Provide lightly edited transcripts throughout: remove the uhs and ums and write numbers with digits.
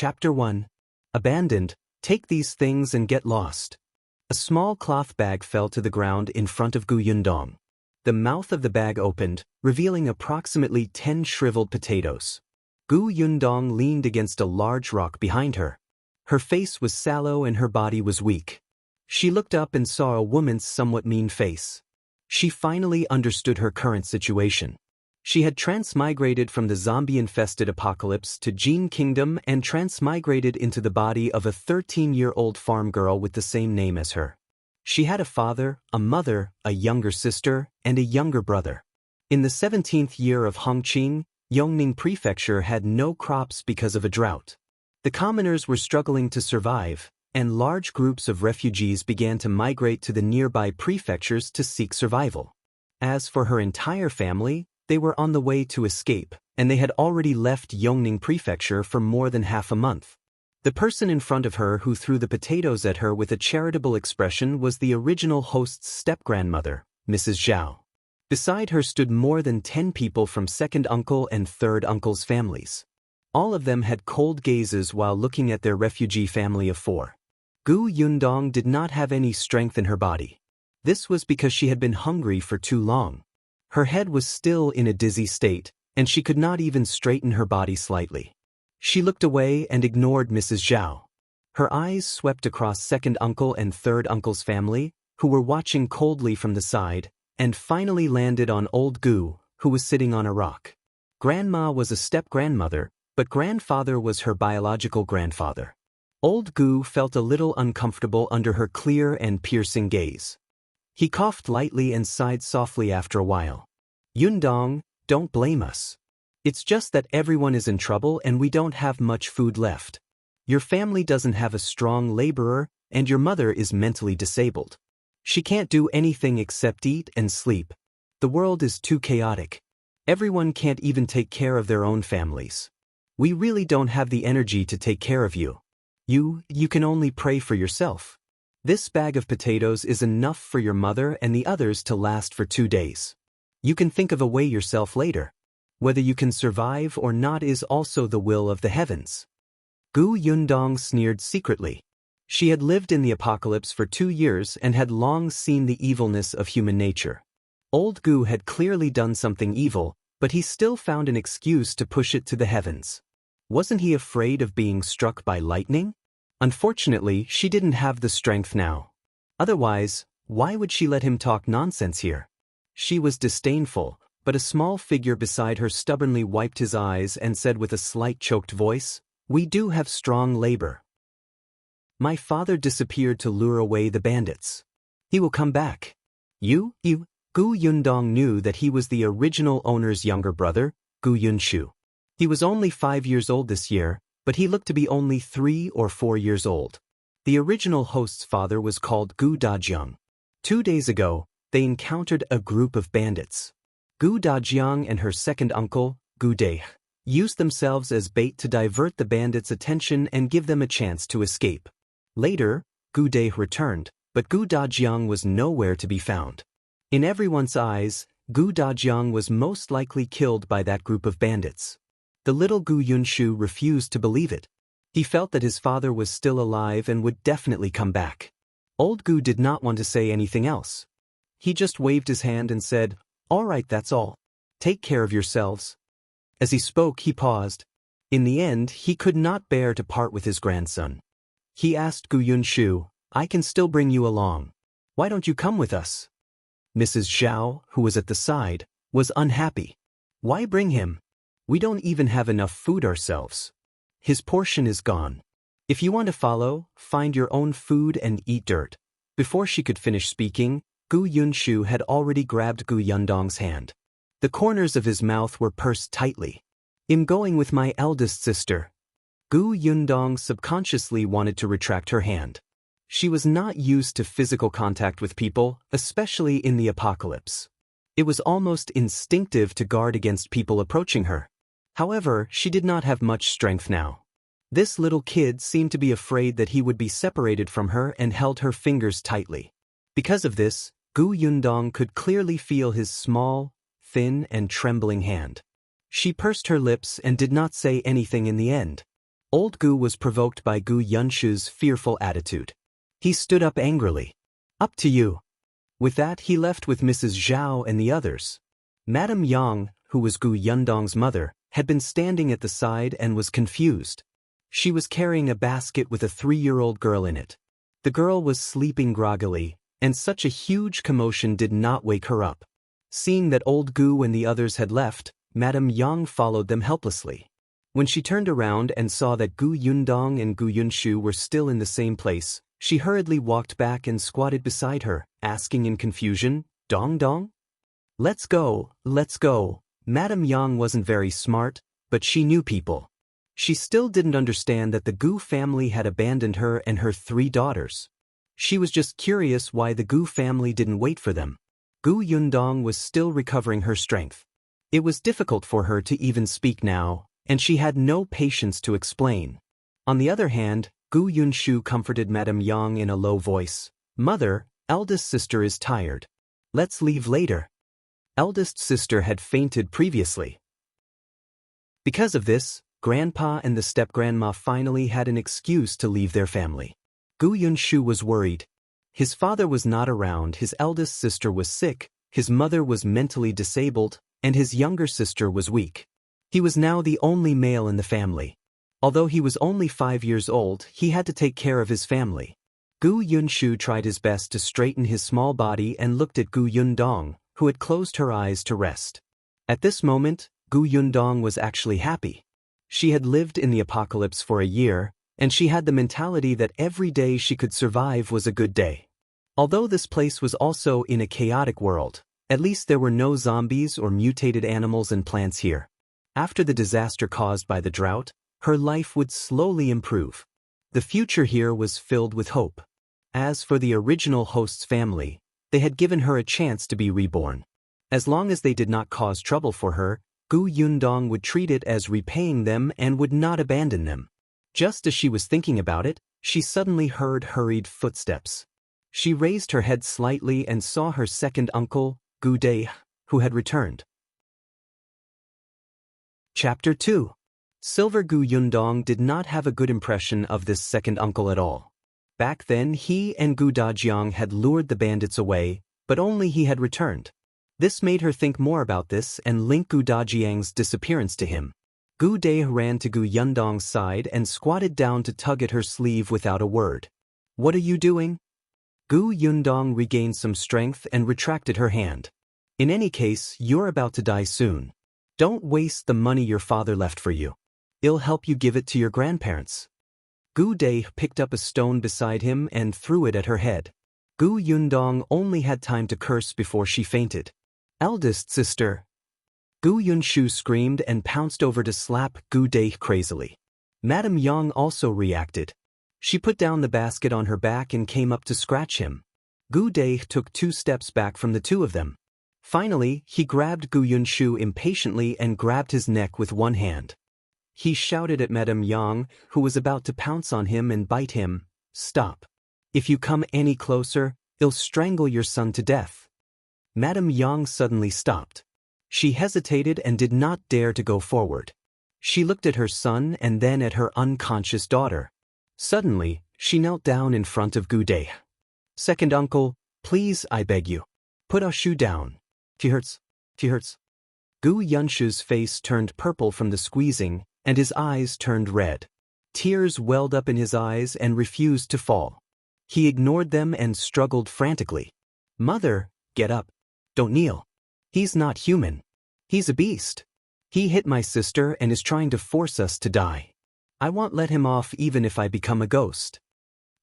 Chapter 1. Abandoned, take these things and get lost. A small cloth bag fell to the ground in front of Gu Yundong. The mouth of the bag opened, revealing approximately 10 shriveled potatoes. Gu Yundong leaned against a large rock behind her. Her face was sallow and her body was weak. She looked up and saw a woman's somewhat mean face. She finally understood her current situation. She had transmigrated from the zombie-infested apocalypse to Jin Kingdom and transmigrated into the body of a 13-year-old farm girl with the same name as her. She had a father, a mother, a younger sister, and a younger brother. In the 17th year of Hongqing, Yongning Prefecture had no crops because of a drought. The commoners were struggling to survive, and large groups of refugees began to migrate to the nearby prefectures to seek survival. As for her entire family, they were on the way to escape, and they had already left Yongning Prefecture for more than half a month. The person in front of her who threw the potatoes at her with a charitable expression was the original host's step-grandmother, Mrs. Zhao. Beside her stood more than 10 people from second uncle and third uncle's families. All of them had cold gazes while looking at their refugee family of 4. Gu Yundong did not have any strength in her body. This was because she had been hungry for too long. Her head was still in a dizzy state, and she could not even straighten her body slightly. She looked away and ignored Mrs. Zhao. Her eyes swept across second uncle and third uncle's family, who were watching coldly from the side, and finally landed on old Gu, who was sitting on a rock. Grandma was a step-grandmother, but grandfather was her biological grandfather. Old Gu felt a little uncomfortable under her clear and piercing gaze. He coughed lightly and sighed softly after a while. Yundong, don't blame us. It's just that everyone is in trouble and we don't have much food left. Your family doesn't have a strong laborer, and your mother is mentally disabled. She can't do anything except eat and sleep. The world is too chaotic. Everyone can't even take care of their own families. We really don't have the energy to take care of you. You can only pray for yourself. This bag of potatoes is enough for your mother and the others to last for 2 days. You can think of a way yourself later. Whether you can survive or not is also the will of the heavens. Gu Yundong sneered secretly. She had lived in the apocalypse for 2 years and had long seen the evilness of human nature. Old Gu had clearly done something evil, but he still found an excuse to push it to the heavens. Wasn't he afraid of being struck by lightning? Unfortunately, she didn't have the strength now. Otherwise, why would she let him talk nonsense here? She was disdainful, but a small figure beside her stubbornly wiped his eyes and said with a slight choked voice, "We do have strong labor. My father disappeared to lure away the bandits. He will come back." You? Gu Yundong knew that he was the original owner's younger brother, Gu Yunshu. He was only 5 years old this year, but he looked to be only 3 or 4 years old. The original host's father was called Gu Dajiang. 2 days ago, they encountered a group of bandits. Gu Dajiang and her second uncle, Gu Dai, used themselves as bait to divert the bandits' attention and give them a chance to escape. Later, Gu Dai returned, but Gu Dajiang was nowhere to be found. In everyone's eyes, Gu Dajiang was most likely killed by that group of bandits. The little Gu Yunshu refused to believe it. He felt that his father was still alive and would definitely come back. Old Gu did not want to say anything else. He just waved his hand and said, "All right, that's all. Take care of yourselves." As he spoke, he paused. In the end, he could not bear to part with his grandson. He asked Gu Yunshu, "I can still bring you along. Why don't you come with us?" Mrs. Zhao, who was at the side, was unhappy. "Why bring him? We don't even have enough food ourselves. His portion is gone. If you want to follow, find your own food and eat dirt." Before she could finish speaking, Gu Yunshu had already grabbed Gu Yundong's hand. The corners of his mouth were pursed tightly. "I'm going with my eldest sister." Gu Yundong subconsciously wanted to retract her hand. She was not used to physical contact with people, especially in the apocalypse. It was almost instinctive to guard against people approaching her. However, she did not have much strength now. This little kid seemed to be afraid that he would be separated from her and held her fingers tightly. Because of this, Gu Yundong could clearly feel his small, thin and trembling hand. She pursed her lips and did not say anything in the end. Old Gu was provoked by Gu Yunshu's fearful attitude. He stood up angrily. Up to you. With that he left with Mrs. Zhao and the others. Madame Yang, who was Gu Yundong's mother, had been standing at the side and was confused. She was carrying a basket with a 3-year-old girl in it. The girl was sleeping groggily, and such a huge commotion did not wake her up. Seeing that old Gu and the others had left, Madame Yang followed them helplessly. When she turned around and saw that Gu Yundong and Gu Yunshu were still in the same place, she hurriedly walked back and squatted beside her, asking in confusion, "Dong Dong? Let's go, let's go." Madame Yang wasn't very smart, but she knew people. She still didn't understand that the Gu family had abandoned her and her 3 daughters. She was just curious why the Gu family didn't wait for them. Gu Yundong was still recovering her strength. It was difficult for her to even speak now, and she had no patience to explain. On the other hand, Gu Yunshu comforted Madame Yang in a low voice. "Mother, eldest sister is tired. Let's leave later." Eldest sister had fainted previously. Because of this, Grandpa and the step-grandma finally had an excuse to leave their family. Gu Yunshu was worried. His father was not around, his eldest sister was sick, his mother was mentally disabled, and his younger sister was weak. He was now the only male in the family. Although he was only 5 years old, he had to take care of his family. Gu Yunshu tried his best to straighten his small body and looked at Gu Yundong, who had closed her eyes to rest. At this moment, Gu Yundong was actually happy. She had lived in the apocalypse for a year, and she had the mentality that every day she could survive was a good day. Although this place was also in a chaotic world, at least there were no zombies or mutated animals and plants here. After the disaster caused by the drought, her life would slowly improve. The future here was filled with hope. As for the original host's family, they had given her a chance to be reborn. As long as they did not cause trouble for her, Gu Yundong would treat it as repaying them and would not abandon them. Just as she was thinking about it, she suddenly heard hurried footsteps. She raised her head slightly and saw her second uncle, Gu Dai, who had returned. Chapter 2. Silver Gu Yundong did not have a good impression of this second uncle at all. Back then he and Gu Dajiang had lured the bandits away, but only he had returned. This made her think more about this and link Gu Dajiang's disappearance to him. Gu Dai ran to Gu Yundong's side and squatted down to tug at her sleeve without a word. "What are you doing?" Gu Yundong regained some strength and retracted her hand. "In any case, you're about to die soon. Don't waste the money your father left for you. It'll help you give it to your grandparents." Gu Dai picked up a stone beside him and threw it at her head. Gu Yundong only had time to curse before she fainted. "Eldest sister!" Gu Yunshu screamed and pounced over to slap Gu Dai crazily. Madame Yang also reacted. She put down the basket on her back and came up to scratch him. Gu Dai took 2 steps back from the 2 of them. Finally, he grabbed Gu Yunshu impatiently and grabbed his neck with one hand. He shouted at Madame Yang, who was about to pounce on him and bite him, "Stop. If you come any closer, I'll strangle your son to death." Madame Yang suddenly stopped. She hesitated and did not dare to go forward. She looked at her son and then at her unconscious daughter. Suddenly, she knelt down in front of Gu Dai. "Second uncle, please, I beg you. Put our shoe down. He hurts. He hurts." Gu Yunshu's face turned purple from the squeezing, and his eyes turned red. Tears welled up in his eyes and refused to fall. He ignored them and struggled frantically. "Mother, get up. Don't kneel. He's not human. He's a beast. He hit my sister and is trying to force us to die. I won't let him off even if I become a ghost."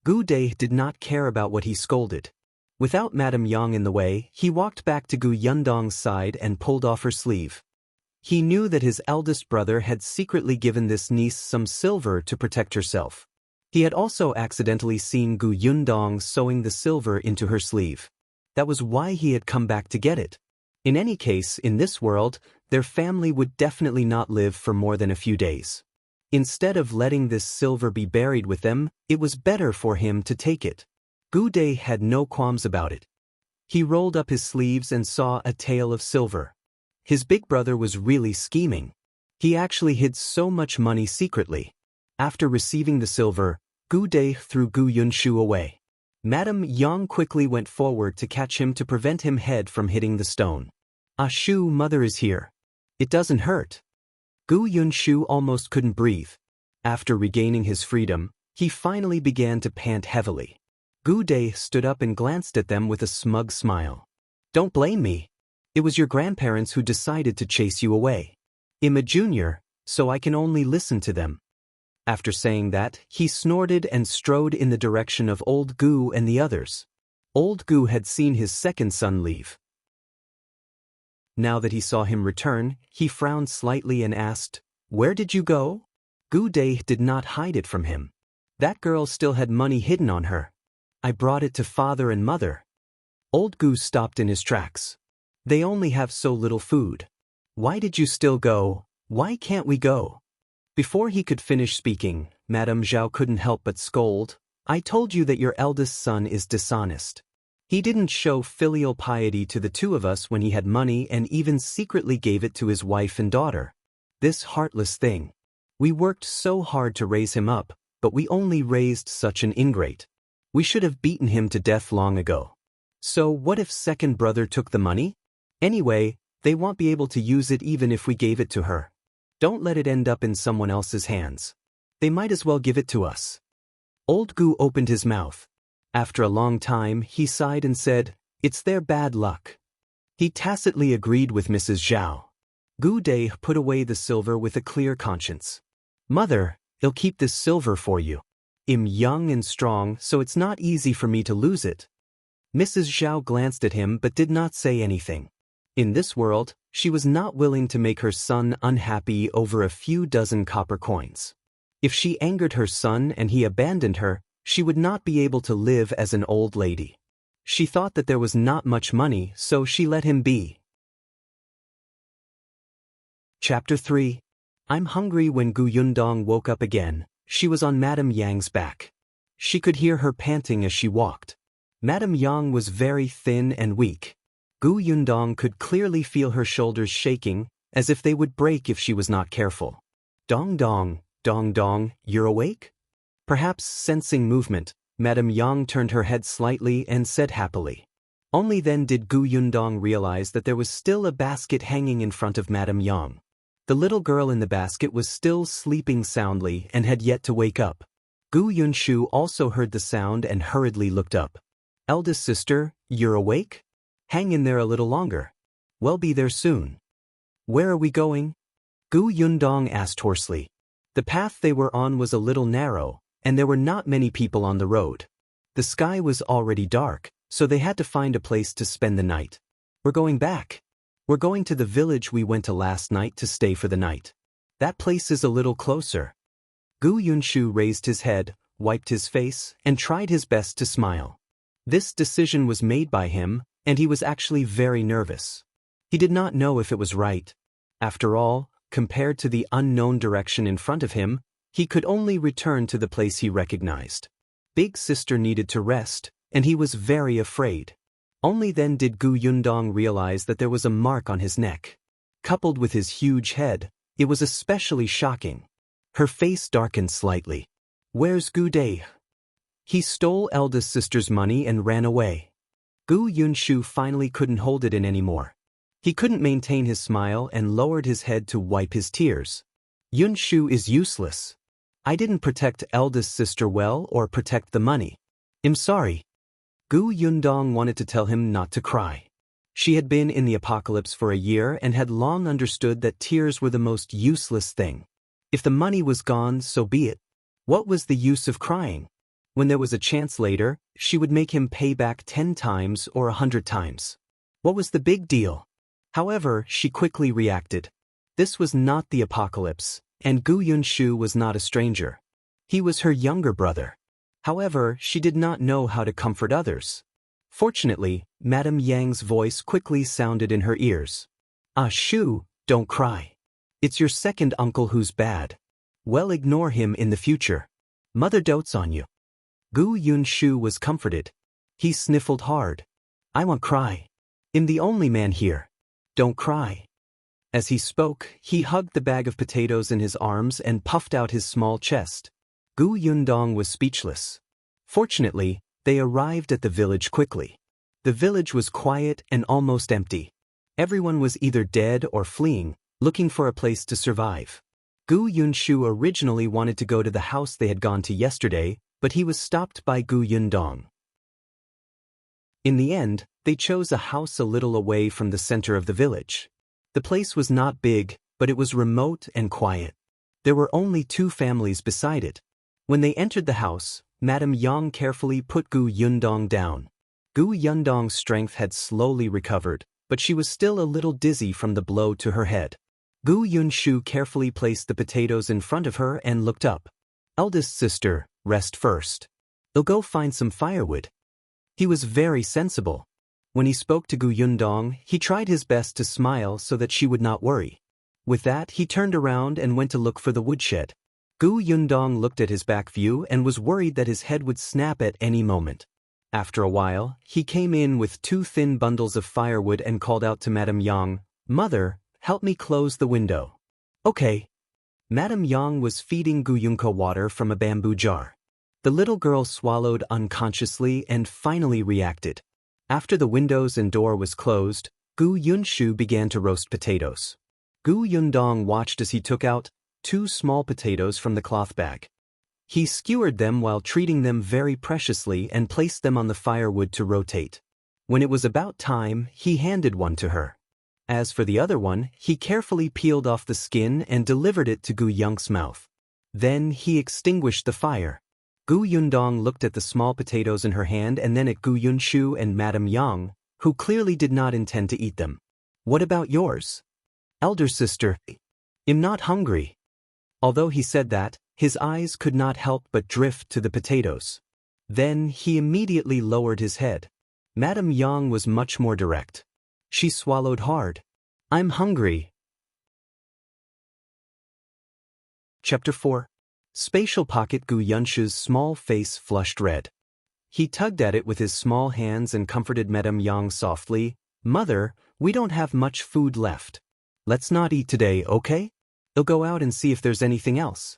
Gu Dai did not care about what he scolded. Without Madame Yang in the way, he walked back to Gu Yundong's side and pulled off her sleeve. He knew that his eldest brother had secretly given this niece some silver to protect herself. He had also accidentally seen Gu Yundong sewing the silver into her sleeve. That was why he had come back to get it. In any case, in this world, their family would definitely not live for more than a few days. Instead of letting this silver be buried with them, it was better for him to take it. Gu Dai had no qualms about it. He rolled up his sleeves and saw a tail of silver. His big brother was really scheming. He actually hid so much money secretly. After receiving the silver, Gu Dai threw Gu Yunshu away. Madame Yang quickly went forward to catch him to prevent him head from hitting the stone. "Ah Shu, mother is here. It doesn't hurt." Gu Yunshu almost couldn't breathe. After regaining his freedom, he finally began to pant heavily. Gu Dai stood up and glanced at them with a smug smile. "Don't blame me. It was your grandparents who decided to chase you away. I'm a junior, so I can only listen to them." After saying that, he snorted and strode in the direction of old Gu and the others. Old Gu had seen his second son leave. Now that he saw him return, he frowned slightly and asked, "Where did you go?" Gu Dai did not hide it from him. That girl still had money hidden on her. "I brought it to father and mother." Old Gu stopped in his tracks. "They only have so little food. Why did you still go? Why can't we go?" Before he could finish speaking, Madame Zhao couldn't help but scold. "I told you that your eldest son is dishonest. He didn't show filial piety to the two of us when he had money and even secretly gave it to his wife and daughter. This heartless thing. We worked so hard to raise him up, but we only raised such an ingrate. We should have beaten him to death long ago. So what if second brother took the money? Anyway, they won't be able to use it even if we gave it to her. Don't let it end up in someone else's hands. They might as well give it to us." Old Gu opened his mouth. After a long time, he sighed and said, "It's their bad luck." He tacitly agreed with Mrs. Zhao. Gu Dai put away the silver with a clear conscience. "Mother, I'll keep this silver for you. I'm young and strong, so it's not easy for me to lose it." Mrs. Zhao glanced at him but did not say anything. In this world, she was not willing to make her son unhappy over a few dozen copper coins. If she angered her son and he abandoned her, she would not be able to live as an old lady. She thought that there was not much money, so she let him be. Chapter 3. I'm hungry. When Gu Yundong woke up again, she was on Madame Yang's back. She could hear her panting as she walked. Madame Yang was very thin and weak. Gu Yundong could clearly feel her shoulders shaking, as if they would break if she was not careful. "Dong dong, dong dong, you're awake?" Perhaps sensing movement, Madame Yang turned her head slightly and said happily. Only then did Gu Yundong realize that there was still a basket hanging in front of Madame Yang. The little girl in the basket was still sleeping soundly and had yet to wake up. Gu Yunshu also heard the sound and hurriedly looked up. "Eldest sister, you're awake? Hang in there a little longer. We'll be there soon." "Where are we going?" Gu Yundong asked hoarsely. The path they were on was a little narrow, and there were not many people on the road. The sky was already dark, so they had to find a place to spend the night. "We're going back. We're going to the village we went to last night to stay for the night. That place is a little closer." Gu Yunshu raised his head, wiped his face, and tried his best to smile. This decision was made by him, and he was actually very nervous. He did not know if it was right. After all, compared to the unknown direction in front of him, he could only return to the place he recognized. Big sister needed to rest, and he was very afraid. Only then did Gu Yundong realize that there was a mark on his neck. Coupled with his huge head, it was especially shocking. Her face darkened slightly. "Where's Gu Dai?" "He stole eldest sister's money and ran away." Gu Yunshu finally couldn't hold it in anymore. He couldn't maintain his smile and lowered his head to wipe his tears. "Yunshu is useless. I didn't protect eldest sister well or protect the money. I'm sorry." Gu Yundong wanted to tell him not to cry. She had been in the apocalypse for a year and had long understood that tears were the most useless thing. If the money was gone, so be it. What was the use of crying? When there was a chance later, she would make him pay back 10 times or 100 times. What was the big deal? However, she quickly reacted. This was not the apocalypse, and Gu Yunshu was not a stranger. He was her younger brother. However, she did not know how to comfort others. Fortunately, Madame Yang's voice quickly sounded in her ears. "Ah Shu, don't cry. It's your second uncle who's bad. Well, ignore him in the future. Mother dotes on you." Gu Yunshu was comforted. He sniffled hard. "I won't cry. I'm the only man here. Don't cry." As he spoke, he hugged the bag of potatoes in his arms and puffed out his small chest. Gu Yundong was speechless. Fortunately, they arrived at the village quickly. The village was quiet and almost empty. Everyone was either dead or fleeing, looking for a place to survive. Gu Yunshu originally wanted to go to the house they had gone to yesterday, but he was stopped by Gu Yundong. In the end, they chose a house a little away from the center of the village. The place was not big, but it was remote and quiet. There were only 2 families beside it. When they entered the house, Madame Yang carefully put Gu Yundong down. Gu Yundong's strength had slowly recovered, but she was still a little dizzy from the blow to her head. Gu Yunshu carefully placed the potatoes in front of her and looked up. "Eldest sister, rest first. I'll go find some firewood." He was very sensible. When he spoke to Gu Yundong, he tried his best to smile so that she would not worry. With that, he turned around and went to look for the woodshed. Gu Yundong looked at his back view and was worried that his head would snap at any moment. After a while, he came in with 2 thin bundles of firewood and called out to Madame Yang, "Mother, help me close the window." "Okay." Madame Yang was feeding Gu Yunko water from a bamboo jar. The little girl swallowed unconsciously and finally reacted. After the windows and door was closed, Gu Yunshu began to roast potatoes. Gu Yundong watched as he took out 2 small potatoes from the cloth bag. He skewered them while treating them very preciously and placed them on the firewood to rotate. When it was about time, he handed one to her. As for the other one, he carefully peeled off the skin and delivered it to Gu Yunk's mouth. Then he extinguished the fire. Gu Yundong looked at the small potatoes in her hand and then at Gu Yunshu and Madame Yang, who clearly did not intend to eat them. "What about yours?" "Elder sister, I'm not hungry." Although he said that, his eyes could not help but drift to the potatoes. Then he immediately lowered his head. Madame Yang was much more direct. She swallowed hard. "I'm hungry." Chapter 4. Spatial Pocket. Gu Yunshu's small face flushed red. He tugged at it with his small hands and comforted Madame Yang softly. "Mother, we don't have much food left. Let's not eat today, okay? I'll go out and see if there's anything else."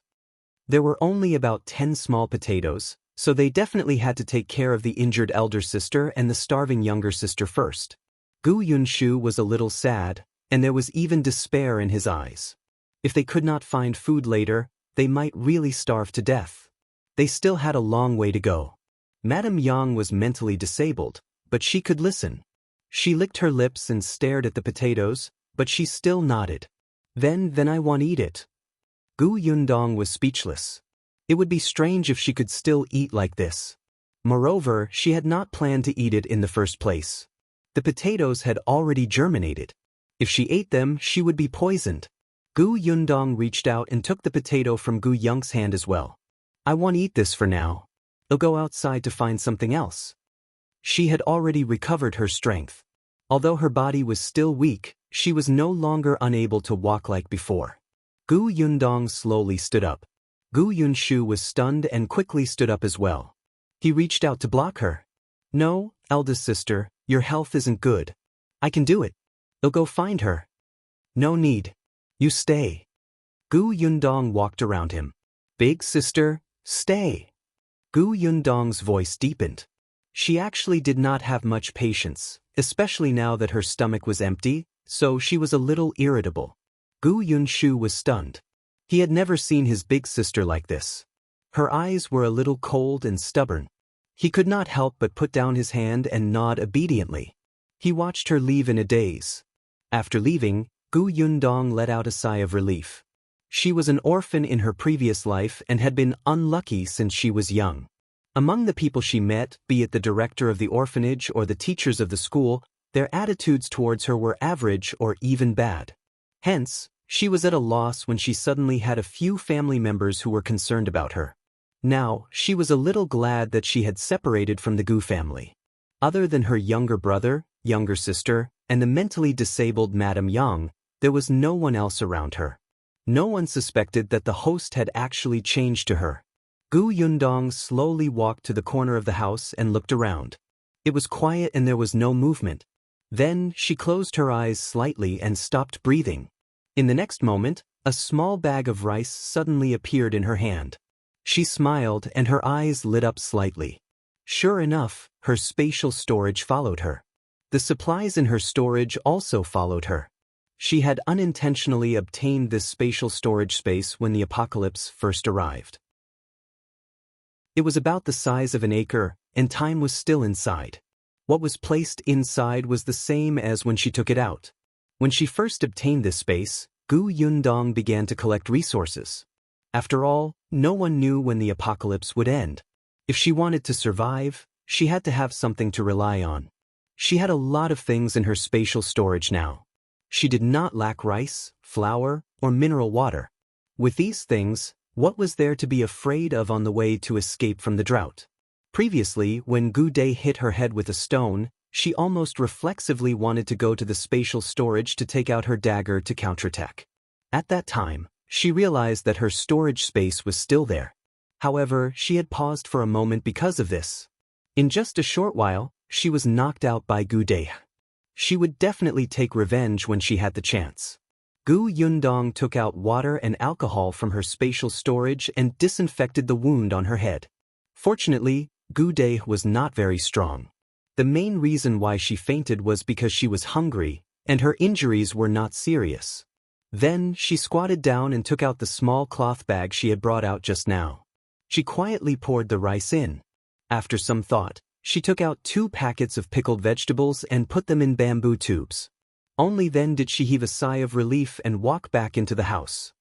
There were only about 10 small potatoes, so they definitely had to take care of the injured elder sister and the starving younger sister first. Gu Yunshu was a little sad, and there was even despair in his eyes. If they could not find food later, they might really starve to death. They still had a long way to go. Madame Yang was mentally disabled, but she could listen. She licked her lips and stared at the potatoes, but she still nodded. Then I won't eat it." Gu Yundong was speechless. It would be strange if she could still eat like this. Moreover, she had not planned to eat it in the first place. The potatoes had already germinated. If she ate them, she would be poisoned. Gu Yundong reached out and took the potato from Gu Yunk's hand as well. "I won't eat this for now. I'll go outside to find something else." She had already recovered her strength. Although her body was still weak, she was no longer unable to walk like before. Gu Yundong slowly stood up. Gu Yunshu was stunned and quickly stood up as well. He reached out to block her. "No, eldest sister, your health isn't good. I can do it. I'll go find her." "No need. You stay." Gu Yundong walked around him. "Big sister, stay." Gu Yundong's voice deepened. She actually did not have much patience, especially now that her stomach was empty, so she was a little irritable. Gu Yunshu was stunned. He had never seen his big sister like this. Her eyes were a little cold and stubborn. He could not help but put down his hand and nod obediently. He watched her leave in a daze. After leaving, Gu Yundong let out a sigh of relief. She was an orphan in her previous life and had been unlucky since she was young. Among the people she met, be it the director of the orphanage or the teachers of the school, their attitudes towards her were average or even bad. Hence, she was at a loss when she suddenly had a few family members who were concerned about her. Now, she was a little glad that she had separated from the Gu family. Other than her younger brother, younger sister, and the mentally disabled Madame Yang, there was no one else around her. No one suspected that the host had actually changed to her. Gu Yundong slowly walked to the corner of the house and looked around. It was quiet and there was no movement. Then she closed her eyes slightly and stopped breathing. In the next moment, a small bag of rice suddenly appeared in her hand. She smiled and her eyes lit up slightly. Sure enough, her spatial storage followed her. The supplies in her storage also followed her. She had unintentionally obtained this spatial storage space when the apocalypse first arrived. It was about the size of an acre, and time was still inside. What was placed inside was the same as when she took it out. When she first obtained this space, Gu Yundong began to collect resources. After all, no one knew when the apocalypse would end. If she wanted to survive, she had to have something to rely on. She had a lot of things in her spatial storage now. She did not lack rice, flour, or mineral water. With these things, what was there to be afraid of on the way to escape from the drought? Previously, when Gu Dai hit her head with a stone, she almost reflexively wanted to go to the spatial storage to take out her dagger to counterattack. At that time, she realized that her storage space was still there. However, she had paused for a moment because of this. In just a short while, she was knocked out by Gu Dai. She would definitely take revenge when she had the chance. Gu Yundong took out water and alcohol from her spatial storage and disinfected the wound on her head. Fortunately, Gu Dai was not very strong. The main reason why she fainted was because she was hungry, and her injuries were not serious. Then, she squatted down and took out the small cloth bag she had brought out just now. She quietly poured the rice in. After some thought, she took out 2 packets of pickled vegetables and put them in bamboo tubes. Only then did she heave a sigh of relief and walk back into the house.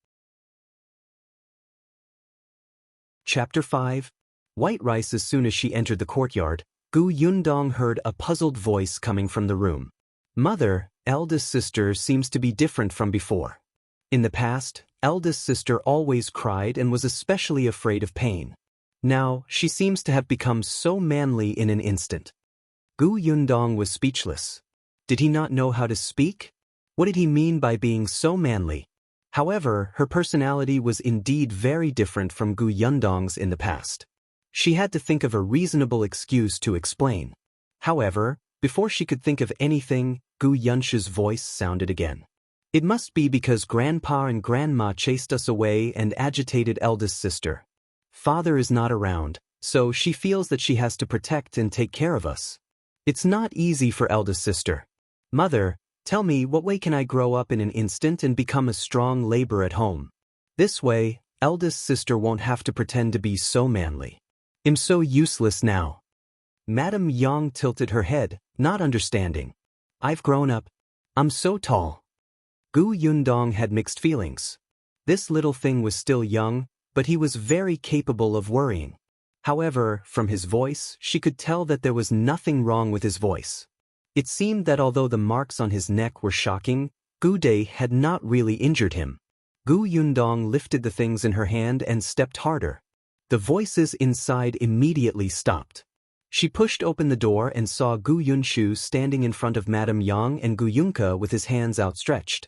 Chapter 5. White rice. As soon as she entered the courtyard, Gu Yundong heard a puzzled voice coming from the room. Mother, eldest sister seems to be different from before. In the past, eldest sister always cried and was especially afraid of pain. Now, she seems to have become so manly in an instant. Gu Yundong was speechless. Did he not know how to speak? What did he mean by being so manly? However, her personality was indeed very different from Gu Yundong's in the past. She had to think of a reasonable excuse to explain. However, before she could think of anything, Gu Yunshi's voice sounded again. It must be because Grandpa and Grandma chased us away and agitated eldest sister. Father is not around, so she feels that she has to protect and take care of us. It's not easy for eldest sister. Mother, tell me, what way can I grow up in an instant and become a strong labor at home? This way, eldest sister won't have to pretend to be so manly. I'm so useless now. Madame Yang tilted her head, not understanding. I've grown up. I'm so tall. Gu Yundong had mixed feelings. This little thing was still young, but he was very capable of worrying. However, from his voice, she could tell that there was nothing wrong with his voice. It seemed that although the marks on his neck were shocking, Gu Dai had not really injured him. Gu Yundong lifted the things in her hand and stepped harder. The voices inside immediately stopped. She pushed open the door and saw Gu Yunshu standing in front of Madame Yang and Gu Yunka with his hands outstretched.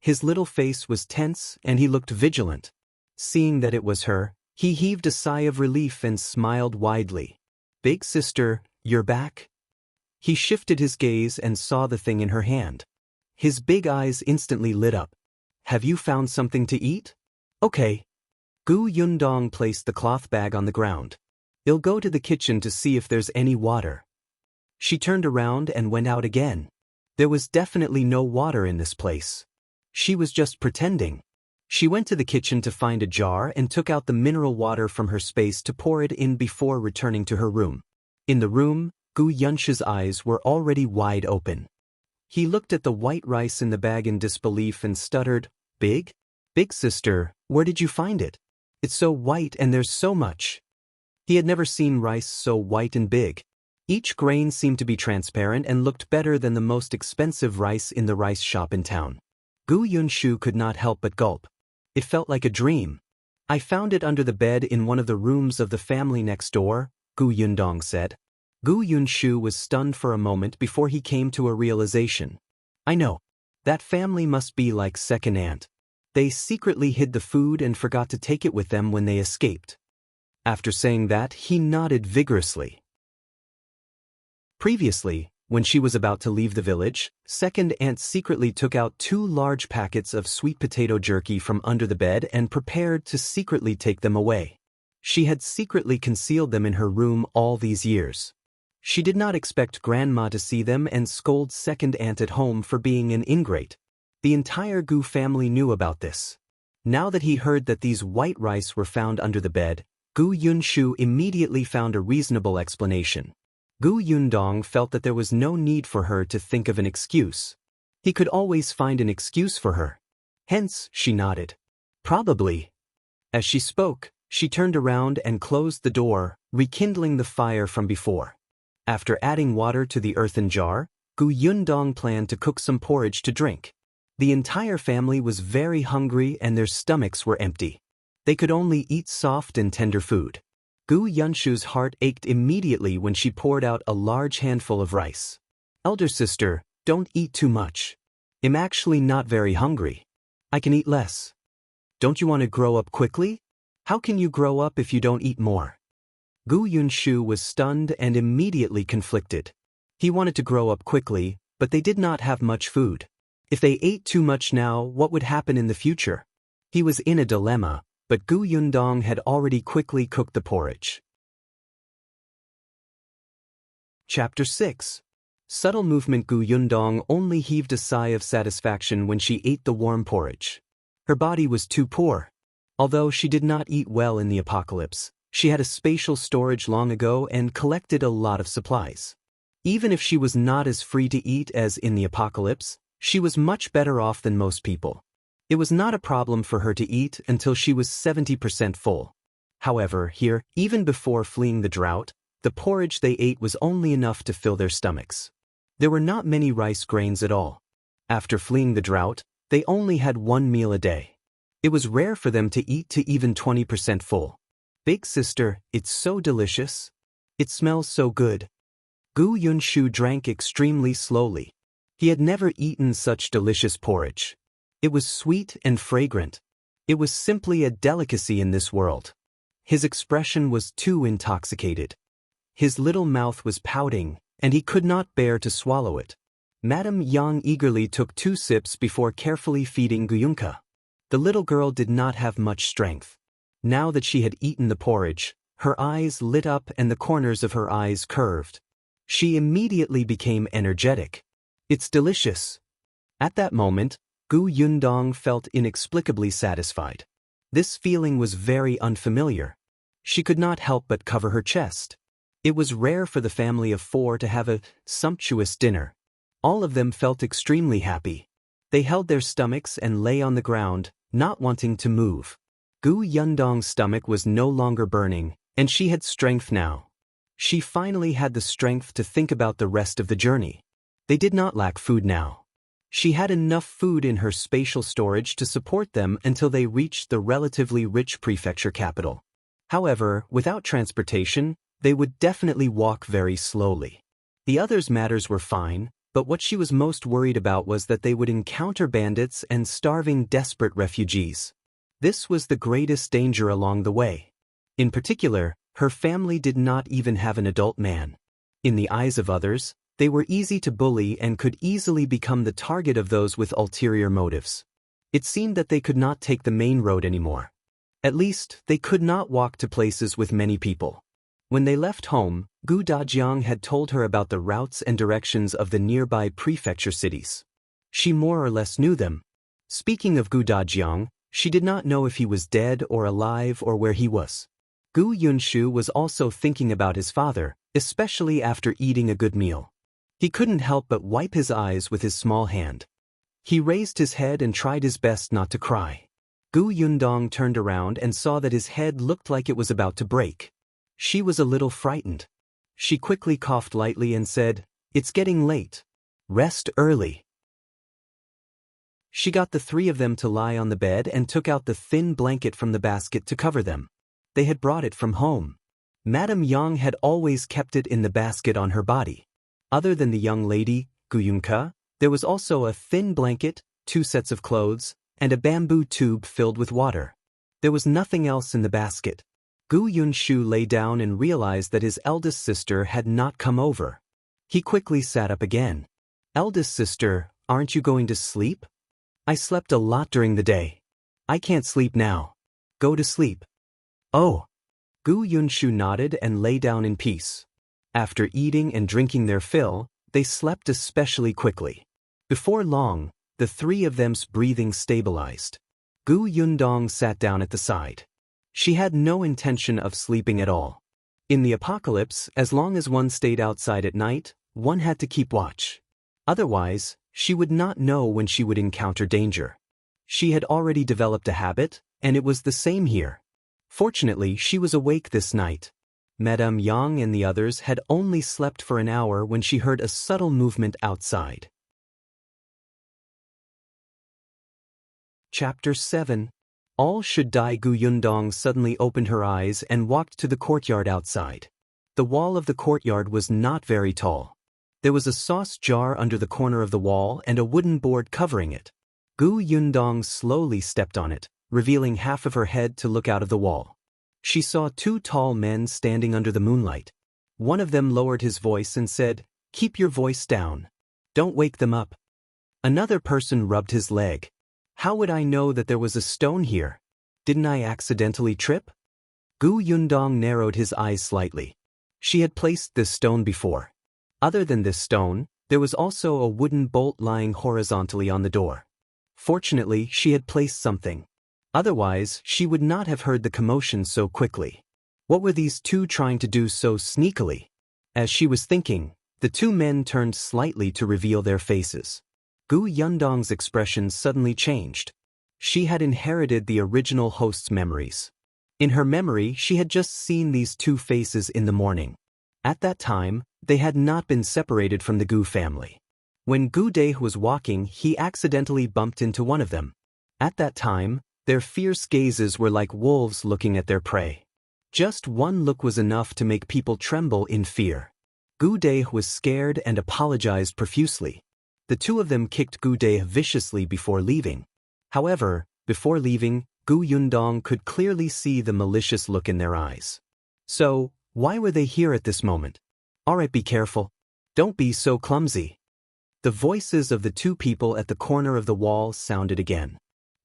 His little face was tense and he looked vigilant. Seeing that it was her, he heaved a sigh of relief and smiled widely. Big sister, you're back? He shifted his gaze and saw the thing in her hand. His big eyes instantly lit up. Have you found something to eat? Okay. Gu Yundong placed the cloth bag on the ground. I'll go to the kitchen to see if there's any water. She turned around and went out again. There was definitely no water in this place. She was just pretending. She went to the kitchen to find a jar and took out the mineral water from her space to pour it in before returning to her room. In the room, Gu Yunshi's eyes were already wide open. He looked at the white rice in the bag in disbelief and stuttered, Big? Big sister, where did you find it? It's so white and there's so much. He had never seen rice so white and big. Each grain seemed to be transparent and looked better than the most expensive rice in the rice shop in town. Gu Yunshu could not help but gulp. It felt like a dream. I found it under the bed in one of the rooms of the family next door, Gu Yundong said. Gu Yunshu was stunned for a moment before he came to a realization. I know. That family must be like second aunt. They secretly hid the food and forgot to take it with them when they escaped. After saying that, he nodded vigorously. Previously, When she was about to leave the village, second aunt secretly took out 2 large packets of sweet potato jerky from under the bed and prepared to secretly take them away. She had secretly concealed them in her room all these years. She did not expect Grandma to see them and scold second aunt at home for being an ingrate. The entire Gu family knew about this. Now that he heard that these white rice were found under the bed, Gu Yunshu immediately found a reasonable explanation. Gu Yundong felt that there was no need for her to think of an excuse. He could always find an excuse for her. Hence, she nodded. Probably. As she spoke, she turned around and closed the door, rekindling the fire from before. After adding water to the earthen jar, Gu Yundong planned to cook some porridge to drink. The entire family was very hungry and their stomachs were empty. They could only eat soft and tender food. Gu Yunshu's heart ached immediately when she poured out a large handful of rice. Elder sister, don't eat too much. I'm actually not very hungry. I can eat less. Don't you want to grow up quickly? How can you grow up if you don't eat more? Gu Yunshu was stunned and immediately conflicted. He wanted to grow up quickly, but they did not have much food. If they ate too much now, what would happen in the future? He was in a dilemma, but Gu Yundong had already quickly cooked the porridge. Chapter 6. Subtle movement. Gu Yundong only heaved a sigh of satisfaction when she ate the warm porridge. Her body was too poor. Although she did not eat well in the apocalypse, she had a spatial storage long ago and collected a lot of supplies. Even if she was not as free to eat as in the apocalypse, she was much better off than most people. It was not a problem for her to eat until she was 70% full. However, here, even before fleeing the drought, the porridge they ate was only enough to fill their stomachs. There were not many rice grains at all. After fleeing the drought, they only had 1 meal a day. It was rare for them to eat to even 20% full. Big sister, it's so delicious. It smells so good. Gu Yunshu drank extremely slowly. He had never eaten such delicious porridge. It was sweet and fragrant. It was simply a delicacy in this world. His expression was too intoxicated. His little mouth was pouting, and he could not bear to swallow it. Madame Yang eagerly took 2 sips before carefully feeding Guyunka. The little girl did not have much strength. Now that she had eaten the porridge, her eyes lit up and the corners of her eyes curved. She immediately became energetic. It's delicious. At that moment, Gu Yundong felt inexplicably satisfied. This feeling was very unfamiliar. She could not help but cover her chest. It was rare for the family of 4 to have a sumptuous dinner. All of them felt extremely happy. They held their stomachs and lay on the ground, not wanting to move. Gu Yundong's stomach was no longer burning, and she had strength now. She finally had the strength to think about the rest of the journey. They did not lack food now. She had enough food in her spatial storage to support them until they reached the relatively rich prefecture capital. However, without transportation, they would definitely walk very slowly. The others' matters were fine, but what she was most worried about was that they would encounter bandits and starving desperate refugees. This was the greatest danger along the way. In particular, her family did not even have an adult man. In the eyes of others, they were easy to bully and could easily become the target of those with ulterior motives. It seemed that they could not take the main road anymore. At least, they could not walk to places with many people. When they left home, Gu Dajiang had told her about the routes and directions of the nearby prefecture cities. She more or less knew them. Speaking of Gu Dajiang, she did not know if he was dead or alive or where he was. Gu Yunshu was also thinking about his father, especially after eating a good meal. He couldn't help but wipe his eyes with his small hand. He raised his head and tried his best not to cry. Gu Yundong turned around and saw that his head looked like it was about to break. She was a little frightened. She quickly coughed lightly and said, "It's getting late. Rest early." She got the 3 of them to lie on the bed and took out the thin blanket from the basket to cover them. They had brought it from home. Madame Yang had always kept it in the basket on her body. Other than the young lady, Guyunka, there was also a thin blanket, 2 sets of clothes, and a bamboo tube filled with water. There was nothing else in the basket. Gu Yunshu lay down and realized that his eldest sister had not come over. He quickly sat up again. Eldest sister, aren't you going to sleep? I slept a lot during the day. I can't sleep now. Go to sleep. Oh. Gu Yunshu nodded and lay down in peace. After eating and drinking their fill, they slept especially quickly. Before long, the three of them's breathing stabilized. Gu Yundong sat down at the side. She had no intention of sleeping at all. In the apocalypse, as long as one stayed outside at night, one had to keep watch. Otherwise, she would not know when she would encounter danger. She had already developed a habit, and it was the same here. Fortunately, she was awake this night. Madame Yang and the others had only slept for an hour when she heard a subtle movement outside. Chapter 7. All should die. Gu Yundong suddenly opened her eyes and walked to the courtyard outside. The wall of the courtyard was not very tall. There was a sauce jar under the corner of the wall and a wooden board covering it. Gu Yundong slowly stepped on it, revealing half of her head to look out of the wall. She saw two tall men standing under the moonlight. One of them lowered his voice and said, "Keep your voice down. Don't wake them up." Another person rubbed his leg. "How would I know that there was a stone here? Didn't I accidentally trip?" Gu Yundong narrowed his eyes slightly. She had placed this stone before. Other than this stone, there was also a wooden bolt lying horizontally on the door. Fortunately, she had placed something. Otherwise, she would not have heard the commotion so quickly. What were these two trying to do so sneakily? As she was thinking, the two men turned slightly to reveal their faces. Gu Yundong's expression suddenly changed. She had inherited the original host's memories. In her memory, she had just seen these two faces in the morning. At that time, they had not been separated from the Gu family. When Gu Dai was walking, he accidentally bumped into one of them. At that time, their fierce gazes were like wolves looking at their prey. Just one look was enough to make people tremble in fear. Gu Dai was scared and apologized profusely. The two of them kicked Gu Dai viciously before leaving. However, before leaving, Gu Yundong could clearly see the malicious look in their eyes. So, why were they here at this moment? Alright, be careful. Don't be so clumsy. The voices of the two people at the corner of the wall sounded again.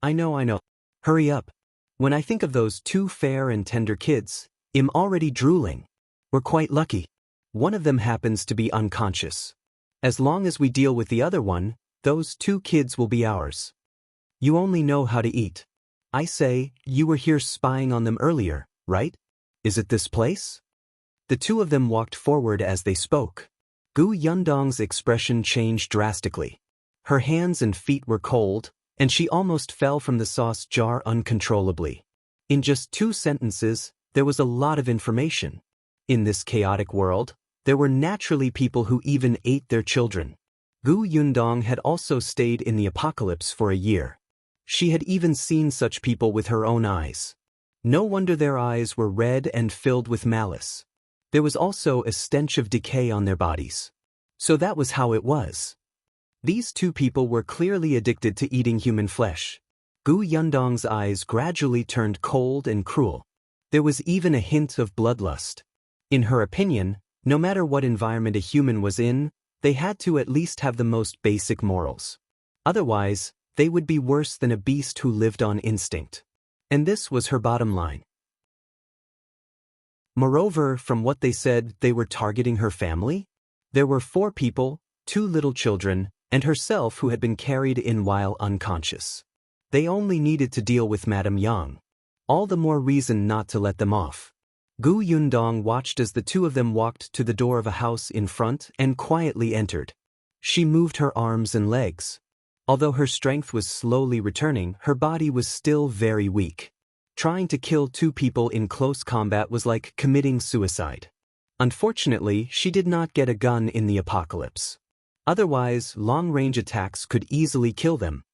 I know. Hurry up. When I think of those two fair and tender kids, I'm already drooling. We're quite lucky. One of them happens to be unconscious. As long as we deal with the other one, those two kids will be ours. You only know how to eat. I say, you were here spying on them earlier, right? Is it this place? The two of them walked forward as they spoke. Gu Yundong's expression changed drastically. Her hands and feet were cold, and she almost fell from the sauce jar uncontrollably. In just 2 sentences, there was a lot of information. In this chaotic world, there were naturally people who even ate their children. Gu Yundong had also stayed in the apocalypse for a year. She had even seen such people with her own eyes. No wonder their eyes were red and filled with malice. There was also a stench of decay on their bodies. So that was how it was. These two people were clearly addicted to eating human flesh. Gu Yundong's eyes gradually turned cold and cruel. There was even a hint of bloodlust. In her opinion, no matter what environment a human was in, they had to at least have the most basic morals. Otherwise, they would be worse than a beast who lived on instinct. And this was her bottom line. Moreover, from what they said, they were targeting her family. There were 4 people, 2 little children, and herself who had been carried in while unconscious. They only needed to deal with Madame Yang. All the more reason not to let them off. Gu Yundong watched as the two of them walked to the door of a house in front and quietly entered. She moved her arms and legs. Although her strength was slowly returning, her body was still very weak. Trying to kill 2 people in close combat was like committing suicide. Unfortunately, she did not get a gun in the apocalypse. Otherwise, long-range attacks could easily kill them.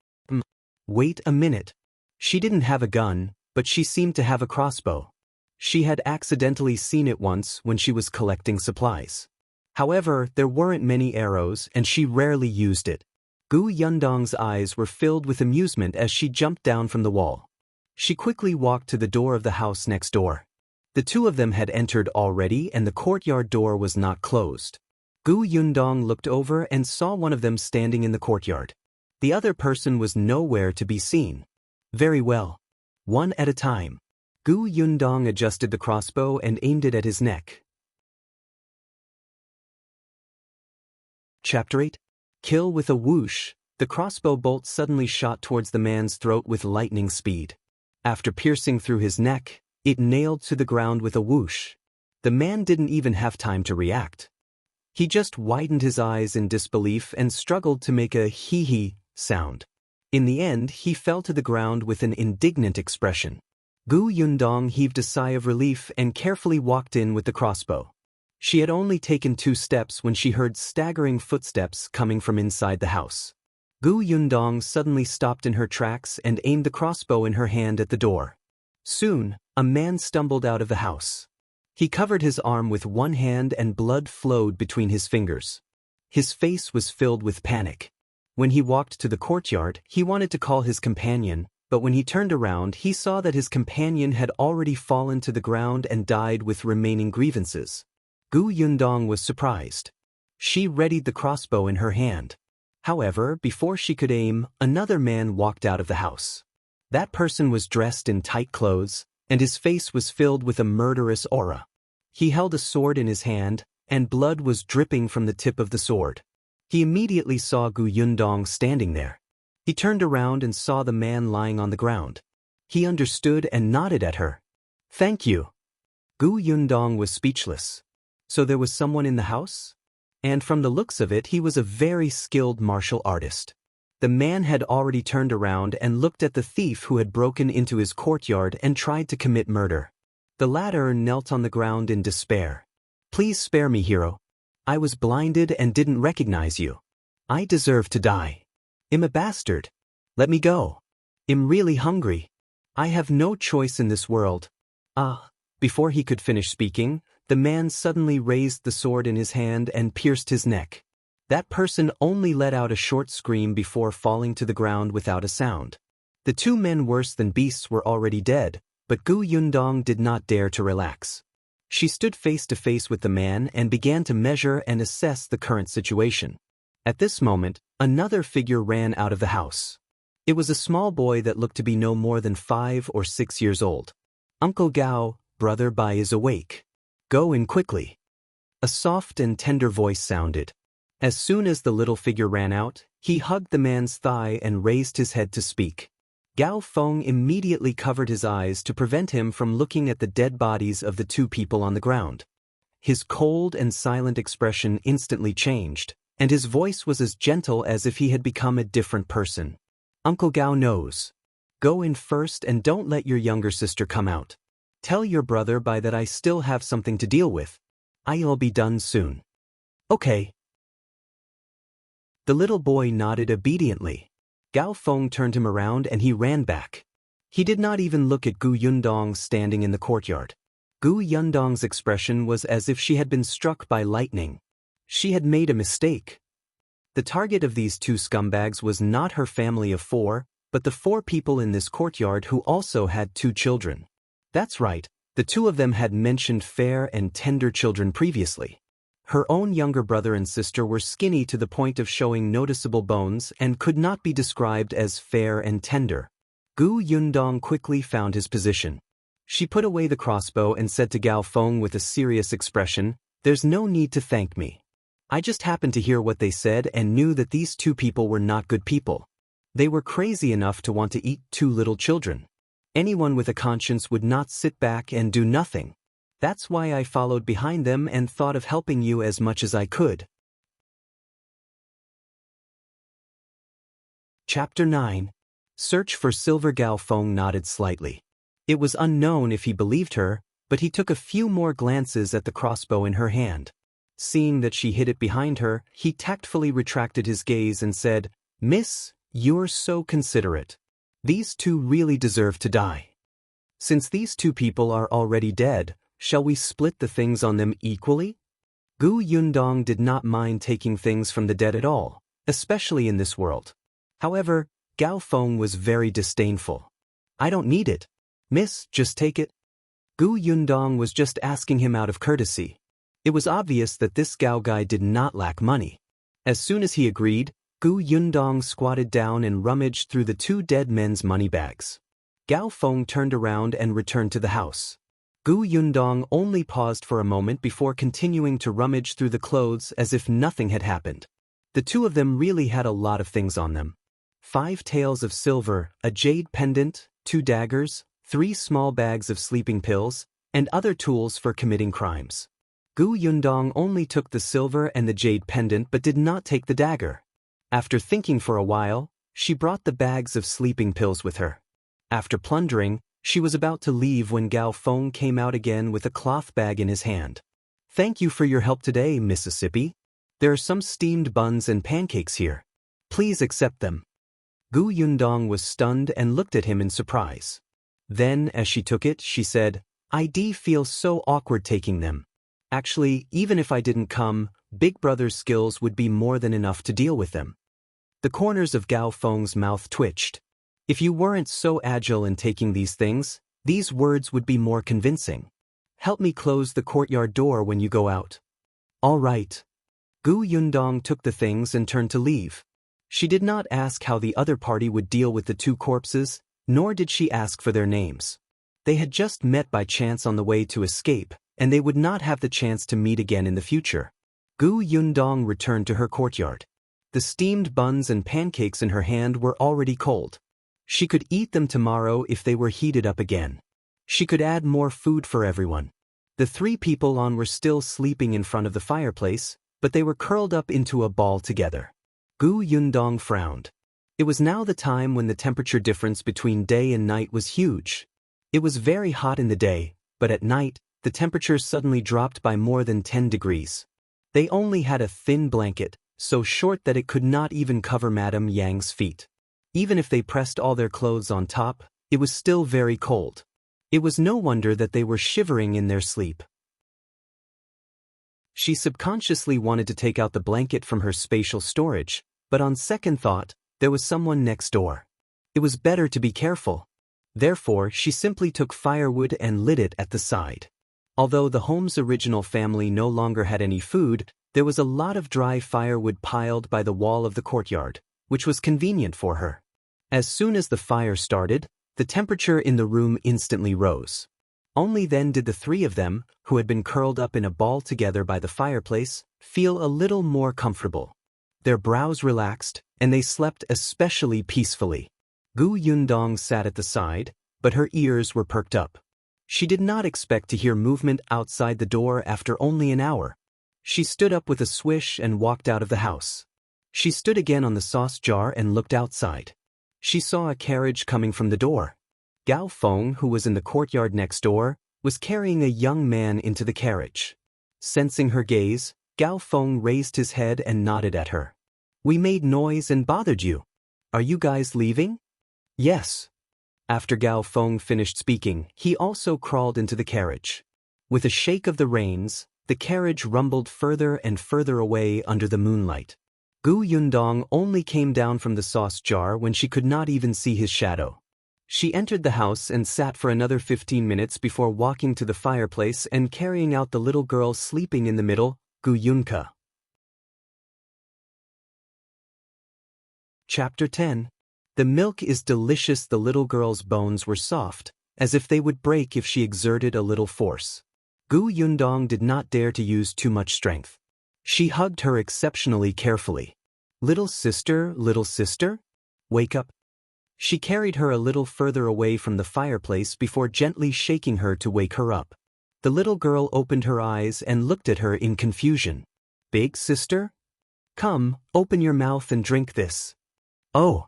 Wait a minute. She didn't have a gun, but she seemed to have a crossbow. She had accidentally seen it once when she was collecting supplies. However, there weren't many arrows and she rarely used it. Gu Yundong's eyes were filled with amusement as she jumped down from the wall. She quickly walked to the door of the house next door. The two of them had entered already and the courtyard door was not closed. Gu Yundong looked over and saw one of them standing in the courtyard. The other person was nowhere to be seen. Very well. One at a time. Gu Yundong adjusted the crossbow and aimed it at his neck. Chapter 8. Kill with a whoosh. The crossbow bolt suddenly shot towards the man's throat with lightning speed. After piercing through his neck, it nailed to the ground with a whoosh. The man didn't even have time to react. He just widened his eyes in disbelief and struggled to make a hee-hee sound. In the end, he fell to the ground with an indignant expression. Gu Yundong heaved a sigh of relief and carefully walked in with the crossbow. She had only taken 2 steps when she heard staggering footsteps coming from inside the house. Gu Yundong suddenly stopped in her tracks and aimed the crossbow in her hand at the door. Soon, a man stumbled out of the house. He covered his arm with one hand and blood flowed between his fingers. His face was filled with panic. When he walked to the courtyard, he wanted to call his companion, but when he turned around, he saw that his companion had already fallen to the ground and died with remaining grievances. Gu Yundong was surprised. She readied the crossbow in her hand. However, before she could aim, another man walked out of the house. That person was dressed in tight clothes, and his face was filled with a murderous aura. He held a sword in his hand, and blood was dripping from the tip of the sword. He immediately saw Gu Yundong standing there. He turned around and saw the man lying on the ground. He understood and nodded at her. "Thank you." Gu Yundong was speechless. So there was someone in the house? And from the looks of it, he was a very skilled martial artist. The man had already turned around and looked at the thief who had broken into his courtyard and tried to commit murder. The latter knelt on the ground in despair. "Please spare me, hero. I was blinded and didn't recognize you. I deserve to die. I'm a bastard. Let me go. I'm really hungry. I have no choice in this world." Before he could finish speaking, the man suddenly raised the sword in his hand and pierced his neck. That person only let out a short scream before falling to the ground without a sound. The 2 men worse than beasts were already dead, but Gu Yundong did not dare to relax. She stood face to face with the man and began to measure and assess the current situation. At this moment, another figure ran out of the house. It was a small boy that looked to be no more than 5 or 6 years old. "Uncle Gao, brother Bai is awake. Go in quickly." A soft and tender voice sounded. As soon as the little figure ran out, he hugged the man's thigh and raised his head to speak. Gao Feng immediately covered his eyes to prevent him from looking at the dead bodies of the 2 people on the ground. His cold and silent expression instantly changed, and his voice was as gentle as if he had become a different person. "Uncle Gao knows. Go in first and don't let your younger sister come out. Tell your brother Bai that I still have something to deal with. I'll be done soon." "Okay." The little boy nodded obediently. Gao Feng turned him around and he ran back. He did not even look at Gu Yundong standing in the courtyard. Gu Yundong's expression was as if she had been struck by lightning. She had made a mistake. The target of these 2 scumbags was not her family of 4, but the 4 people in this courtyard who also had 2 children. That's right, the 2 of them had mentioned fair and tender children previously. Her own younger brother and sister were skinny to the point of showing noticeable bones and could not be described as fair and tender. Gu Yundong quickly found his position. She put away the crossbow and said to Gao Feng with a serious expression, "There's no need to thank me. I just happened to hear what they said and knew that these 2 people were not good people. They were crazy enough to want to eat 2 little children. Anyone with a conscience would not sit back and do nothing. That's why I followed behind them and thought of helping you as much as I could." Chapter 9. Search for Silver. Gao Feng nodded slightly. It was unknown if he believed her, but he took a few more glances at the crossbow in her hand. Seeing that she hid it behind her, he tactfully retracted his gaze and said, "Miss, you're so considerate. These 2 really deserve to die. Since these 2 people are already dead, shall we split the things on them equally?" Gu Yundong did not mind taking things from the dead at all, especially in this world. However, Gao Feng was very disdainful. "I don't need it. Miss, just take it." Gu Yundong was just asking him out of courtesy. It was obvious that this Gao guy did not lack money. As soon as he agreed, Gu Yundong squatted down and rummaged through the two dead men's money bags. Gao Feng turned around and returned to the house. Gu Yundong only paused for a moment before continuing to rummage through the clothes as if nothing had happened. The two of them really had a lot of things on them. 5 taels of silver, a jade pendant, 2 daggers, 3 small bags of sleeping pills, and other tools for committing crimes. Gu Yundong only took the silver and the jade pendant but did not take the dagger. After thinking for a while, she brought the bags of sleeping pills with her. After plundering, she was about to leave when Gao Feng came out again with a cloth bag in his hand. "Thank you for your help today, Mississippi. There are some steamed buns and pancakes here. Please accept them." Gu Yundong was stunned and looked at him in surprise. Then, as she took it, she said, "I feel so awkward taking them. Actually, even if I didn't come, Big Brother's skills would be more than enough to deal with them." The corners of Gao Feng's mouth twitched. If you weren't so agile in taking these things, these words would be more convincing. "Help me close the courtyard door when you go out." "All right." Gu Yundong took the things and turned to leave. She did not ask how the other party would deal with the 2 corpses, nor did she ask for their names. They had just met by chance on the way to escape, and they would not have the chance to meet again in the future. Gu Yundong returned to her courtyard. The steamed buns and pancakes in her hand were already cold. She could eat them tomorrow if they were heated up again. She could add more food for everyone. The 3 people on were still sleeping in front of the fireplace, but they were curled up into a ball together. Gu Yundong frowned. It was now the time when the temperature difference between day and night was huge. It was very hot in the day, but at night, the temperature suddenly dropped by more than 10 degrees. They only had a thin blanket, so short that it could not even cover Madame Yang's feet. Even if they pressed all their clothes on top, it was still very cold. It was no wonder that they were shivering in their sleep. She subconsciously wanted to take out the blanket from her spatial storage, but on second thought, there was someone next door. It was better to be careful. Therefore, she simply took firewood and lit it at the side. Although the home's original family no longer had any food, there was a lot of dry firewood piled by the wall of the courtyard, which was convenient for her. As soon as the fire started, the temperature in the room instantly rose. Only then did the 3 of them, who had been curled up in a ball together by the fireplace, feel a little more comfortable. Their brows relaxed, and they slept especially peacefully. Gu Yundong sat at the side, but her ears were perked up. She did not expect to hear movement outside the door after only an hour. She stood up with a swish and walked out of the house. She stood again on the sauce jar and looked outside. She saw a carriage coming from the door. Gao Feng, who was in the courtyard next door, was carrying a young man into the carriage. Sensing her gaze, Gao Feng raised his head and nodded at her. "We made noise and bothered you. Are you guys leaving?" "Yes." After Gao Feng finished speaking, he also crawled into the carriage. With a shake of the reins, the carriage rumbled further and further away under the moonlight. Gu Yundong only came down from the sauce jar when she could not even see his shadow. She entered the house and sat for another 15 minutes before walking to the fireplace and carrying out the little girl sleeping in the middle, Gu Yunka. Chapter 10. The milk is delicious. The little girl's bones were soft, as if they would break if she exerted a little force. Gu Yundong did not dare to use too much strength. She hugged her exceptionally carefully. Little sister, wake up." She carried her a little further away from the fireplace before gently shaking her to wake her up. The little girl opened her eyes and looked at her in confusion. "Big sister? Come, open your mouth and drink this." "Oh."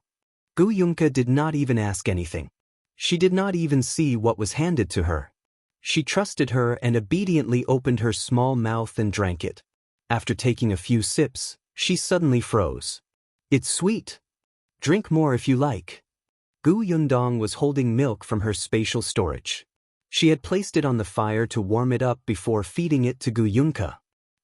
Gu Yunka did not even ask anything. She did not even see what was handed to her. She trusted her and obediently opened her small mouth and drank it. After taking a few sips, she suddenly froze. "It's sweet. Drink more if you like." Gu Yundong was holding milk from her spatial storage. She had placed it on the fire to warm it up before feeding it to Gu Yunka.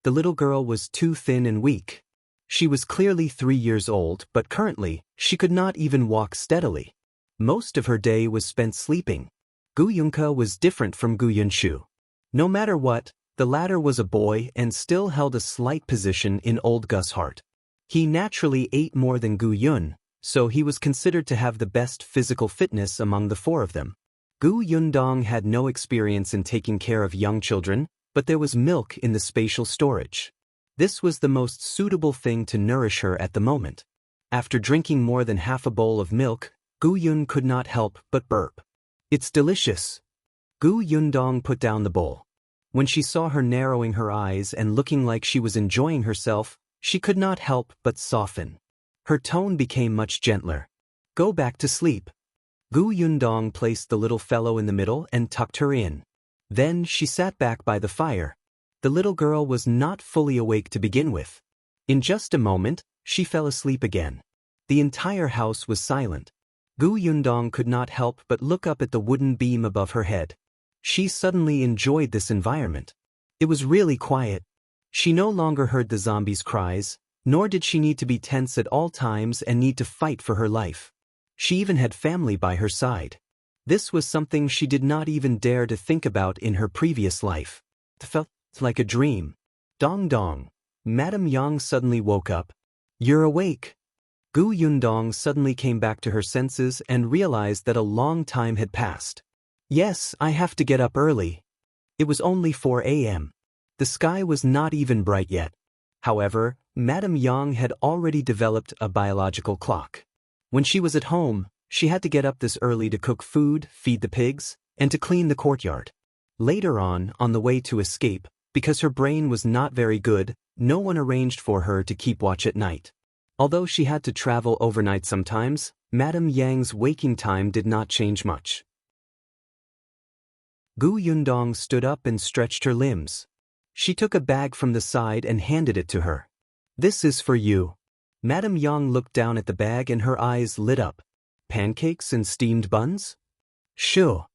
The little girl was too thin and weak. She was clearly 3 years old, but currently, she could not even walk steadily. Most of her day was spent sleeping. Gu Yunka was different from Gu Yunshu. No matter what, The latter was a boy and still held a slight position in old Gus' heart. He naturally ate more than Gu Yun, so he was considered to have the best physical fitness among the four of them. Gu Yundong had no experience in taking care of young children, but there was milk in the spatial storage. This was the most suitable thing to nourish her at the moment. After drinking more than half a bowl of milk, Gu Yun could not help but burp. "It's delicious." Gu Yundong put down the bowl. When she saw her narrowing her eyes and looking like she was enjoying herself, she could not help but soften. Her tone became much gentler. "Go back to sleep." Gu Yundong placed the little fellow in the middle and tucked her in. Then she sat back by the fire. The little girl was not fully awake to begin with. In just a moment, she fell asleep again. The entire house was silent. Gu Yundong could not help but look up at the wooden beam above her head. She suddenly enjoyed this environment. It was really quiet. She no longer heard the zombies' cries, nor did she need to be tense at all times and need to fight for her life. She even had family by her side. This was something she did not even dare to think about in her previous life. It felt like a dream. Dong dong. Madame Yang suddenly woke up. "You're awake." Gu Yundong suddenly came back to her senses and realized that a long time had passed. "Yes, I have to get up early." It was only 4 a.m. The sky was not even bright yet. However, Madame Yang had already developed a biological clock. When she was at home, she had to get up this early to cook food, feed the pigs, and to clean the courtyard. Later on the way to escape, because her brain was not very good, no one arranged for her to keep watch at night. Although she had to travel overnight sometimes, Madame Yang's waking time did not change much. Gu Yundong stood up and stretched her limbs. She took a bag from the side and handed it to her. "This is for you." Madame Yang looked down at the bag and her eyes lit up. "Pancakes and steamed buns?" "Sure."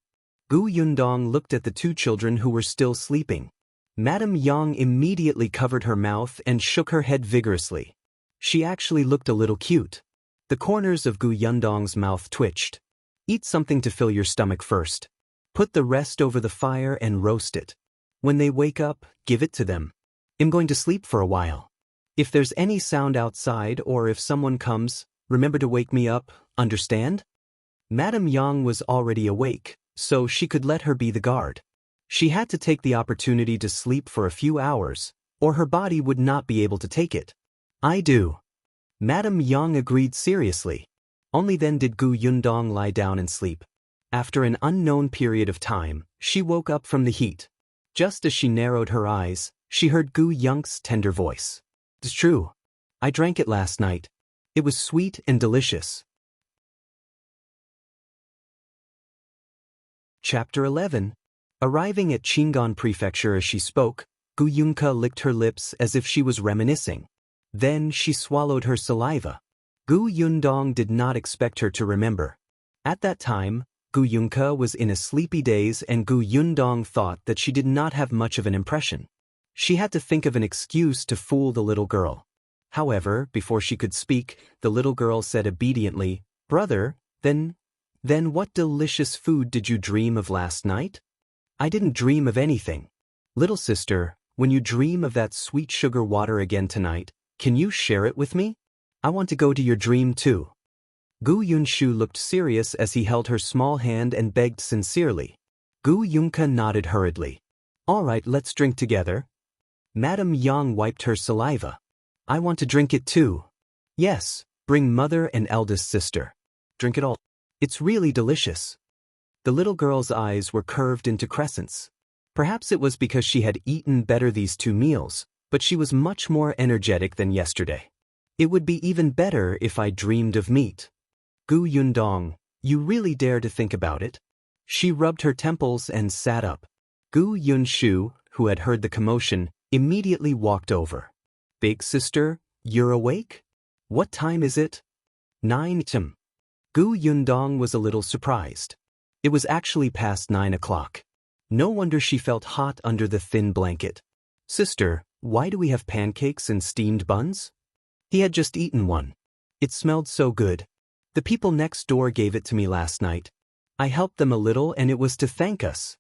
Gu Yundong looked at the two children who were still sleeping. Madame Yang immediately covered her mouth and shook her head vigorously. She actually looked a little cute. The corners of Gu Yundong's mouth twitched. "Eat something to fill your stomach first. Put the rest over the fire and roast it. When they wake up, give it to them. I'm going to sleep for a while. If there's any sound outside or if someone comes, remember to wake me up, understand?" Madame Yang was already awake, so she could let her be the guard. She had to take the opportunity to sleep for a few hours, or her body would not be able to take it. "I do." Madame Yang agreed seriously. Only then did Gu Yundong lie down and sleep. After an unknown period of time, she woke up from the heat. Just as she narrowed her eyes, she heard Gu Yunk's tender voice. "It's true. I drank it last night. It was sweet and delicious." Chapter 11. Arriving at Qingan Prefecture as she spoke, Gu Yunka licked her lips as if she was reminiscing. Then she swallowed her saliva. Gu Yundong did not expect her to remember. At that time, Gu Yunka was in a sleepy daze and Gu Yundong thought that she did not have much of an impression. She had to think of an excuse to fool the little girl. However, before she could speak, the little girl said obediently, "Brother, then what delicious food did you dream of last night?" "I didn't dream of anything." "Little sister, when you dream of that sweet sugar water again tonight, can you share it with me? I want to go to your dream too." Gu Yunshu looked serious as he held her small hand and begged sincerely. Gu Yunka nodded hurriedly. "All right, let's drink together." Madame Yang wiped her saliva. "I want to drink it too." "Yes, bring mother and eldest sister. Drink it all. It's really delicious." The little girl's eyes were curved into crescents. Perhaps it was because she had eaten better these 2 meals, but she was much more energetic than yesterday. "It would be even better if I dreamed of meat." "Gu Yundong, you really dare to think about it?" She rubbed her temples and sat up. Gu Yunshu, who had heard the commotion, immediately walked over. "Big sister, you're awake? What time is it?" 9 p.m. Gu Yundong was a little surprised. It was actually past 9 o'clock. No wonder she felt hot under the thin blanket. "Sister, why do we have pancakes and steamed buns?" He had just eaten one. "It smelled so good. The people next door gave it to me last night. I helped them a little and it was to thank us."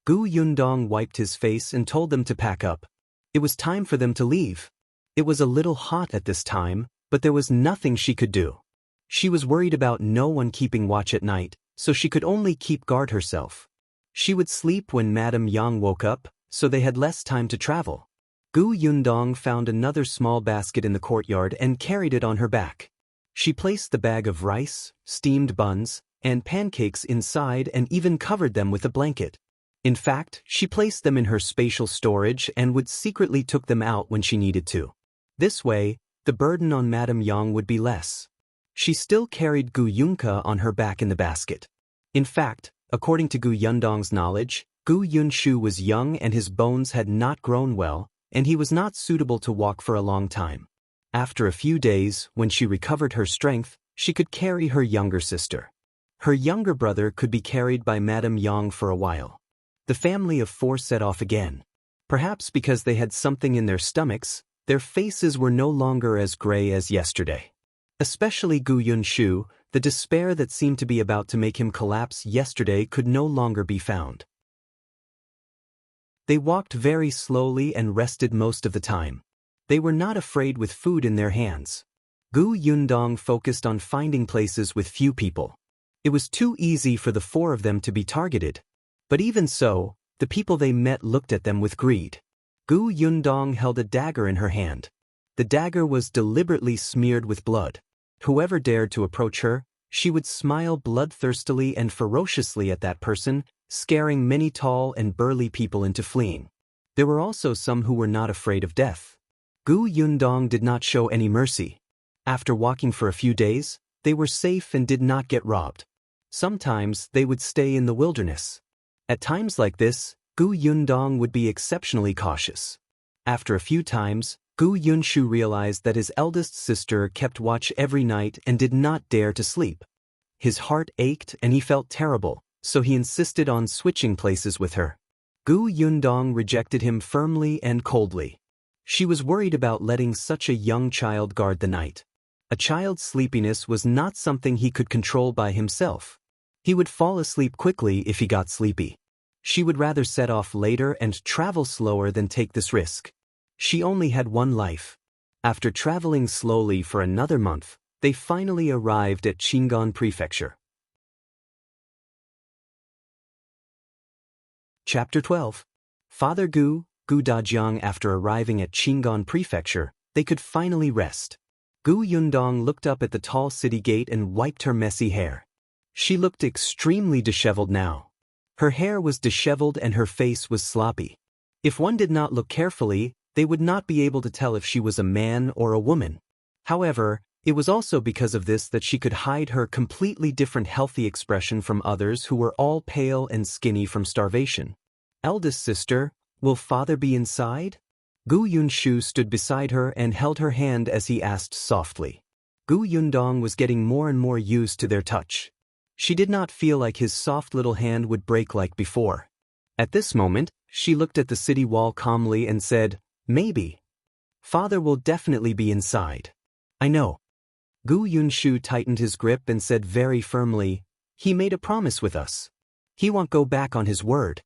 Gu Yundong wiped his face and told them to pack up. It was time for them to leave. It was a little hot at this time, but there was nothing she could do. She was worried about no one keeping watch at night, so she could only keep guard herself. She would sleep when Madame Yang woke up, so they had less time to travel. Gu Yundong found another small basket in the courtyard and carried it on her back. She placed the bag of rice, steamed buns, and pancakes inside and even covered them with a blanket. In fact, she placed them in her spatial storage and would secretly took them out when she needed to. This way, the burden on Madame Yang would be less. She still carried Gu Yunka on her back in the basket. In fact, according to Gu Yundong's knowledge, Gu Yunshu was young and his bones had not grown well, and he was not suitable to walk for a long time. After a few days, when she recovered her strength, she could carry her younger sister. Her younger brother could be carried by Madame Yang for a while. The family of four set off again. Perhaps because they had something in their stomachs, their faces were no longer as gray as yesterday. Especially Gu Yunshu, the despair that seemed to be about to make him collapse yesterday could no longer be found. They walked very slowly and rested most of the time. They were not afraid with food in their hands. Gu Yundong focused on finding places with few people. It was too easy for the four of them to be targeted. But even so, the people they met looked at them with greed. Gu Yundong held a dagger in her hand. The dagger was deliberately smeared with blood. Whoever dared to approach her, she would smile bloodthirstily and ferociously at that person, scaring many tall and burly people into fleeing. There were also some who were not afraid of death. Gu Yundong did not show any mercy. After walking for a few days, they were safe and did not get robbed. Sometimes they would stay in the wilderness. At times like this, Gu Yundong would be exceptionally cautious. After a few times, Gu Yunshu realized that his eldest sister kept watch every night and did not dare to sleep. His heart ached and he felt terrible, so he insisted on switching places with her. Gu Yundong rejected him firmly and coldly. She was worried about letting such a young child guard the night. A child's sleepiness was not something he could control by himself. He would fall asleep quickly if he got sleepy. She would rather set off later and travel slower than take this risk. She only had one life. After traveling slowly for another month, they finally arrived at Qingan Prefecture. Chapter 12. Father Gu Dajiang. After arriving at Qingan Prefecture, they could finally rest. Gu Yundong looked up at the tall city gate and wiped her messy hair. She looked extremely disheveled now. Her hair was disheveled and her face was sloppy. If one did not look carefully, they would not be able to tell if she was a man or a woman. However, it was also because of this that she could hide her completely different healthy expression from others who were all pale and skinny from starvation. Eldest sister, will father be inside? Gu Yunshu stood beside her and held her hand as he asked softly. Gu Yundong was getting more and more used to their touch. She did not feel like his soft little hand would break like before. At this moment, she looked at the city wall calmly and said, "Maybe. Father will definitely be inside. I know." Gu Yunshu tightened his grip and said very firmly, "He made a promise with us. He won't go back on his word."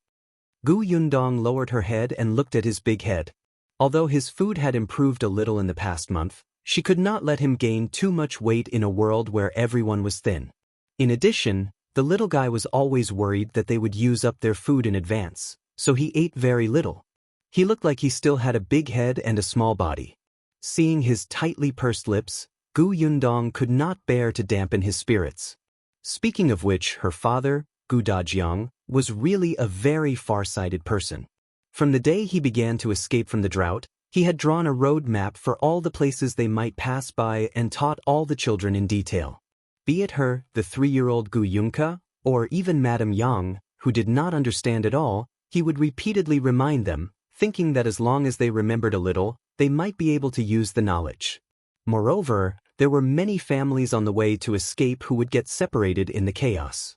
Gu Yundong lowered her head and looked at his big head. Although his food had improved a little in the past month, she could not let him gain too much weight in a world where everyone was thin. In addition, the little guy was always worried that they would use up their food in advance, so he ate very little. He looked like he still had a big head and a small body. Seeing his tightly pursed lips, Gu Yundong could not bear to dampen his spirits. Speaking of which, her father, Gu Dajiang, was really a very far-sighted person. From the day he began to escape from the drought, he had drawn a road map for all the places they might pass by and taught all the children in detail. Be it her, the 3-year-old Gu Yunka, or even Madame Yang, who did not understand at all, he would repeatedly remind them, thinking that as long as they remembered a little, they might be able to use the knowledge. Moreover, there were many families on the way to escape who would get separated in the chaos.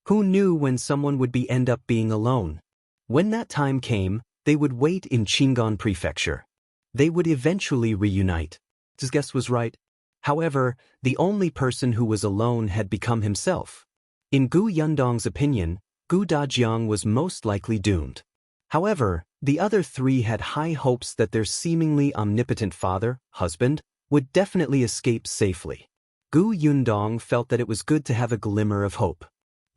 Who knew when someone would end up being alone? When that time came, they would wait in Qingan Prefecture. They would eventually reunite. His guess was right. However, the only person who was alone had become himself. In Gu Yundong's opinion, Gu Dajiang was most likely doomed. However, the other three had high hopes that their seemingly omnipotent father, husband, would definitely escape safely. Gu Yundong felt that it was good to have a glimmer of hope.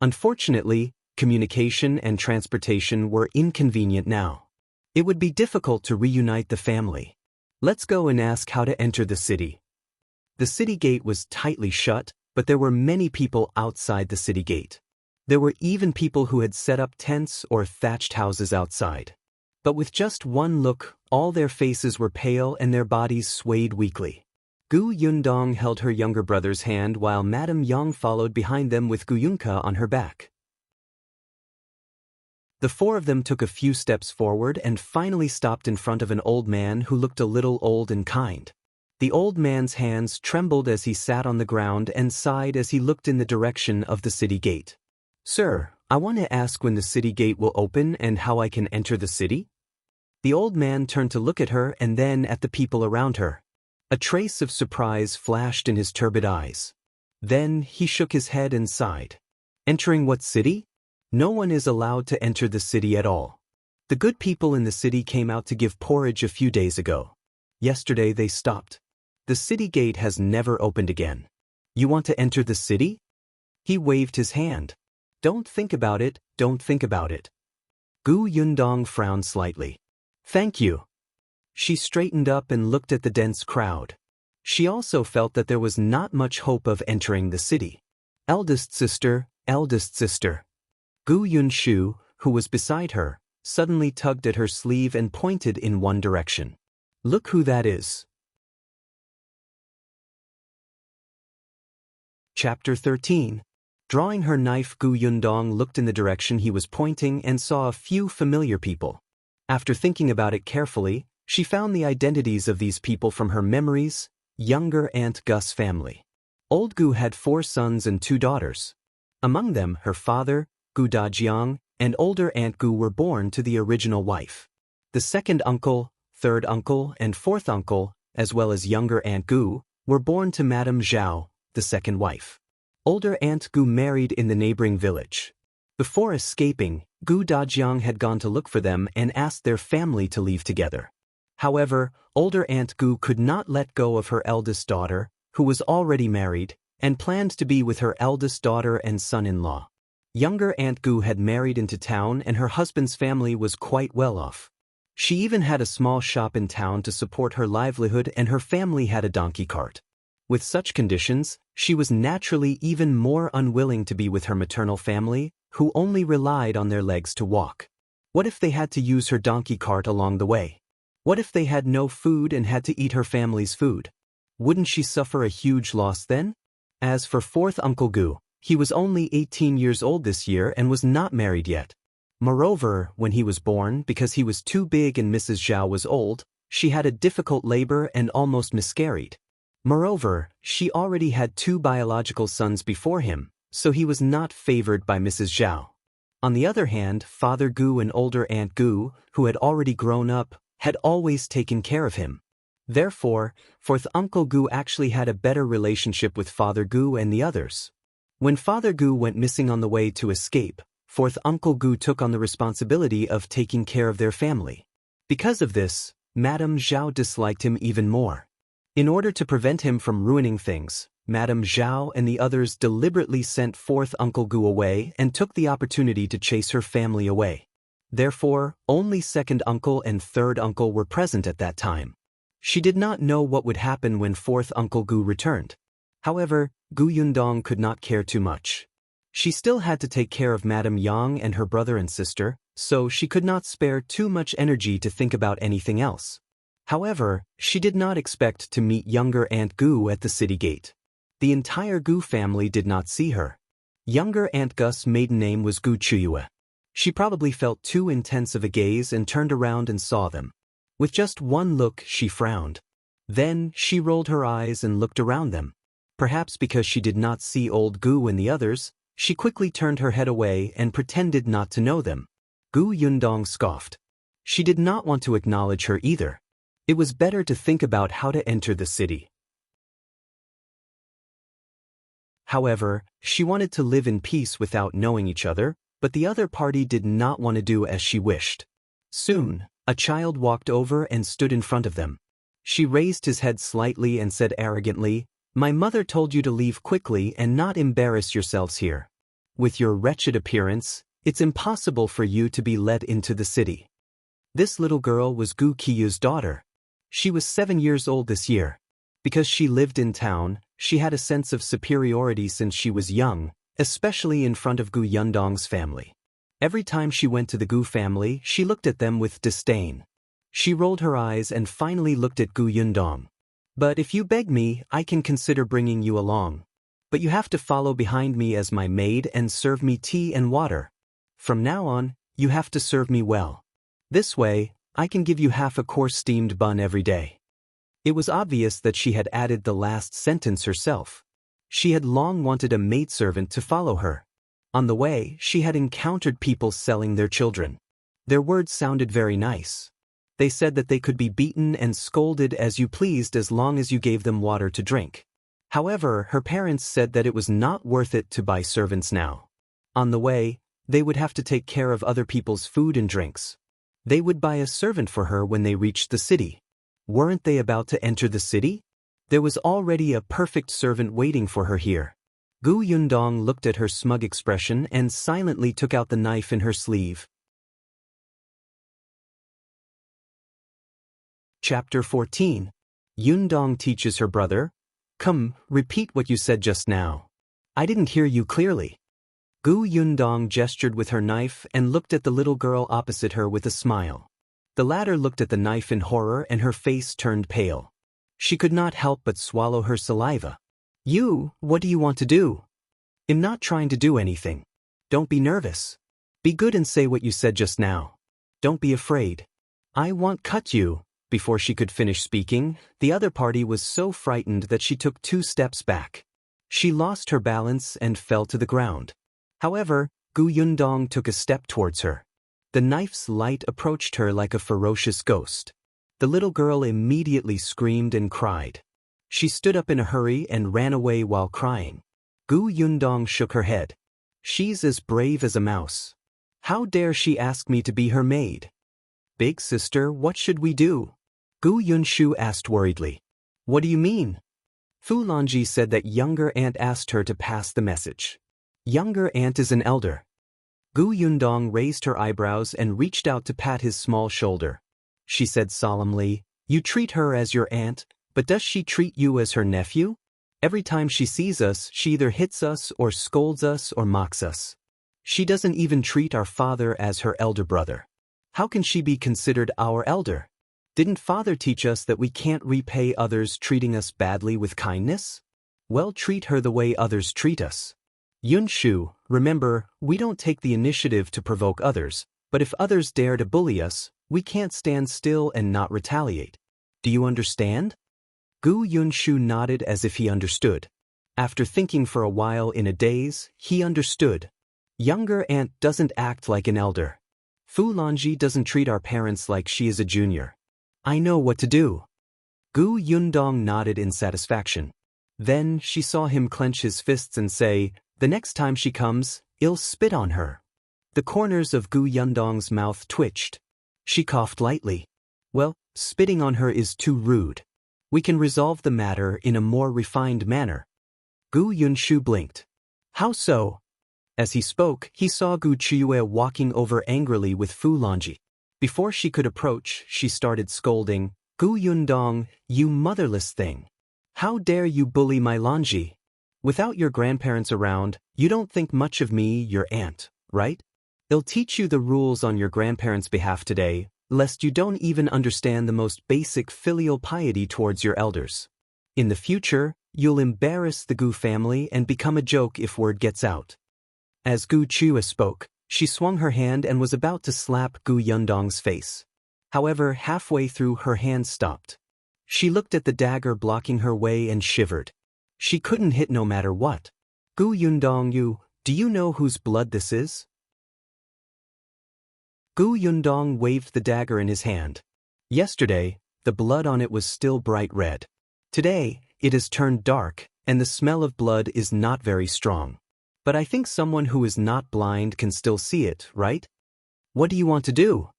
Unfortunately, communication and transportation were inconvenient now. It would be difficult to reunite the family. Let's go and ask how to enter the city. The city gate was tightly shut, but there were many people outside the city gate. There were even people who had set up tents or thatched houses outside. But with just one look, all their faces were pale and their bodies swayed weakly. Gu Yundong held her younger brother's hand while Madame Yang followed behind them with Gu Yunka on her back. The four of them took a few steps forward and finally stopped in front of an old man who looked a little old and kind. The old man's hands trembled as he sat on the ground and sighed as he looked in the direction of the city gate. "Sir, I want to ask when the city gate will open and how I can enter the city?" The old man turned to look at her and then at the people around her. A trace of surprise flashed in his turbid eyes. Then he shook his head and sighed. "Entering what city? No one is allowed to enter the city at all. The good people in the city came out to give porridge a few days ago. Yesterday they stopped. The city gate has never opened again. You want to enter the city?" He waved his hand. "Don't think about it, don't think about it." Gu Yundong frowned slightly. "Thank you." She straightened up and looked at the dense crowd. She also felt that there was not much hope of entering the city. Eldest sister, eldest sister." Gu Yunshu, who was beside her, suddenly tugged at her sleeve and pointed in one direction. "Look who that is." Chapter 13. Drawing her knife, Gu Yundong looked in the direction he was pointing and saw a few familiar people. After thinking about it carefully, she found the identities of these people from her memories. Younger Aunt Gus family. Old Gu had 4 sons and 2 daughters. Among them, her father, Gu Dajiang, and older Aunt Gu were born to the original wife. The second uncle, third uncle, and fourth uncle, as well as younger Aunt Gu, were born to Madame Zhao, the second wife. Older Aunt Gu married in the neighboring village. Before escaping, Gu Dajiang had gone to look for them and asked their family to leave together. However, older Aunt Gu could not let go of her eldest daughter, who was already married, and planned to be with her eldest daughter and son-in-law. Younger Aunt Gu had married into town and her husband's family was quite well off. She even had a small shop in town to support her livelihood and her family had a donkey cart. With such conditions, she was naturally even more unwilling to be with her maternal family, who only relied on their legs to walk. What if they had to use her donkey cart along the way? What if they had no food and had to eat her family's food? Wouldn't she suffer a huge loss then? As for fourth Uncle Gu, he was only 18 years old this year and was not married yet. Moreover, when he was born, because he was too big and Mrs. Zhao was old, she had a difficult labor and almost miscarried. Moreover, she already had 2 biological sons before him, so he was not favored by Mrs. Zhao. On the other hand, Father Gu and older Aunt Gu, who had already grown up, had always taken care of him. Therefore, fourth Uncle Gu actually had a better relationship with Father Gu and the others. When Father Gu went missing on the way to escape, fourth Uncle Gu took on the responsibility of taking care of their family. Because of this, Madame Zhao disliked him even more. In order to prevent him from ruining things, Madame Zhao and the others deliberately sent fourth Uncle Gu away and took the opportunity to chase her family away. Therefore, only second uncle and third uncle were present at that time. She did not know what would happen when fourth Uncle Gu returned. However, Gu Yundong could not care too much. She still had to take care of Madame Yang and her brother and sister, so she could not spare too much energy to think about anything else. However, she did not expect to meet younger Aunt Gu at the city gate. The entire Gu family did not see her. Younger Aunt Gus' maiden name was Gu Chuyue. She probably felt too intense of a gaze and turned around and saw them. With just one look, she frowned. Then, she rolled her eyes and looked around them. Perhaps because she did not see old Gu and the others, she quickly turned her head away and pretended not to know them. Gu Yundong scoffed. She did not want to acknowledge her either. It was better to think about how to enter the city. However, she wanted to live in peace without knowing each other, But the other party did not want to do as she wished. Soon, a child walked over and stood in front of them. She raised his head slightly and said arrogantly, "My mother told you to leave quickly and not embarrass yourselves here. With your wretched appearance, it's impossible for you to be let into the city." This little girl was Gu Qiyu's daughter. She was 7 years old this year. Because she lived in town, she had a sense of superiority since she was young, especially in front of Gu Yundong's family. Every time she went to the Gu family, she looked at them with disdain. She rolled her eyes and finally looked at Gu Yundong. "But if you beg me, I can consider bringing you along. But you have to follow behind me as my maid and serve me tea and water. From now on, you have to serve me well. This way, I can give you half a coarse steamed bun every day." It was obvious that she had added the last sentence herself. She had long wanted a maidservant to follow her. On the way, she had encountered people selling their children. Their words sounded very nice. They said that they could be beaten and scolded as you pleased as long as you gave them water to drink. However, her parents said that it was not worth it to buy servants now. On the way, they would have to take care of other people's food and drinks. They would buy a servant for her when they reached the city. Weren't they about to enter the city? There was already a perfect servant waiting for her here. Gu Yundong looked at her smug expression and silently took out the knife in her sleeve. Chapter 14. Yundong teaches her brother. "Come, repeat what you said just now. I didn't hear you clearly." Gu Yundong gestured with her knife and looked at the little girl opposite her with a smile. The latter looked at the knife in horror and her face turned pale. She could not help but swallow her saliva. What do you want to do?" "I'm not trying to do anything. Don't be nervous. Be good and say what you said just now. Don't be afraid. I won't cut you." Before she could finish speaking, the other party was so frightened that she took 2 steps back. She lost her balance and fell to the ground. However, Gu Yundong took a step towards her. The knife's light approached her like a ferocious ghost. The little girl immediately screamed and cried. She stood up in a hurry and ran away while crying. Gu Yundong shook her head. "She's as brave as a mouse. How dare she ask me to be her maid?" "Big sister, what should we do?" Gu Yunshu asked worriedly. "What do you mean?" Fu Longji said that younger aunt asked her to pass the message. Younger aunt is an elder. Gu Yundong raised her eyebrows and reached out to pat his small shoulder. She said solemnly, "You treat her as your aunt, but does she treat you as her nephew? Every time she sees us, she either hits us or scolds us or mocks us. She doesn't even treat our father as her elder brother. How can she be considered our elder? Didn't father teach us that we can't repay others treating us badly with kindness? Well, treat her the way others treat us. Yunshu, remember, we don't take the initiative to provoke others, but if others dare to bully us, we can't stand still and not retaliate. Do you understand?" Gu Yunshu nodded as if he understood. After thinking for a while in a daze, he understood. Younger aunt doesn't act like an elder. Fu Longji doesn't treat our parents like she is a junior. I know what to do. Gu Yundong nodded in satisfaction. Then she saw him clench his fists and say, "The next time she comes, I'll spit on her." The corners of Gu Yundong's mouth twitched. She coughed lightly. "Well, spitting on her is too rude. We can resolve the matter in a more refined manner." Gu Yunshu blinked. "How so?" As he spoke, he saw Gu Chiyue walking over angrily with Fu Longji. Before she could approach, she started scolding, "Gu Yundong, you motherless thing. How dare you bully my Longji? Without your grandparents around, you don't think much of me, your aunt, right? I'll teach you the rules on your grandparents' behalf today, lest you don't even understand the most basic filial piety towards your elders. In the future, you'll embarrass the Gu family and become a joke if word gets out." As Gu Chiyue spoke, she swung her hand and was about to slap Gu Yundong's face. However, halfway through her hand stopped. She looked at the dagger blocking her way and shivered. She couldn't hit no matter what. "Gu Yundong, do you know whose blood this is?" Gu Yundong waved the dagger in his hand. Yesterday, the blood on it was still bright red. Today, it has turned dark, and the smell of blood is not very strong. But I think someone who is not blind can still see it, right? What do you want to do?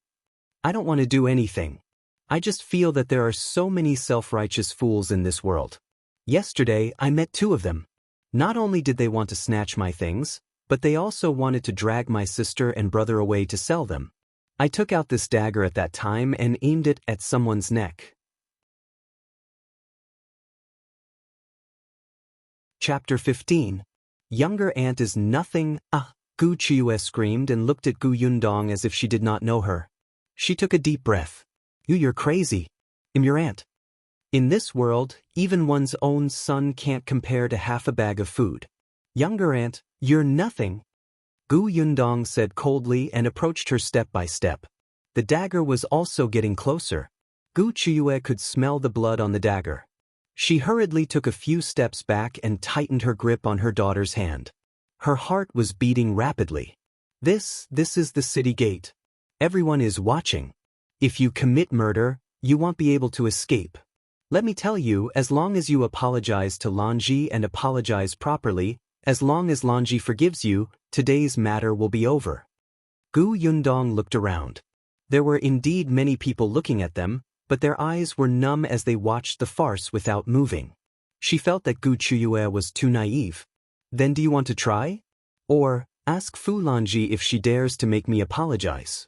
I don't want to do anything. I just feel that there are so many self-righteous fools in this world. Yesterday, I met two of them. Not only did they want to snatch my things, but they also wanted to drag my sister and brother away to sell them. I took out this dagger at that time and aimed it at someone's neck. Chapter 15. Younger aunt is nothing. Gu Chiyue screamed and looked at Gu Yundong as if she did not know her. She took a deep breath. You're crazy. I'm your aunt. In this world, even one's own son can't compare to half a bag of food. Younger aunt, you're nothing. Gu Yundong said coldly and approached her step by step. The dagger was also getting closer. Gu Chiyue could smell the blood on the dagger. She hurriedly took a few steps back and tightened her grip on her daughter's hand. Her heart was beating rapidly. This is the city gate. Everyone is watching. If you commit murder, you won't be able to escape. Let me tell you, as long as you apologize to Lanji and apologize properly, as long as Lanji forgives you, today's matter will be over. Gu Yundong looked around. There were indeed many people looking at them, but their eyes were numb as they watched the farce without moving. She felt that Gu Chiyue was too naive. Then do you want to try? Or, ask Fu Lanji if she dares to make me apologize.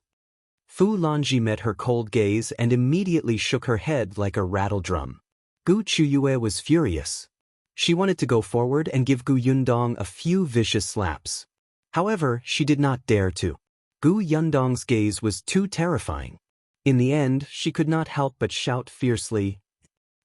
Fu Lanji met her cold gaze and immediately shook her head like a rattle drum. Gu Chiyue was furious. She wanted to go forward and give Gu Yundong a few vicious slaps. However, she did not dare to. Gu Yundong's gaze was too terrifying. In the end, she could not help but shout fiercely,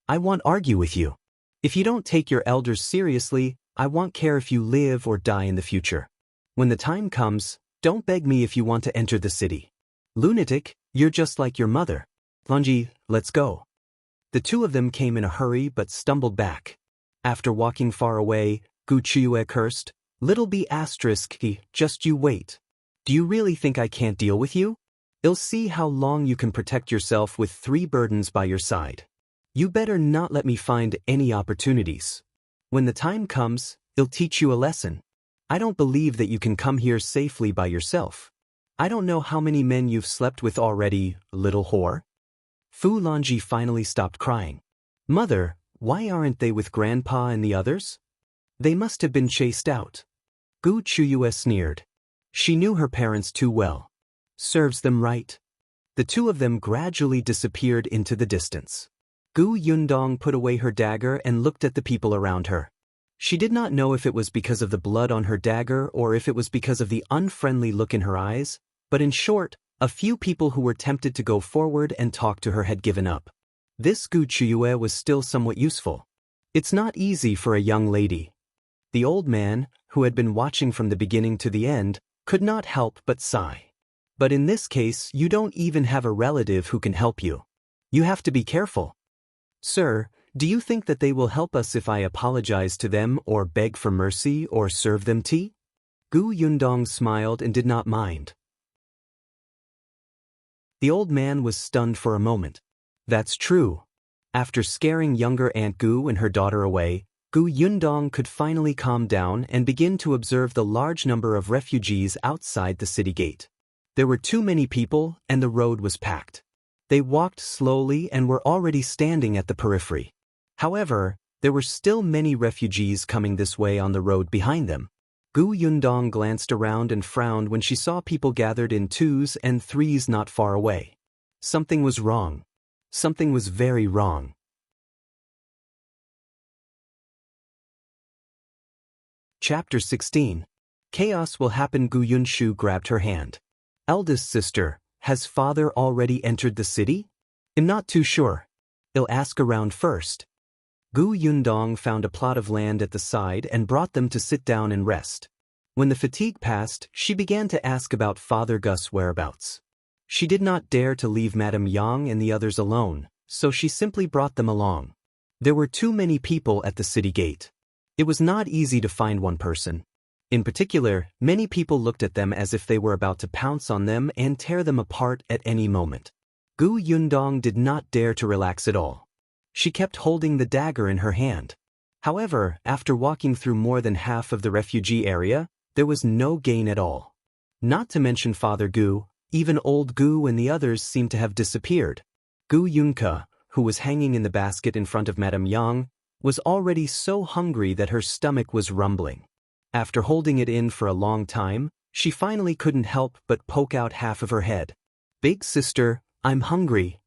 I won't argue with you. If you don't take your elders seriously, I won't care if you live or die in the future. When the time comes, don't beg me if you want to enter the city. Lunatic, you're just like your mother. Lanji, let's go. The two of them came in a hurry but stumbled back. After walking far away, Gu Chiyue cursed, Little b***, just you wait. Do you really think I can't deal with you? I'll see how long you can protect yourself with 3 burdens by your side. You better not let me find any opportunities. When the time comes, I'll teach you a lesson. I don't believe that you can come here safely by yourself. I don't know how many men you've slept with already, little whore. Fu Lanji finally stopped crying. Mother, why aren't they with Grandpa and the others? They must have been chased out. Gu Chiyue sneered. She knew her parents too well. Serves them right. The two of them gradually disappeared into the distance. Gu Yundong put away her dagger and looked at the people around her. She did not know if it was because of the blood on her dagger or if it was because of the unfriendly look in her eyes, but in short, a few people who were tempted to go forward and talk to her had given up. This Gu Chiyue was still somewhat useful. It's not easy for a young lady. The old man, who had been watching from the beginning to the end, could not help but sigh. But in this case, you don't even have a relative who can help you. You have to be careful. Sir, do you think that they will help us if I apologize to them or beg for mercy or serve them tea? Gu Yundong smiled and did not mind. The old man was stunned for a moment. That's true. After scaring younger Aunt Gu and her daughter away, Gu Yundong could finally calm down and begin to observe the large number of refugees outside the city gate. There were too many people and the road was packed. They walked slowly and were already standing at the periphery. However, there were still many refugees coming this way on the road behind them. Gu Yundong glanced around and frowned when she saw people gathered in 2s and 3s not far away. Something was wrong. Something was very wrong. Chapter 16. Chaos will happen. Gu Yunshu grabbed her hand. Eldest sister, has father already entered the city? I'm not too sure. I'll ask around first. Gu Yundong found a plot of land at the side and brought them to sit down and rest. When the fatigue passed, she began to ask about Father Gus' whereabouts. She did not dare to leave Madame Yang and the others alone, so she simply brought them along. There were too many people at the city gate. It was not easy to find one person. In particular, many people looked at them as if they were about to pounce on them and tear them apart at any moment. Gu Yundong did not dare to relax at all. She kept holding the dagger in her hand. However, after walking through more than half of the refugee area, there was no gain at all. Not to mention Father Gu, even old Gu and the others seemed to have disappeared. Gu Yunke, who was hanging in the basket in front of Madame Yang, was already so hungry that her stomach was rumbling. After holding it in for a long time, she finally couldn't help but poke out half of her head. "Big sister, I'm hungry."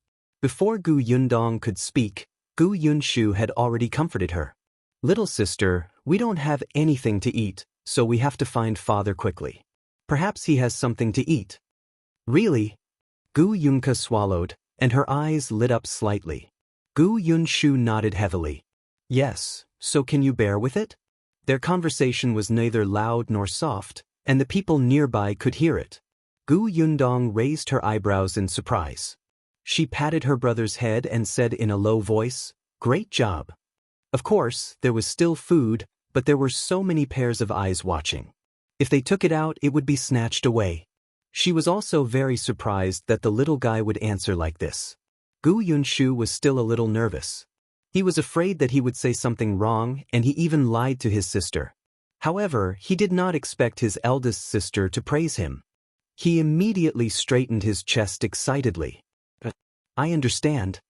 Before Gu Yundong could speak, Gu Yunshu had already comforted her. "Little sister, we don't have anything to eat, so we have to find father quickly. Perhaps he has something to eat." "Really?" Gu Yunke swallowed, and her eyes lit up slightly. Gu Yunshu nodded heavily. "Yes, so can you bear with it?" Their conversation was neither loud nor soft, and the people nearby could hear it. Gu Yundong raised her eyebrows in surprise. She patted her brother's head and said in a low voice, "Great job." Of course, there was still food, but there were so many pairs of eyes watching. If they took it out, it would be snatched away. She was also very surprised that the little guy would answer like this. Gu Yunshu was still a little nervous. He was afraid that he would say something wrong, and he even lied to his sister. However, he did not expect his eldest sister to praise him. He immediately straightened his chest excitedly. "I understand."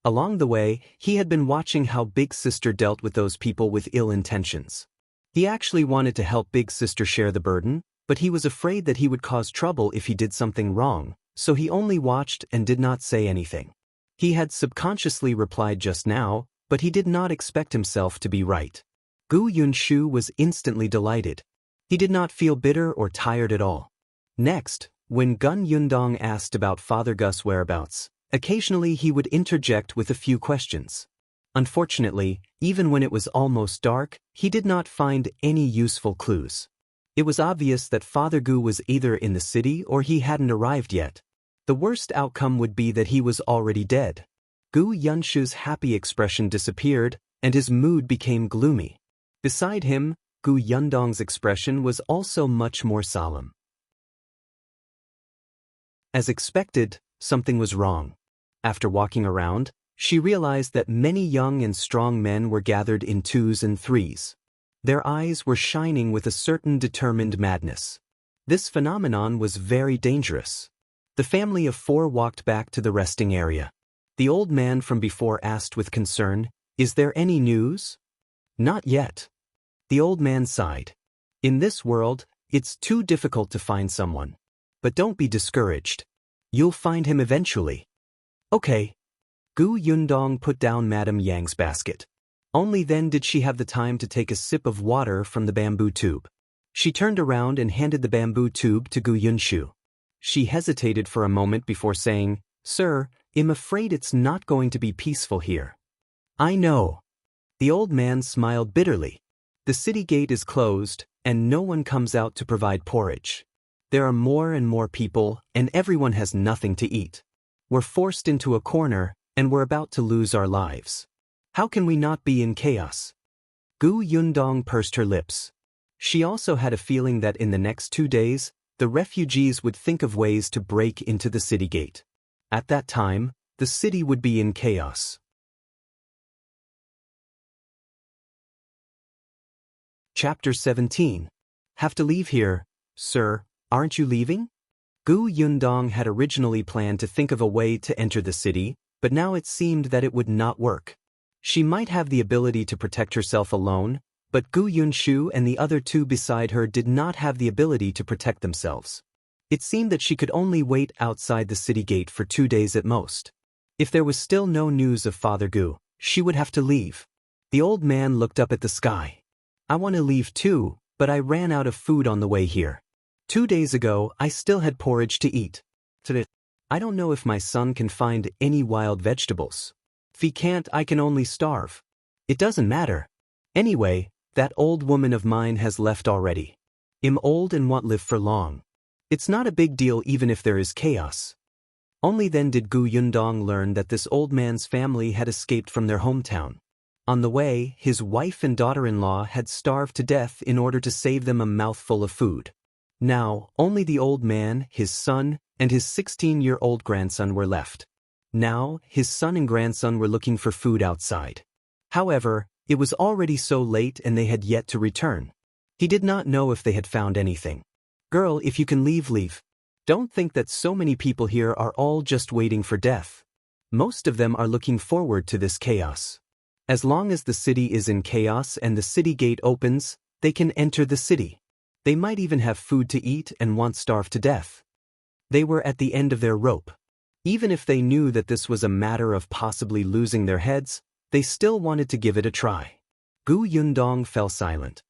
Along the way, he had been watching how Big Sister dealt with those people with ill intentions. He actually wanted to help Big Sister share the burden, but he was afraid that he would cause trouble if he did something wrong, so he only watched and did not say anything. He had subconsciously replied just now, but he did not expect himself to be right. Gu Yunshu was instantly delighted. He did not feel bitter or tired at all. Next, when Gun Yundong asked about Father Gus' whereabouts, occasionally he would interject with a few questions. Unfortunately, even when it was almost dark, he did not find any useful clues. It was obvious that Father Gu was either in the city or he hadn't arrived yet. The worst outcome would be that he was already dead. Gu Yunshu's happy expression disappeared, and his mood became gloomy. Beside him, Gu Yundong's expression was also much more solemn. As expected, something was wrong. After walking around, she realized that many young and strong men were gathered in twos and threes. Their eyes were shining with a certain determined madness. This phenomenon was very dangerous. The family of four walked back to the resting area. The old man from before asked with concern, "Is there any news?" "Not yet." The old man sighed. "In this world, it's too difficult to find someone. But don't be discouraged. You'll find him eventually." "Okay." Gu Yundong put down Madame Yang's basket. Only then did she have the time to take a sip of water from the bamboo tube. She turned around and handed the bamboo tube to Gu Yunshu. She hesitated for a moment before saying, "Sir, I'm afraid it's not going to be peaceful here." "I know." The old man smiled bitterly. "The city gate is closed, and no one comes out to provide porridge. There are more and more people, and everyone has nothing to eat. We're forced into a corner, and we're about to lose our lives. How can we not be in chaos?" Gu Yundong pursed her lips. She also had a feeling that in the next 2 days, the refugees would think of ways to break into the city gate. At that time, the city would be in chaos. Chapter 17. Have to leave here, sir, aren't you leaving? Gu Yundong had originally planned to think of a way to enter the city, but now it seemed that it would not work. She might have the ability to protect herself alone, but Gu Yunshu and the other two beside her did not have the ability to protect themselves. It seemed that she could only wait outside the city gate for 2 days at most. If there was still no news of Father Gu, she would have to leave. The old man looked up at the sky. "I want to leave too, but I ran out of food on the way here. 2 days ago, I still had porridge to eat. Today, I don't know if my son can find any wild vegetables. If he can't, I can only starve. It doesn't matter. Anyway, that old woman of mine has left already. I'm old and won't live for long. It's not a big deal even if there is chaos." Only then did Gu Yundong learn that this old man's family had escaped from their hometown. On the way, his wife and daughter-in-law had starved to death in order to save them a mouthful of food. Now, only the old man, his son, and his 16-year-old grandson were left. Now, his son and grandson were looking for food outside. However, it was already so late and they had yet to return. He did not know if they had found anything. Girl, if you can leave, leave. Don't think that so many people here are all just waiting for death. Most of them are looking forward to this chaos. As long as the city is in chaos and the city gate opens, they can enter the city. They might even have food to eat and won't starve to death. They were at the end of their rope. Even if they knew that this was a matter of possibly losing their heads, they still wanted to give it a try. Gu Yundong fell silent.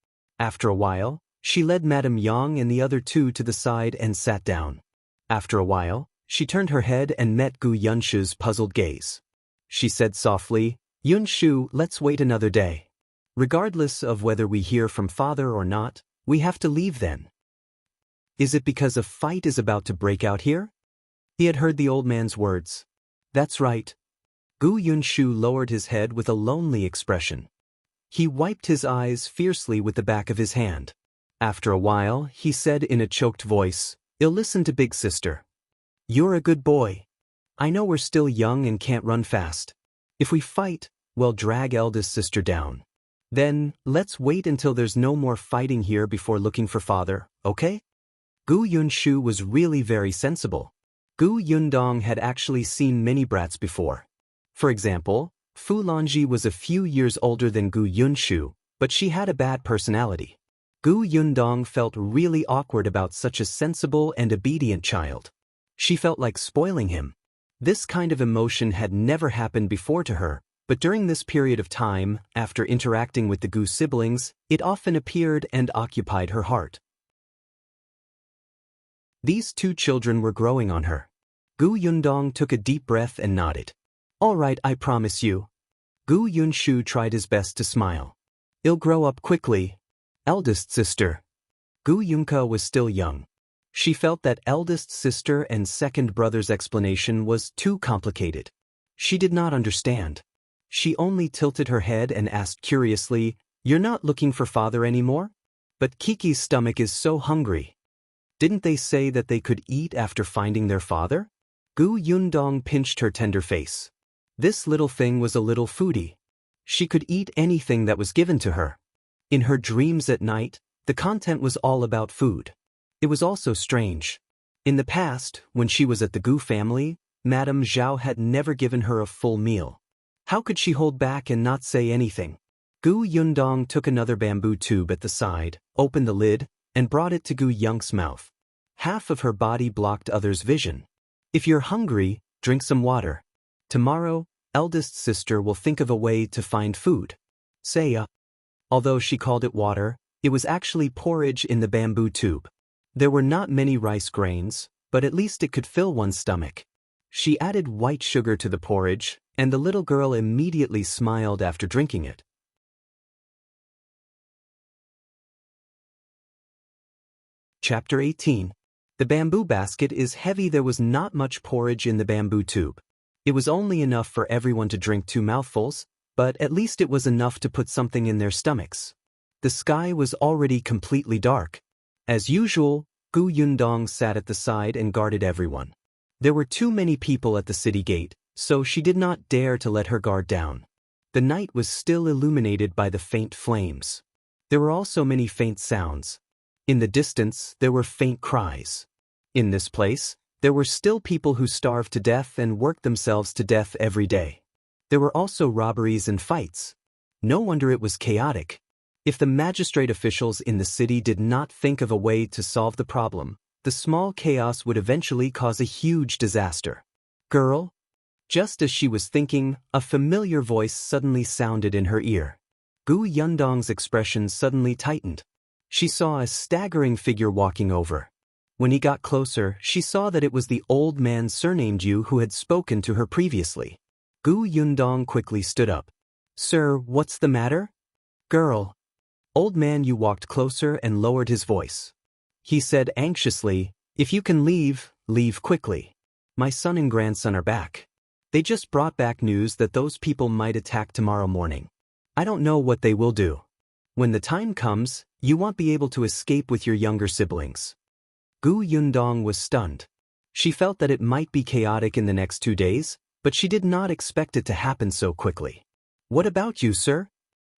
After a while, she led Madame Yang and the other two to the side and sat down. After a while, she turned her head and met Gu Yunshu's puzzled gaze. She said softly, "Yunshu, let's wait another day. Regardless of whether we hear from father or not, we have to leave then." Is it because a fight is about to break out here? He had heard the old man's words. That's right. Gu Yunshu lowered his head with a lonely expression. He wiped his eyes fiercely with the back of his hand. After a while, he said in a choked voice, "I'll listen to big sister. You're a good boy. I know we're still young and can't run fast. If we fight, we'll drag eldest sister down. Then, let's wait until there's no more fighting here before looking for father, okay?" Gu Yunshu was really very sensible. Gu Yundong had actually seen many brats before. For example, Fu Lanji was a few years older than Gu Yunshu, but she had a bad personality. Gu Yundong felt really awkward about such a sensible and obedient child. She felt like spoiling him. This kind of emotion had never happened before to her, but during this period of time, after interacting with the Gu siblings, it often appeared and occupied her heart. These two children were growing on her. Gu Yundong took a deep breath and nodded. "All right, I promise you." Gu Yunshu tried his best to smile. "I'll grow up quickly. Eldest sister." Gu Yunka was still young. She felt that eldest sister and second brother's explanation was too complicated. She did not understand. She only tilted her head and asked curiously, "You're not looking for father anymore? But Kiki's stomach is so hungry. Didn't they say that they could eat after finding their father?" Gu Yundong pinched her tender face. This little thing was a little foodie. She could eat anything that was given to her. In her dreams at night, the content was all about food. It was also strange. In the past, when she was at the Gu family, Madame Zhao had never given her a full meal. How could she hold back and not say anything? Gu Yundong took another bamboo tube at the side, opened the lid, and brought it to Gu Yunk's mouth. Half of her body blocked others' vision. "If you're hungry, drink some water. Tomorrow, eldest sister will think of a way to find food." Saya. Although she called it water, it was actually porridge in the bamboo tube. There were not many rice grains, but at least it could fill one's stomach. She added white sugar to the porridge, and the little girl immediately smiled after drinking it. Chapter 18. The bamboo basket is heavy. There was not much porridge in the bamboo tube. It was only enough for everyone to drink 2 mouthfuls, but at least it was enough to put something in their stomachs. The sky was already completely dark. As usual, Gu Yundong sat at the side and guarded everyone. There were too many people at the city gate, so she did not dare to let her guard down. The night was still illuminated by the faint flames. There were also many faint sounds. In the distance, there were faint cries. In this place, there were still people who starved to death and worked themselves to death every day. There were also robberies and fights. No wonder it was chaotic. If the magistrate officials in the city did not think of a way to solve the problem, the small chaos would eventually cause a huge disaster. "Girl?" Just as she was thinking, a familiar voice suddenly sounded in her ear. Gu Yundong's expression suddenly tightened. She saw a staggering figure walking over. When he got closer, she saw that it was the old man surnamed Yu who had spoken to her previously. Gu Yundong quickly stood up. "Sir, what's the matter?" "Girl." Old man Yu walked closer and lowered his voice. He said anxiously, "If you can leave, leave quickly. My son and grandson are back. They just brought back news that those people might attack tomorrow morning. I don't know what they will do. When the time comes, you won't be able to escape with your younger siblings." Gu Yundong was stunned. She felt that it might be chaotic in the next 2 days, but she did not expect it to happen so quickly. "What about you, sir?"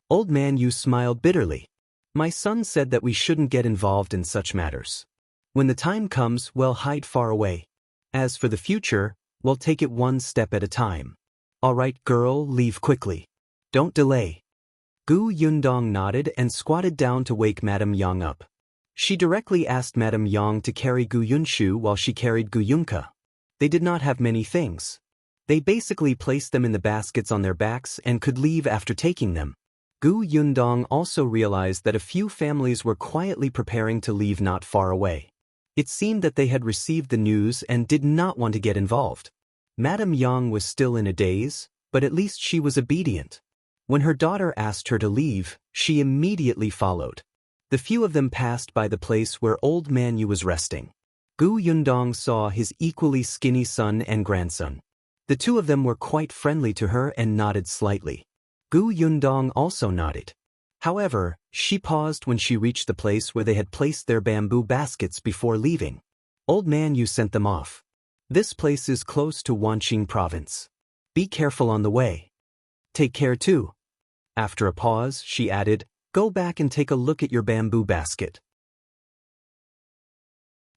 Old man Yu smiled bitterly. My son said that we shouldn't get involved in such matters. When the time comes, we'll hide far away. As for the future, we'll take it one step at a time. All right, girl, leave quickly. Don't delay. Gu Yundong nodded and squatted down to wake Madame Yang up. She directly asked Madame Yang to carry Gu Yunshu while she carried Gu Yunka. They did not have many things. They basically placed them in the baskets on their backs and could leave after taking them. Gu Yundong also realized that a few families were quietly preparing to leave not far away. It seemed that they had received the news and did not want to get involved. Madame Yang was still in a daze, but at least she was obedient. When her daughter asked her to leave, she immediately followed. The few of them passed by the place where old man Yu was resting. Gu Yundong saw his equally skinny son and grandson. The two of them were quite friendly to her and nodded slightly. Gu Yundong also nodded. However, she paused when she reached the place where they had placed their bamboo baskets before leaving. Old man Yu sent them off. This place is close to Wanqing province. Be careful on the way. Take care too. After a pause, she added, go back and take a look at your bamboo basket.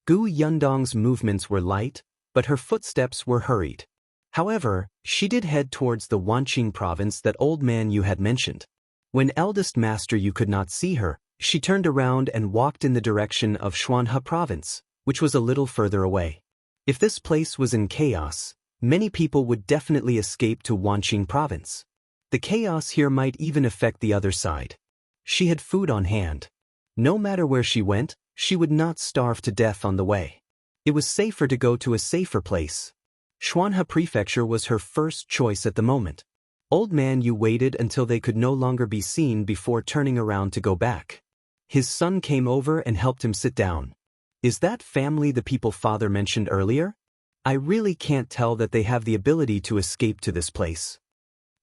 Gu Yundong's movements were light, but her footsteps were hurried. However, she did head towards the Wanqing province that old man Yu had mentioned. When eldest master Yu could not see her, she turned around and walked in the direction of Xuanhe province, which was a little further away. If this place was in chaos, many people would definitely escape to Wanqing province. The chaos here might even affect the other side. She had food on hand. No matter where she went, she would not starve to death on the way. It was safer to go to a safer place. Xuanhe Prefecture was her first choice at the moment. Old man Yu waited until they could no longer be seen before turning around to go back. His son came over and helped him sit down. Is that family the people father mentioned earlier? I really can't tell that they have the ability to escape to this place.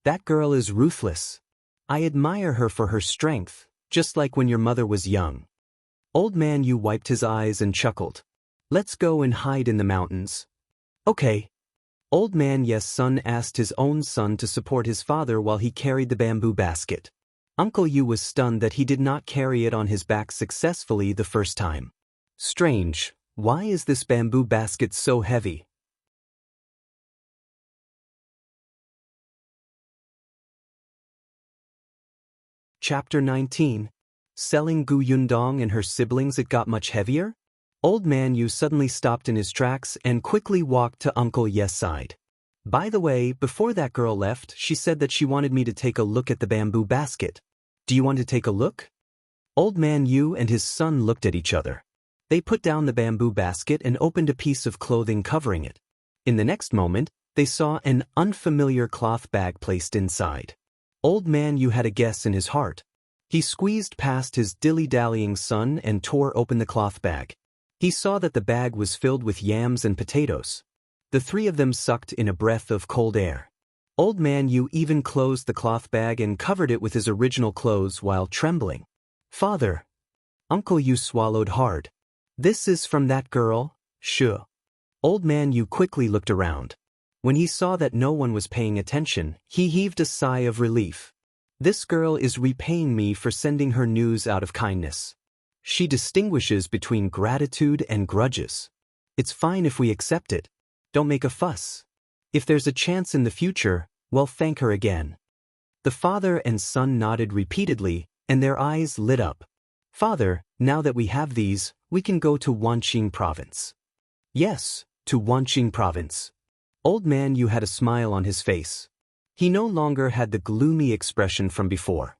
That girl is ruthless. I admire her for her strength, just like when your mother was young. Old man Yu wiped his eyes and chuckled. Let's go and hide in the mountains. Okay. Old man Yes' son asked his own son to support his father while he carried the bamboo basket. Uncle Yu was stunned that he did not carry it on his back successfully the first time. Strange, why is this bamboo basket so heavy? Chapter 19. Selling Gu Yundong and her siblings, it got much heavier? Old man Yu suddenly stopped in his tracks and quickly walked to Uncle Ye's side. By the way, before that girl left, she said that she wanted me to take a look at the bamboo basket. Do you want to take a look? Old man Yu and his son looked at each other. They put down the bamboo basket and opened a piece of clothing covering it. In the next moment, they saw an unfamiliar cloth bag placed inside. Old man Yu had a guess in his heart. He squeezed past his dilly-dallying son and tore open the cloth bag. He saw that the bag was filled with yams and potatoes. The three of them sucked in a breath of cold air. Old man Yu even closed the cloth bag and covered it with his original clothes while trembling. Father. Uncle Yu swallowed hard. This is from that girl, Shu. Old man Yu quickly looked around. When he saw that no one was paying attention, he heaved a sigh of relief. This girl is repaying me for sending her news out of kindness. She distinguishes between gratitude and grudges. It's fine if we accept it. Don't make a fuss. If there's a chance in the future, well, thank her again. The father and son nodded repeatedly, and their eyes lit up. Father, now that we have these, we can go to Wanqing province. Yes, to Wanqing province. Old man Yu had a smile on his face. He no longer had the gloomy expression from before.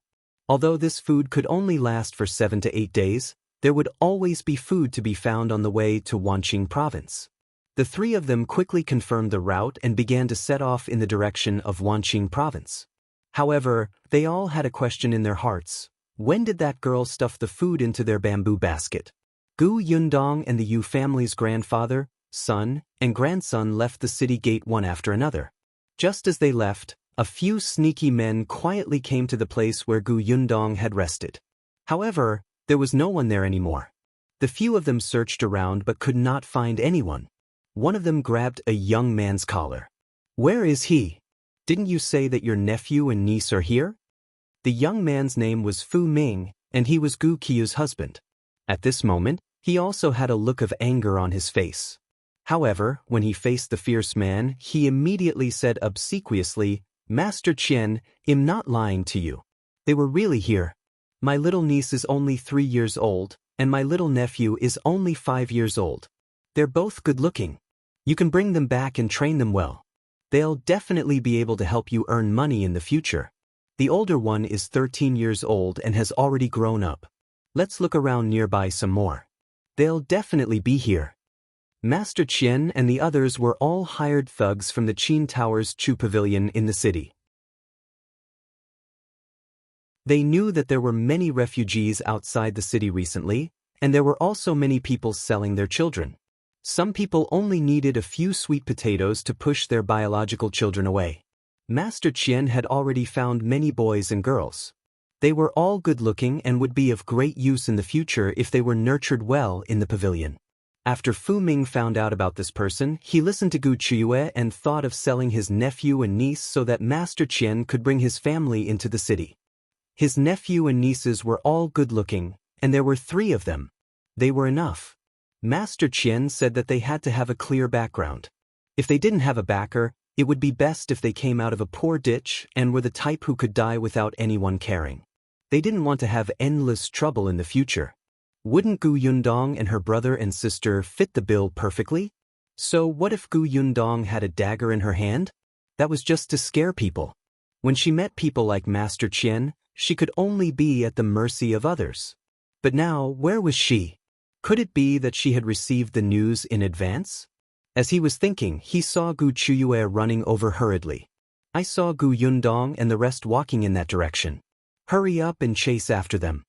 Although this food could only last for 7 to 8 days, there would always be food to be found on the way to Wanqing province. The three of them quickly confirmed the route and began to set off in the direction of Wanqing province. However, they all had a question in their hearts. When did that girl stuff the food into their bamboo basket? Gu Yundong and the Yu family's grandfather, son, and grandson left the city gate one after another. Just as they left, a few sneaky men quietly came to the place where Gu Yundong had rested. However, there was no one there anymore. The few of them searched around but could not find anyone. One of them grabbed a young man's collar. Where is he? Didn't you say that your nephew and niece are here? The young man's name was Fu Ming, and he was Gu Qiu's husband. At this moment, he also had a look of anger on his face. However, when he faced the fierce man, he immediately said obsequiously, "Master Qian, I'm not lying to you. They were really here. My little niece is only 3 years old, and my little nephew is only 5 years old. They're both good-looking. You can bring them back and train them well. They'll definitely be able to help you earn money in the future. The older one is 13 years old and has already grown up. Let's look around nearby some more. They'll definitely be here." Master Qian and the others were all hired thugs from the Qin Tower's Chu Pavilion in the city. They knew that there were many refugees outside the city recently, and there were also many people selling their children. Some people only needed a few sweet potatoes to push their biological children away. Master Qian had already found many boys and girls. They were all good-looking and would be of great use in the future if they were nurtured well in the pavilion. After Fu Ming found out about this person, he listened to Gu Qiu and thought of selling his nephew and niece so that Master Qian could bring his family into the city. His nephew and nieces were all good-looking, and there were 3 of them. They were enough. Master Qian said that they had to have a clear background. If they didn't have a backer, it would be best if they came out of a poor ditch and were the type who could die without anyone caring. They didn't want to have endless trouble in the future. Wouldn't Gu Yundong and her brother and sister fit the bill perfectly? So what if Gu Yundong had a dagger in her hand? That was just to scare people. When she met people like Master Qian, she could only be at the mercy of others. But now, where was she? Could it be that she had received the news in advance? As he was thinking, he saw Gu Qiu running over hurriedly. "I saw Gu Yundong and the rest walking in that direction. Hurry up and chase after them."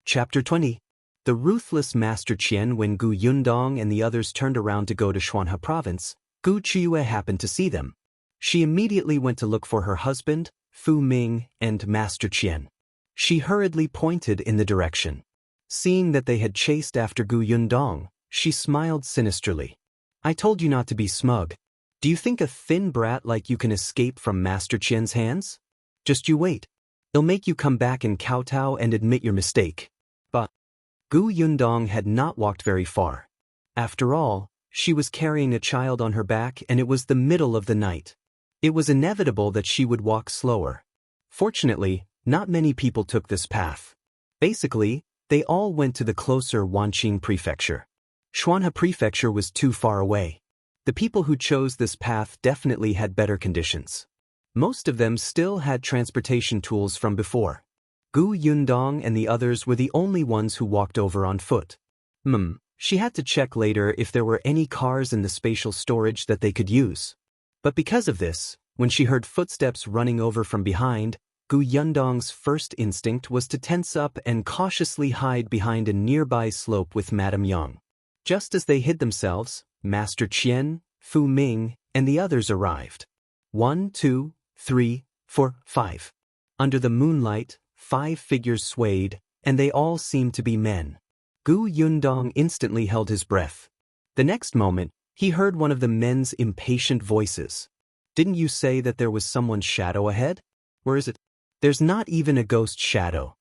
Chapter 20. The ruthless Master Qian. When Gu Yundong and the others turned around to go to Shuanhe province, Gu Qiu happened to see them. She immediately went to look for her husband, Fu Ming, and Master Qian. She hurriedly pointed in the direction. Seeing that they had chased after Gu Yundong, she smiled sinisterly. "I told you not to be smug. Do you think a thin brat like you can escape from Master Qian's hands? Just you wait. He'll make you come back and kowtow and admit your mistake." But Gu Yundong had not walked very far. After all, she was carrying a child on her back and it was the middle of the night. It was inevitable that she would walk slower. Fortunately, not many people took this path. Basically, they all went to the closer Wanqing prefecture. Shuanhe prefecture was too far away. The people who chose this path definitely had better conditions. Most of them still had transportation tools from before. Gu Yundong and the others were the only ones who walked over on foot. She had to check later if there were any cars in the spatial storage that they could use. But because of this, when she heard footsteps running over from behind, Gu Yundong's first instinct was to tense up and cautiously hide behind a nearby slope with Madame Yang. Just as they hid themselves, Master Qian, Fu Ming, and the others arrived. 1, 2, 3, 4, 5. Under the moonlight, 5 figures swayed, and they all seemed to be men. Gu Yundong instantly held his breath. The next moment, he heard one of the men's impatient voices. "Didn't you say that there was someone's shadow ahead? Where is it? There's not even a ghost shadow."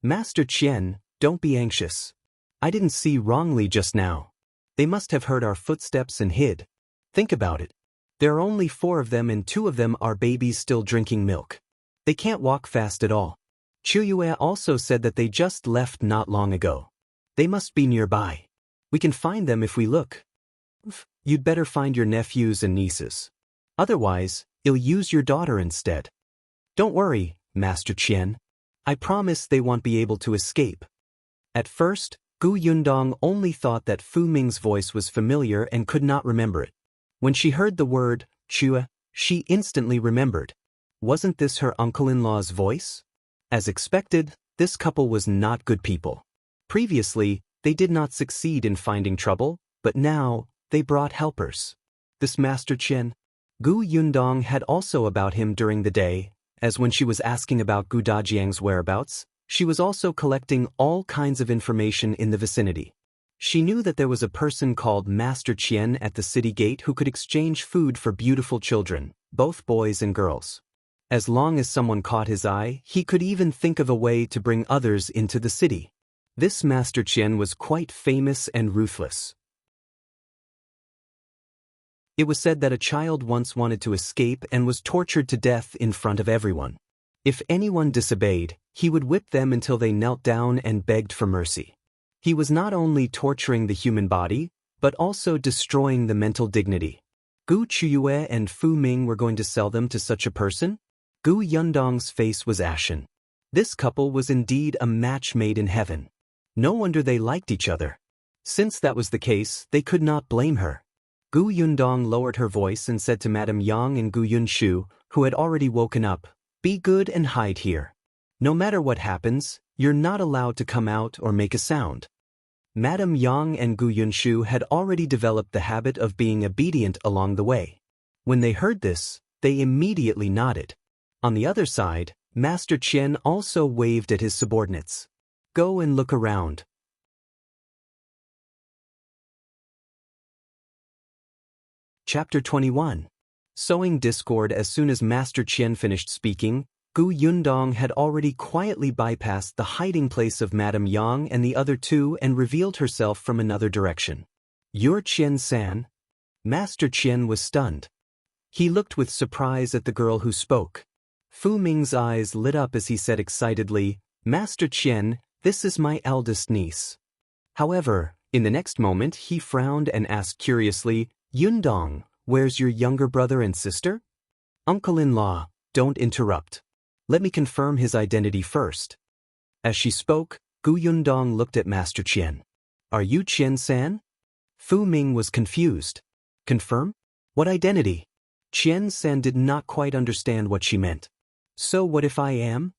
"Master Qian, don't be anxious. I didn't see wrongly just now. They must have heard our footsteps and hid. Think about it. There are only 4 of them and 2 of them are babies still drinking milk. They can't walk fast at all. Qiu also said that they just left not long ago. They must be nearby. We can find them if we look. You'd better find your nephews and nieces. Otherwise, you'll use your daughter instead. Don't worry, Master Qian. I promise they won't be able to escape." At first, Gu Yundong only thought that Fu Ming's voice was familiar and could not remember it. When she heard the word, Chua, she instantly remembered. Wasn't this her uncle-in-law's voice? As expected, this couple was not good people. Previously, they did not succeed in finding trouble, but now, they brought helpers. This Master Qian, Gu Yundong had also about him during the day, as when she was asking about Gu Dajiang's whereabouts, she was also collecting all kinds of information in the vicinity. She knew that there was a person called Master Qian at the city gate who could exchange food for beautiful children, both boys and girls. As long as someone caught his eye, he could even think of a way to bring others into the city. This Master Qian was quite famous and ruthless. It was said that a child once wanted to escape and was tortured to death in front of everyone. If anyone disobeyed, he would whip them until they knelt down and begged for mercy. He was not only torturing the human body, but also destroying the mental dignity. Gu Chuyue and Fu Ming were going to sell them to such a person? Gu Yundong's face was ashen. This couple was indeed a match made in heaven. No wonder they liked each other. Since that was the case, they could not blame her. Gu Yundong lowered her voice and said to Madame Yang and Gu Yunshu, who had already woken up, "Be good and hide here. No matter what happens, you're not allowed to come out or make a sound." Madame Yang and Gu Yunshu had already developed the habit of being obedient along the way. When they heard this, they immediately nodded. On the other side, Master Qian also waved at his subordinates. "Go and look around." Chapter 21. Sowing discord. As soon as Master Qian finished speaking, Gu Yundong had already quietly bypassed the hiding place of Madame Yang and the other two and revealed herself from another direction. "You're Qian-san?" Master Qian was stunned. He looked with surprise at the girl who spoke. Fu Ming's eyes lit up as he said excitedly, "Master Qian, this is my eldest niece." However, in the next moment he frowned and asked curiously, "Yundong, where's your younger brother and sister?" "Uncle-in-law, don't interrupt. Let me confirm his identity first." As she spoke, Gu Yundong looked at Master Qian. "Are you Qian-san?" Fu Ming was confused. "Confirm? What identity?" Qian-san did not quite understand what she meant. "So what if I am?"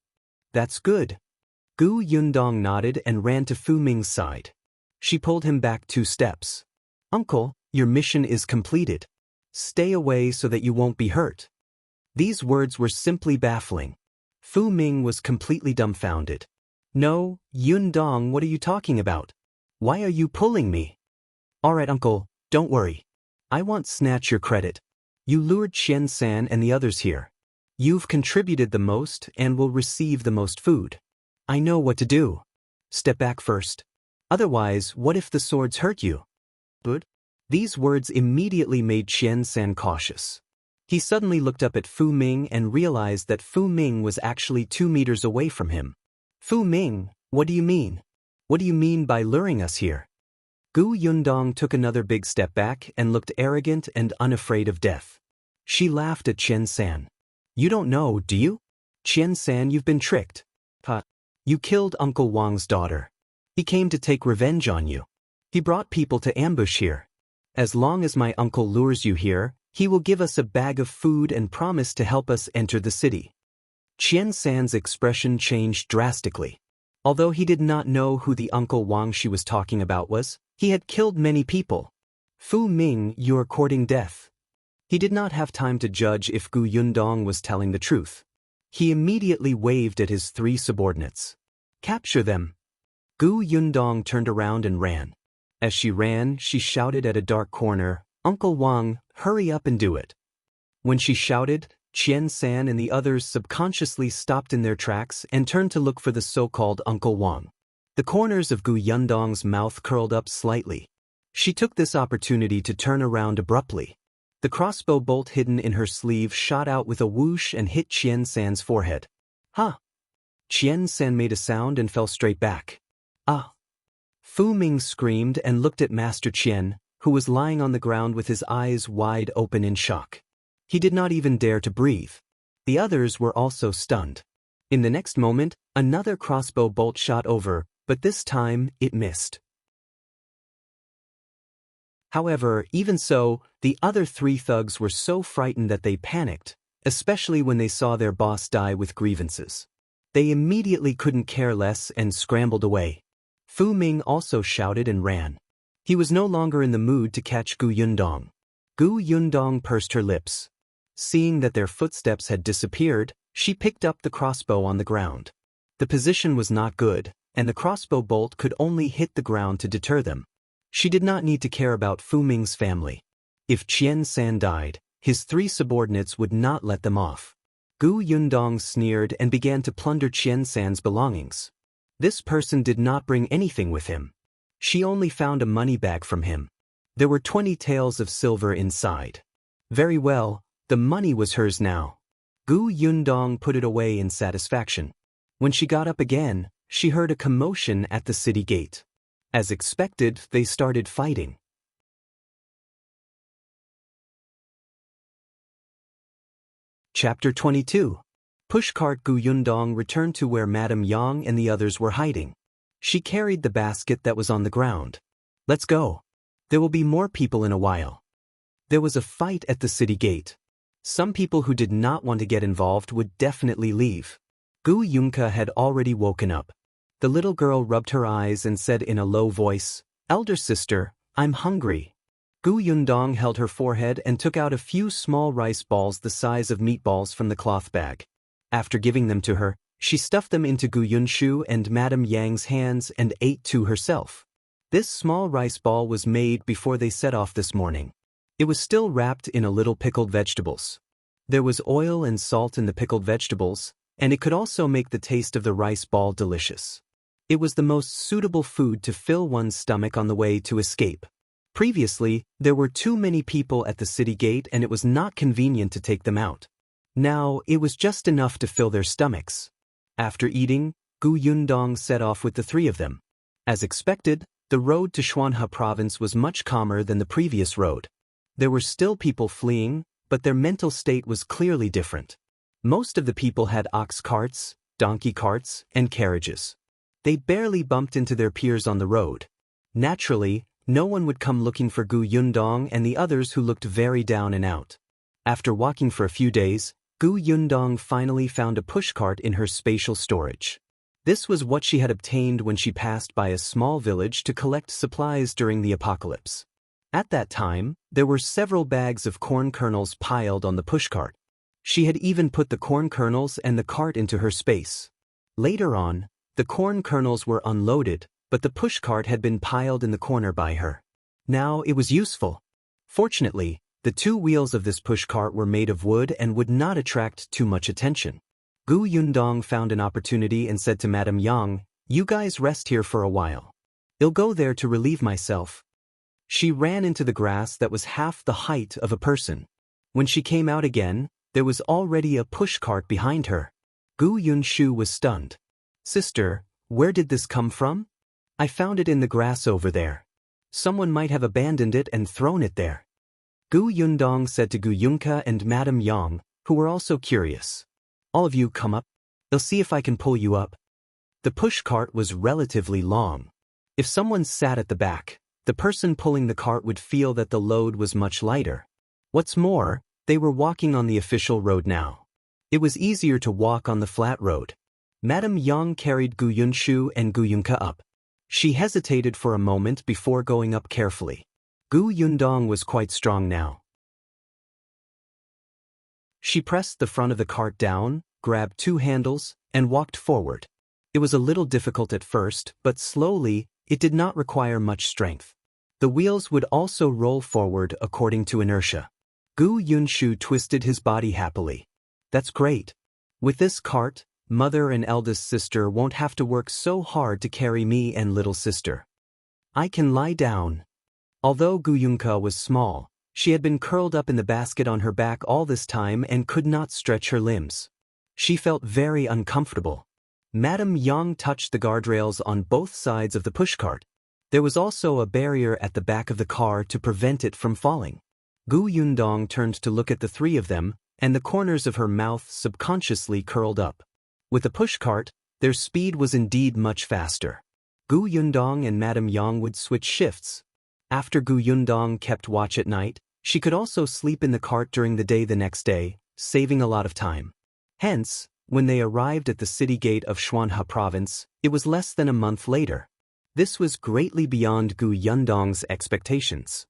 "That's good." Gu Yundong nodded and ran to Fu Ming's side. She pulled him back 2 steps. "Uncle, your mission is completed. Stay away so that you won't be hurt." These words were simply baffling. Fu Ming was completely dumbfounded. "No, Yundong, what are you talking about? Why are you pulling me?" "All right, uncle, don't worry. I won't snatch your credit. You lured Qian-san and the others here. You've contributed the most and will receive the most food. I know what to do. Step back first. Otherwise, what if the swords hurt you?" But these words immediately made Qian-san cautious. He suddenly looked up at Fu Ming and realized that Fu Ming was actually 2 meters away from him. "Fu Ming, what do you mean? What do you mean by luring us here?" Gu Yundong took another big step back and looked arrogant and unafraid of death. She laughed at Qian-san. "You don't know, do you? Qian-san, you've been tricked. You killed Uncle Wang's daughter. He came to take revenge on you. He brought people to ambush here. As long as my uncle lures you here, he will give us a bag of food and promise to help us enter the city." Qian-san's expression changed drastically. Although he did not know who the Uncle Wang she was talking about was, he had killed many people. "Fu Ming, you're courting death." He did not have time to judge if Gu Yundong was telling the truth. He immediately waved at his 3 subordinates. "Capture them." Gu Yundong turned around and ran. As she ran, she shouted at a dark corner, "Uncle Wang, hurry up and do it." When she shouted, Qian-san and the others subconsciously stopped in their tracks and turned to look for the so-called Uncle Wang. The corners of Gu Yundong's mouth curled up slightly. She took this opportunity to turn around abruptly. The crossbow bolt hidden in her sleeve shot out with a whoosh and hit Qian-san's forehead. "Ha!" Qian-san made a sound and fell straight back. "Ah!" Fu Ming screamed and looked at Master Qian, who was lying on the ground with his eyes wide open in shock. He did not even dare to breathe. The others were also stunned. In the next moment, another crossbow bolt shot over, but this time it missed. However, even so, the other 3 thugs were so frightened that they panicked, especially when they saw their boss die with grievances. They immediately couldn't care less and scrambled away. Fu Ming also shouted and ran. He was no longer in the mood to catch Gu Yundong. Gu Yundong pursed her lips. Seeing that their footsteps had disappeared, she picked up the crossbow on the ground. The position was not good, and the crossbow bolt could only hit the ground to deter them. She did not need to care about Fu Ming's family. If Qian-san died, his 3 subordinates would not let them off. Gu Yundong sneered and began to plunder Qian San's belongings. This person did not bring anything with him. She only found a money bag from him. There were 20 taels of silver inside. Very well, the money was hers now. Gu Yundong put it away in satisfaction. When she got up again, she heard a commotion at the city gate. As expected, they started fighting. Chapter 22. Pushcart Gu Yundong returned to where Madame Yang and the others were hiding. She carried the basket that was on the ground. Let's go. There will be more people in a while. There was a fight at the city gate. Some people who did not want to get involved would definitely leave. Gu Yunka had already woken up. The little girl rubbed her eyes and said in a low voice, "Elder sister, I'm hungry." Gu Yundong held her forehead and took out a few small rice balls the size of meatballs from the cloth bag. After giving them to her, she stuffed them into Gu Yunshu and Madame Yang's hands and ate two herself. This small rice ball was made before they set off this morning. It was still wrapped in a little pickled vegetables. There was oil and salt in the pickled vegetables, and it could also make the taste of the rice ball delicious. It was the most suitable food to fill one's stomach on the way to escape. Previously, there were too many people at the city gate and it was not convenient to take them out. Now, it was just enough to fill their stomachs. After eating, Gu Yundong set off with the three of them. As expected, the road to Xuanhe province was much calmer than the previous road. There were still people fleeing, but their mental state was clearly different. Most of the people had ox carts, donkey carts, and carriages. They barely bumped into their peers on the road. Naturally, no one would come looking for Gu Yundong and the others who looked very down and out. After walking for a few days, Gu Yundong finally found a pushcart in her spatial storage. This was what she had obtained when she passed by a small village to collect supplies during the apocalypse. At that time, there were several bags of corn kernels piled on the pushcart. She had even put the corn kernels and the cart into her space. Later on, the corn kernels were unloaded, but the pushcart had been piled in the corner by her. Now it was useful. Fortunately, the two wheels of this pushcart were made of wood and would not attract too much attention. Gu Yundong found an opportunity and said to Madame Yang, "You guys rest here for a while. I'll go there to relieve myself." She ran into the grass that was half the height of a person. When she came out again, there was already a pushcart behind her. Gu Yunshu was stunned. "Sister, where did this come from?" "I found it in the grass over there. Someone might have abandoned it and thrown it there." Gu Yundong said to Gu Yunka and Madame Yang, who were also curious. "All of you come up. I'll see if I can pull you up." The pushcart was relatively long. If someone sat at the back, the person pulling the cart would feel that the load was much lighter. What's more, they were walking on the official road now. It was easier to walk on the flat road. Madame Yang carried Gu Yunshu and Gu Yunka up. She hesitated for a moment before going up carefully. Gu Yundong was quite strong now. She pressed the front of the cart down, grabbed two handles, and walked forward. It was a little difficult at first, but slowly, it did not require much strength. The wheels would also roll forward according to inertia. Gu Yunshu twisted his body happily. "That's great. With this cart, mother and eldest sister won't have to work so hard to carry me and little sister. I can lie down." Although Gu Yunka was small, she had been curled up in the basket on her back all this time and could not stretch her limbs. She felt very uncomfortable. Madame Yang touched the guardrails on both sides of the pushcart. There was also a barrier at the back of the car to prevent it from falling. Gu Yundong turned to look at the three of them, and the corners of her mouth subconsciously curled up. With the pushcart, their speed was indeed much faster. Gu Yundong and Madame Yang would switch shifts. After Gu Yundong kept watch at night, she could also sleep in the cart during the day the next day, saving a lot of time. Hence, when they arrived at the city gate of Xuanhe province, it was less than a month later. This was greatly beyond Gu Yundong's expectations.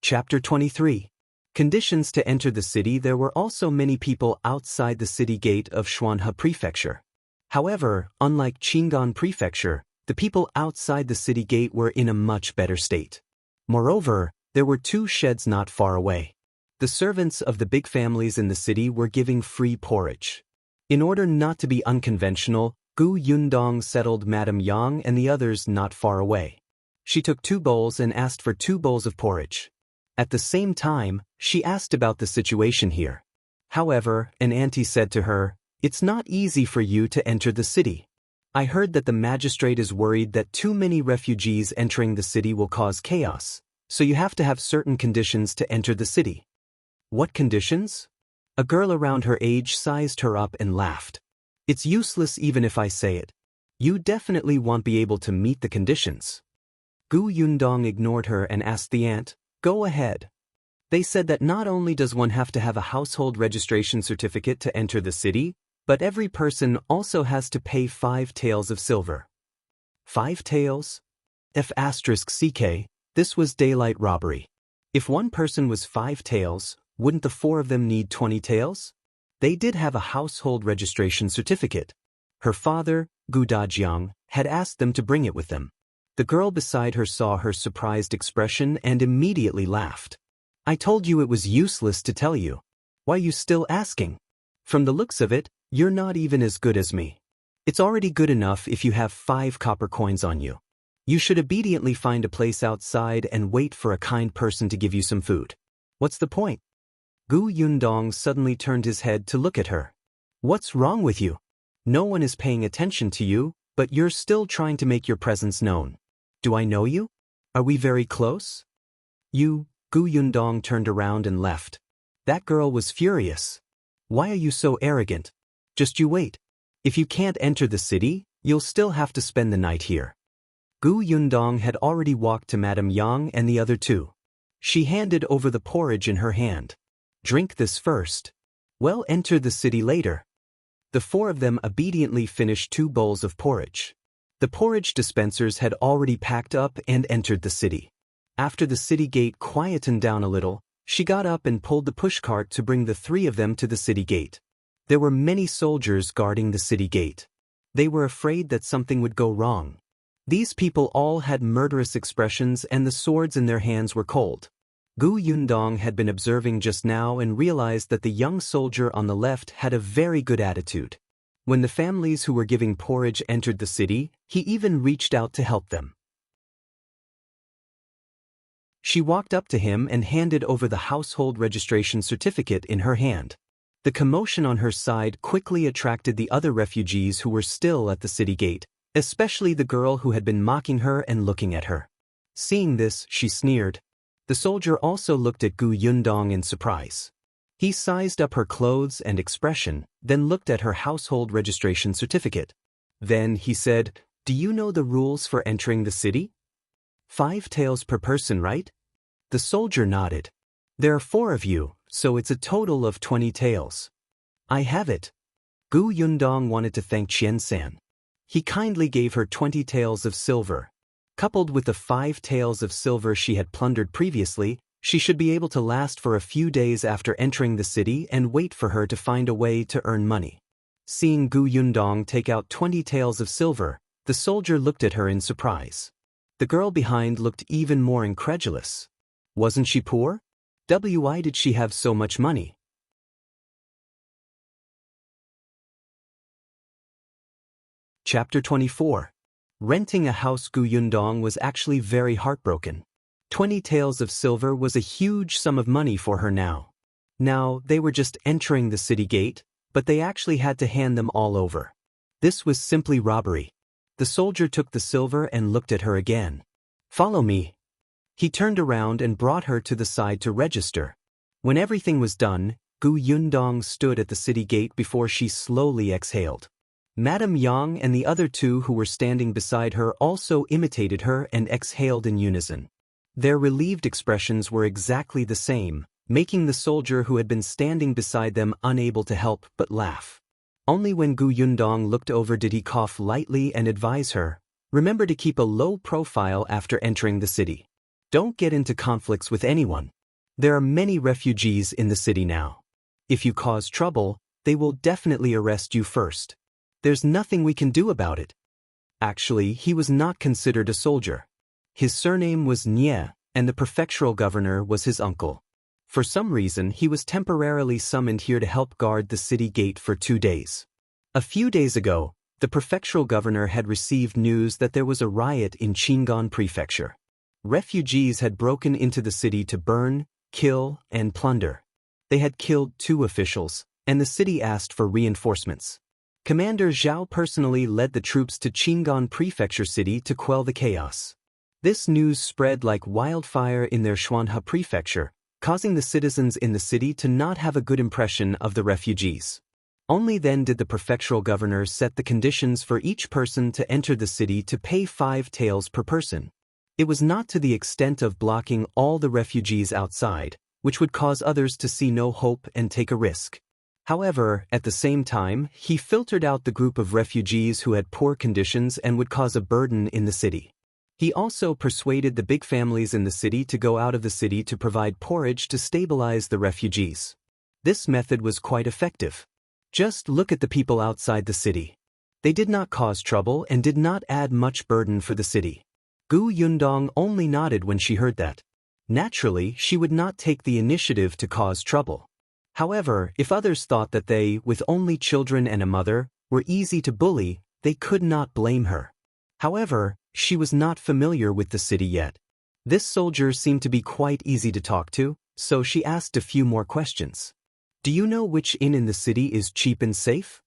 Chapter 23. Conditions to enter the city. There were also many people outside the city gate of Xuanhe Prefecture. However, unlike Qingan Prefecture, the people outside the city gate were in a much better state. Moreover, There were 2 sheds not far away. The servants of the big families in the city were giving free porridge. In order not to be unconventional, Gu Yundong settled Madame Yang and the others not far away. She took 2 bowls and asked for 2 bowls of porridge. At the same time, she asked about the situation here. However, an auntie said to her, "It's not easy for you to enter the city. I heard that the magistrate is worried that too many refugees entering the city will cause chaos, so you have to have certain conditions to enter the city." "What conditions?" A girl around her age sized her up and laughed. "It's useless even if I say it. You definitely won't be able to meet the conditions." Gu Yundong ignored her and asked the aunt, "Go ahead." They said that not only does one have to have a household registration certificate to enter the city, but every person also has to pay 5 taels of silver. 5 taels? F*ck, this was daylight robbery. If one person was 5 taels, wouldn't the 4 of them need 20 taels? They did have a household registration certificate. Her father, Gu Dajiang, had asked them to bring it with them. The girl beside her saw her surprised expression and immediately laughed. "I told you it was useless to tell you. Why are you still asking? From the looks of it, you're not even as good as me. It's already good enough if you have 5 copper coins on you. You should obediently find a place outside and wait for a kind person to give you some food. What's the point?" Gu Yundong suddenly turned his head to look at her. "What's wrong with you? No one is paying attention to you, but you're still trying to make your presence known. Do I know you? Are we very close?" "You..." Gu Yundong turned around and left. That girl was furious. "Why are you so arrogant? Just you wait. If you can't enter the city, you'll still have to spend the night here." Gu Yundong had already walked to Madame Yang and the other 2. She handed over the porridge in her hand. "Drink this first. Well, enter the city later." The 4 of them obediently finished 2 bowls of porridge. The porridge dispensers had already packed up and entered the city. After the city gate quietened down a little, she got up and pulled the pushcart to bring the 3 of them to the city gate. There were many soldiers guarding the city gate. They were afraid that something would go wrong. These people all had murderous expressions and the swords in their hands were cold. Gu Yundong had been observing just now and realized that the young soldier on the left had a very good attitude. When the families who were giving porridge entered the city, he even reached out to help them. She walked up to him and handed over the household registration certificate in her hand. The commotion on her side quickly attracted the other refugees who were still at the city gate, especially the girl who had been mocking her and looking at her. Seeing this, she sneered. The soldier also looked at Gu Yundong in surprise. He sized up her clothes and expression, then looked at her household registration certificate. Then he said, "Do you know the rules for entering the city? 5 taels per person, right?" The soldier nodded. "There are 4 of you, so it's a total of 20 taels. "I have it." Gu Yundong wanted to thank Qian-san. He kindly gave her 20 taels of silver. Coupled with the 5 taels of silver she had plundered previously, she should be able to last for a few days after entering the city and wait for her to find a way to earn money. Seeing Gu Yundong take out 20 taels of silver, the soldier looked at her in surprise. The girl behind looked even more incredulous. Wasn't she poor? Why did she have so much money? Chapter 24. Renting a house. Gu Yundong was actually very heartbroken. 20 taels of silver was a huge sum of money for her now. Now, they were just entering the city gate, but they actually had to hand them all over. This was simply robbery. The soldier took the silver and looked at her again. "Follow me." He turned around and brought her to the side to register. When everything was done, Gu Yundong stood at the city gate before she slowly exhaled. Madame Yang and the other 2 who were standing beside her also imitated her and exhaled in unison. Their relieved expressions were exactly the same, making the soldier who had been standing beside them unable to help but laugh. Only when Gu Yundong looked over did he cough lightly and advise her, "Remember to keep a low profile after entering the city. Don't get into conflicts with anyone. There are many refugees in the city now. If you cause trouble, they will definitely arrest you first. There's nothing we can do about it." Actually, he was not considered a soldier. His surname was Nie, and the prefectural governor was his uncle. For some reason, he was temporarily summoned here to help guard the city gate for 2 days. A few days ago, the prefectural governor had received news that there was a riot in Chingon Prefecture. Refugees had broken into the city to burn, kill, and plunder. They had killed 2 officials, and the city asked for reinforcements. Commander Zhao personally led the troops to Chingon Prefecture City to quell the chaos. This news spread like wildfire in their Xuanhe Prefecture, causing the citizens in the city to not have a good impression of the refugees. Only then did the prefectural governor set the conditions for each person to enter the city to pay 5 taels per person. It was not to the extent of blocking all the refugees outside, which would cause others to see no hope and take a risk. However, at the same time, he filtered out the group of refugees who had poor conditions and would cause a burden in the city. He also persuaded the big families in the city to go out of the city to provide porridge to stabilize the refugees. This method was quite effective. Just look at the people outside the city. They did not cause trouble and did not add much burden for the city. Gu Yundong only nodded when she heard that. Naturally, she would not take the initiative to cause trouble. However, if others thought that they, with only children and a mother, were easy to bully, they could not blame her. However, she was not familiar with the city yet. This soldier seemed to be quite easy to talk to, so she asked a few more questions. Do you know which inn in the city is cheap and safe?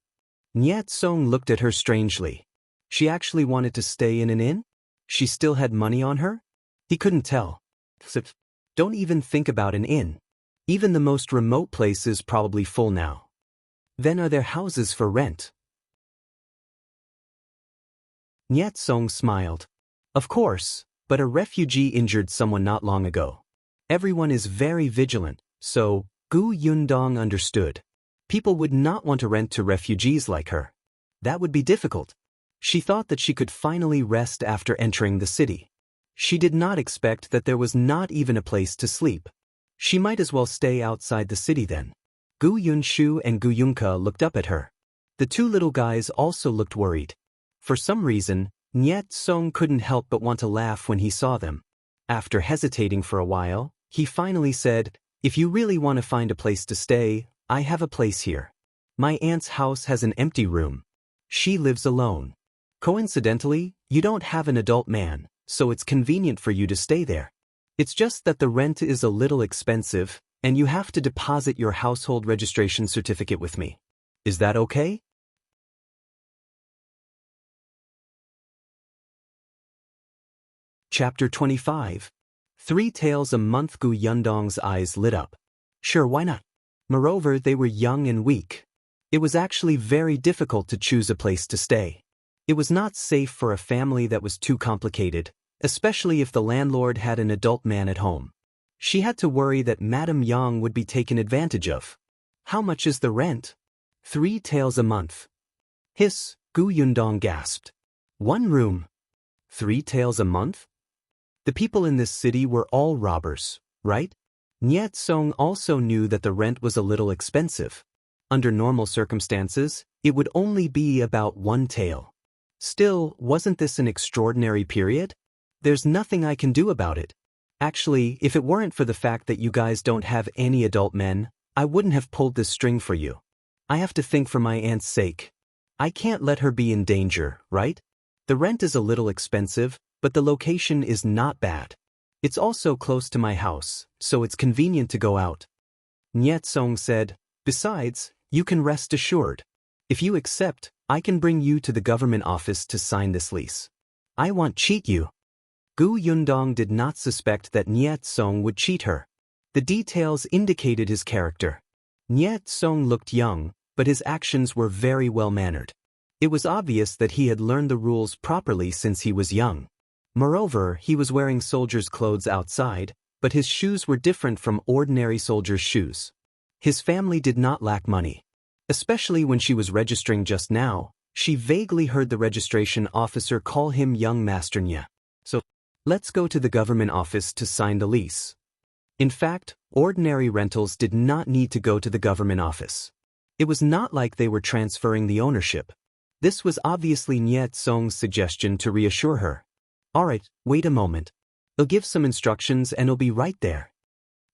Nyat Song looked at her strangely. She actually wanted to stay in an inn? She still had money on her? He couldn't tell. Don't even think about an inn. Even the most remote place is probably full now. Then are there houses for rent? Nyat Song smiled. Of course, but a refugee injured someone not long ago. Everyone is very vigilant, so Gu Yundong understood. People would not want to rent to refugees like her. That would be difficult. She thought that she could finally rest after entering the city. She did not expect that there was not even a place to sleep. She might as well stay outside the city then. Gu Yunshu and Gu Yunke looked up at her. The 2 little guys also looked worried. For some reason, Nyat Song couldn't help but want to laugh when he saw them. After hesitating for a while, he finally said, "If you really want to find a place to stay, I have a place here. My aunt's house has an empty room. She lives alone. Coincidentally, you don't have an adult man, so it's convenient for you to stay there. It's just that the rent is a little expensive, and you have to deposit your household registration certificate with me. Is that okay?" Chapter 25. 3 taels a month. Gu Yundong's eyes lit up. Sure, why not? Moreover, they were young and weak. It was actually very difficult to choose a place to stay. It was not safe for a family that was too complicated, especially if the landlord had an adult man at home. She had to worry that Madame Yang would be taken advantage of. How much is the rent? 3 taels a month. Hiss, Gu Yundong gasped. 1 room. 3 taels a month? The people in this city were all robbers, right? Nyat Song also knew that the rent was a little expensive. Under normal circumstances, it would only be about 1 tael. Still, wasn't this an extraordinary period? There's nothing I can do about it. Actually, if it weren't for the fact that you guys don't have any adult men, I wouldn't have pulled this string for you. I have to think for my aunt's sake. I can't let her be in danger, right? The rent is a little expensive, but the location is not bad. It's also close to my house, so it's convenient to go out. Nyat Song said, besides, you can rest assured. If you accept, I can bring you to the government office to sign this lease. I won't cheat you. Gu Yundong did not suspect that Nyat Song would cheat her. The details indicated his character. Nyat Song looked young, but his actions were very well-mannered. It was obvious that he had learned the rules properly since he was young. Moreover, he was wearing soldier's clothes outside, but his shoes were different from ordinary soldier's shoes. His family did not lack money. Especially when she was registering just now, she vaguely heard the registration officer call him young Master Nya. So, let's go to the government office to sign the lease. In fact, ordinary rentals did not need to go to the government office. It was not like they were transferring the ownership. This was obviously Nyat Song's suggestion to reassure her. Alright, wait a moment. I'll give some instructions and I'll be right there.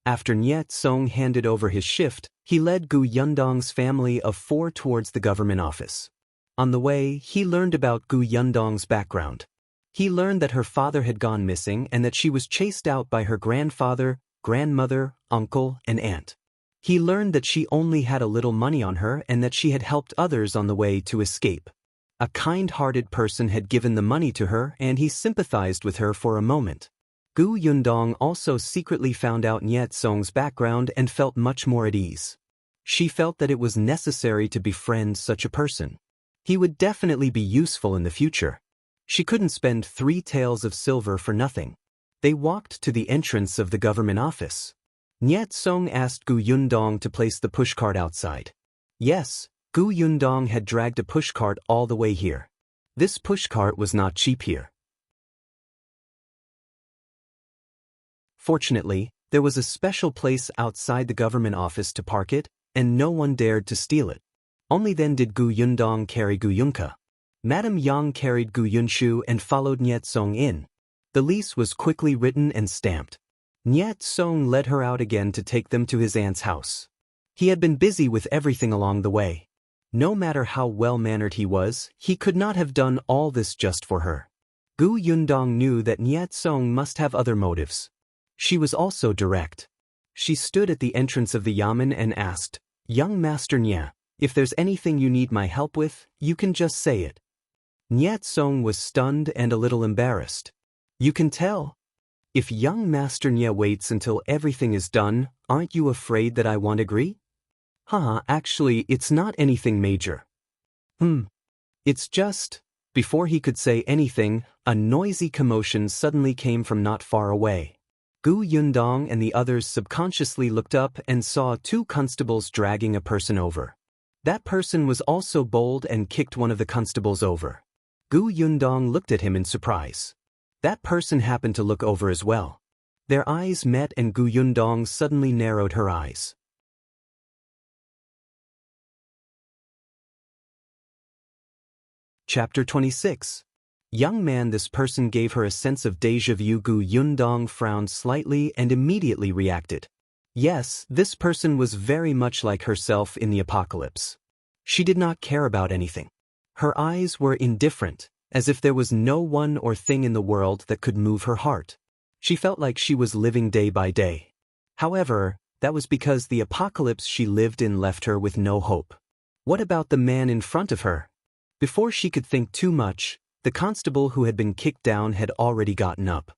After Niet Song handed over his shift, he led Gu Yundong's family of 4 towards the government office. On the way, he learned about Gu Yundong's background. He learned that her father had gone missing and that she was chased out by her grandfather, grandmother, uncle, and aunt. He learned that she only had a little money on her and that she had helped others on the way to escape. A kind-hearted person had given the money to her and he sympathized with her for a moment. Gu Yundong also secretly found out Niet Song's background and felt much more at ease. She felt that it was necessary to befriend such a person. He would definitely be useful in the future. She couldn't spend 3 taels of silver for nothing. They walked to the entrance of the government office. Niet Song asked Gu Yundong to place the pushcart outside. Yes, Gu Yundong had dragged a pushcart all the way here. This pushcart was not cheap here. Fortunately, there was a special place outside the government office to park it, and no one dared to steal it. Only then did Gu Yundong carry Gu Yunka. Madame Yang carried Gu Yunshu and followed Niet Song in. The lease was quickly written and stamped. Niet Song led her out again to take them to his aunt's house. He had been busy with everything along the way. No matter how well-mannered he was, he could not have done all this just for her. Gu Yundong knew that Niet Song must have other motives. She was also direct. She stood at the entrance of the yamen and asked, "Young Master Nya, if there's anything you need my help with, you can just say it." Niet Song was stunned and a little embarrassed. "You can tell? If young Master Nya waits until everything is done, aren't you afraid that I won't agree?" Actually, it's not anything major." It's just..." Before he could say anything, a noisy commotion suddenly came from not far away. Gu Yundong and the others subconsciously looked up and saw 2 constables dragging a person over. That person was also bold and kicked one of the constables over. Gu Yundong looked at him in surprise. That person happened to look over as well. Their eyes met and Gu Yundong suddenly narrowed her eyes. Chapter 26. Young man, this person gave her a sense of déjà vu. Gu Yundong frowned slightly and immediately reacted. Yes, this person was very much like herself in the apocalypse. She did not care about anything. Her eyes were indifferent, as if there was no one or thing in the world that could move her heart. She felt like she was living day by day. However, that was because the apocalypse she lived in left her with no hope. What about the man in front of her? Before she could think too much, the constable who had been kicked down had already gotten up.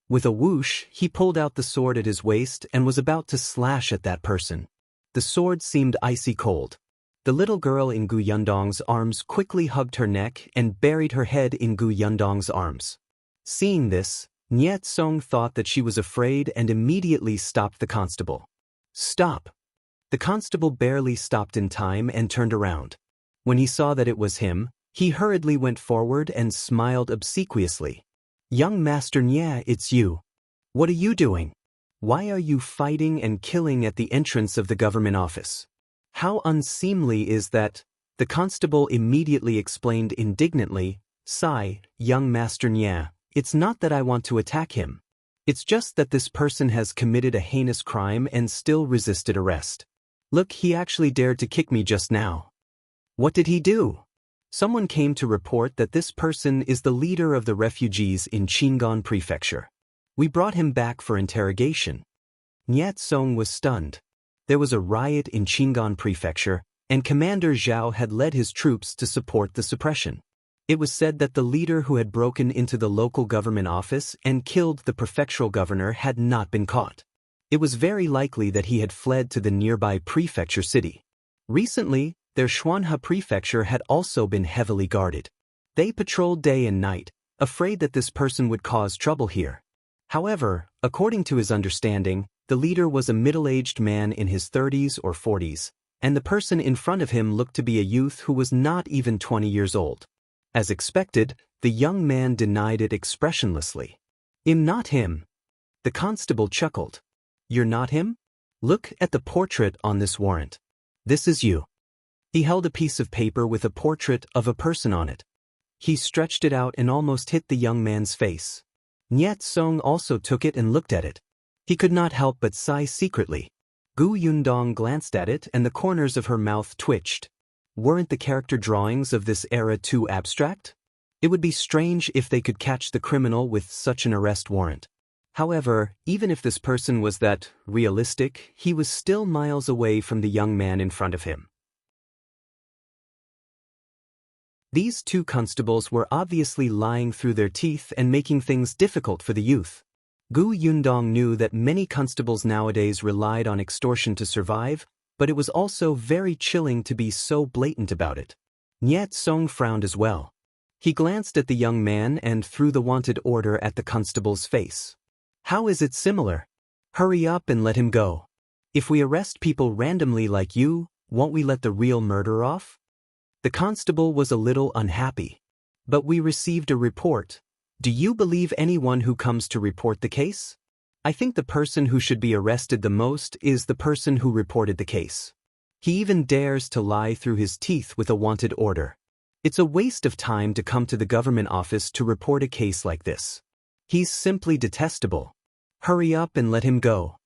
With a whoosh, he pulled out the sword at his waist and was about to slash at that person. The sword seemed icy cold. The little girl in Gu Yundong's arms quickly hugged her neck and buried her head in Gu Yundong's arms. Seeing this, Niet Song thought that she was afraid and immediately stopped the constable. "Stop!" The constable barely stopped in time and turned around. When he saw that it was him, he hurriedly went forward and smiled obsequiously. "Young Master Nya, it's you. What are you doing? Why are you fighting and killing at the entrance of the government office? How unseemly is that?" The constable immediately explained indignantly, "Sigh, young Master Nya, it's not that I want to attack him. It's just that this person has committed a heinous crime and still resisted arrest. Look, he actually dared to kick me just now." "What did he do?" "Someone came to report that this person is the leader of the refugees in Qingan Prefecture. We brought him back for interrogation." Niet Song was stunned. There was a riot in Qingan Prefecture, and Commander Zhao had led his troops to support the suppression. It was said that the leader who had broken into the local government office and killed the prefectural governor had not been caught. It was very likely that he had fled to the nearby prefecture city. Recently, their Xuanhe prefecture had also been heavily guarded. They patrolled day and night, afraid that this person would cause trouble here. However, according to his understanding, the leader was a middle-aged man in his 30s or 40s, and the person in front of him looked to be a youth who was not even 20 years old. As expected, the young man denied it expressionlessly. "I'm not him." The constable chuckled. "You're not him? Look at the portrait on this warrant. This is you." He held a piece of paper with a portrait of a person on it. He stretched it out and almost hit the young man's face. Nyat Song also took it and looked at it. He could not help but sigh secretly. Gu Yundong glanced at it and the corners of her mouth twitched. Weren't the character drawings of this era too abstract? It would be strange if they could catch the criminal with such an arrest warrant. However, even if this person was that realistic, he was still miles away from the young man in front of him. These two constables were obviously lying through their teeth and making things difficult for the youth. Gu Yundong knew that many constables nowadays relied on extortion to survive, but it was also very chilling to be so blatant about it. Nyat Song frowned as well. He glanced at the young man and threw the wanted order at the constable's face. How is it similar? Hurry up and let him go. If we arrest people randomly like you, won't we let the real murderer off? The constable was a little unhappy. But we received a report. Do you believe anyone who comes to report the case? I think the person who should be arrested the most is the person who reported the case. He even dares to lie through his teeth with a wanted order. It's a waste of time to come to the government office to report a case like this. He's simply detestable. Hurry up and let him go.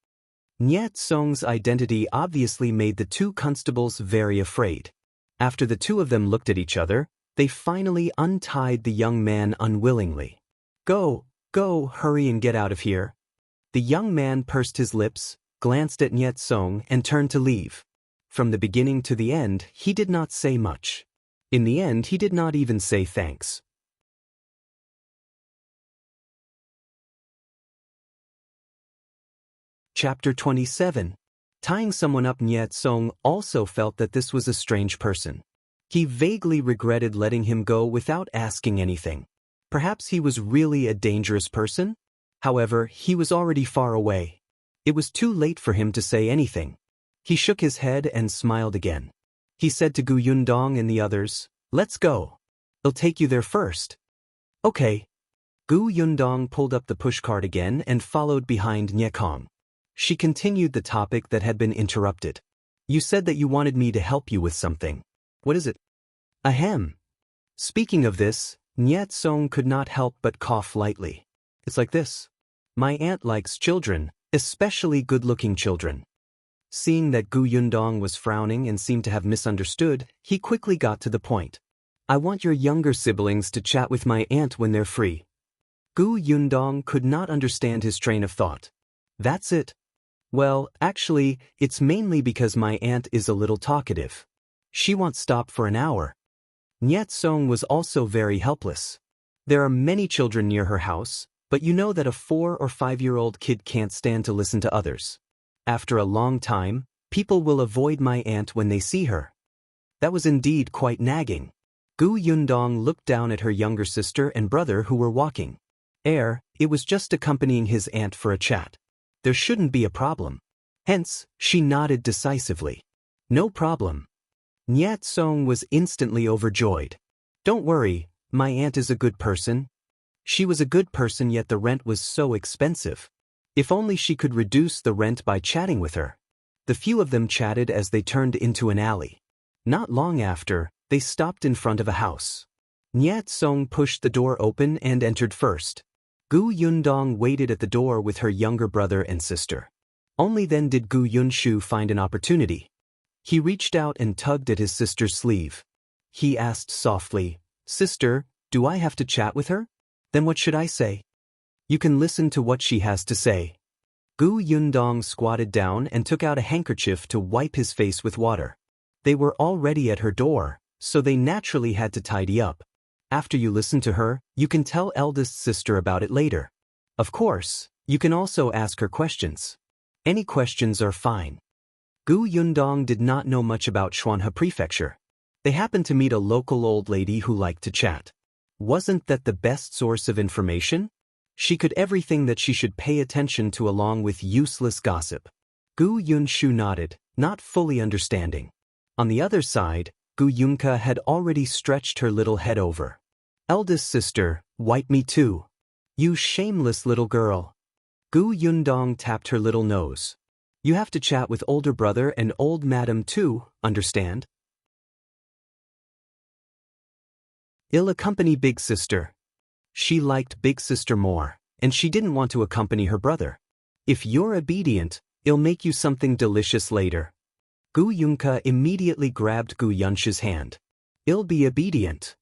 Nyat Song's identity obviously made the two constables very afraid. After the two of them looked at each other, they finally untied the young man unwillingly. Go, hurry and get out of here. The young man pursed his lips, glanced at Nyat Song and turned to leave. From the beginning to the end, he did not say much. In the end, he did not even say thanks. Chapter 27. Tying someone up. Nyat Song also felt that this was a strange person. He vaguely regretted letting him go without asking anything. Perhaps he was really a dangerous person? However, he was already far away. It was too late for him to say anything. He shook his head and smiled again. He said to Gu Yundong and the others, "Let's go. I'll take you there first." Okay. Gu Yundong pulled up the pushcart again and followed behind Nyekong. She continued the topic that had been interrupted. You said that you wanted me to help you with something. What is it? Ahem. Speaking of this, Nyat Song could not help but cough lightly. It's like this. My aunt likes children, especially good-looking children. Seeing that Gu Yundong was frowning and seemed to have misunderstood, he quickly got to the point. I want your younger siblings to chat with my aunt when they're free. Gu Yundong could not understand his train of thought. That's it. Well, actually, it's mainly because my aunt is a little talkative. She won't stop for an hour. Nyat Song was also very helpless. There are many children near her house, but you know that a 4 or 5-year-old kid can't stand to listen to others. After a long time, people will avoid my aunt when they see her. That was indeed quite nagging. Gu Yundong looked down at her younger sister and brother who were walking. It was just accompanying his aunt for a chat. There shouldn't be a problem. Hence, she nodded decisively. No problem. Nyat Song was instantly overjoyed. Don't worry, my aunt is a good person. She was a good person, yet the rent was so expensive. If only she could reduce the rent by chatting with her. The few of them chatted as they turned into an alley. Not long after, they stopped in front of a house. Nyat Song pushed the door open and entered first. Gu Yundong waited at the door with her younger brother and sister. Only then did Gu Yunshu find an opportunity. He reached out and tugged at his sister's sleeve. He asked softly, Sister, do I have to chat with her? Then what should I say? You can listen to what she has to say. Gu Yundong squatted down and took out a handkerchief to wipe his face with water. They were already at her door, so they naturally had to tidy up. After you listen to her, you can tell eldest sister about it later. Of course, you can also ask her questions. Any questions are fine. Gu Yundong did not know much about Xuanhe Prefecture. They happened to meet a local old lady who liked to chat. Wasn't that the best source of information? She could everything that she should pay attention to along with useless gossip. Gu Yunshu nodded, not fully understanding. On the other side, Gu Yunka had already stretched her little head over. Eldest sister, wipe me too. You shameless little girl. Gu Yundong tapped her little nose. You have to chat with older brother and old madam too, understand? I'll accompany big sister. She liked big sister more. and she didn't want to accompany her brother. If you're obedient, I'll make you something delicious later. Gu Yunka immediately grabbed Gu Yunsha's hand. I'll be obedient.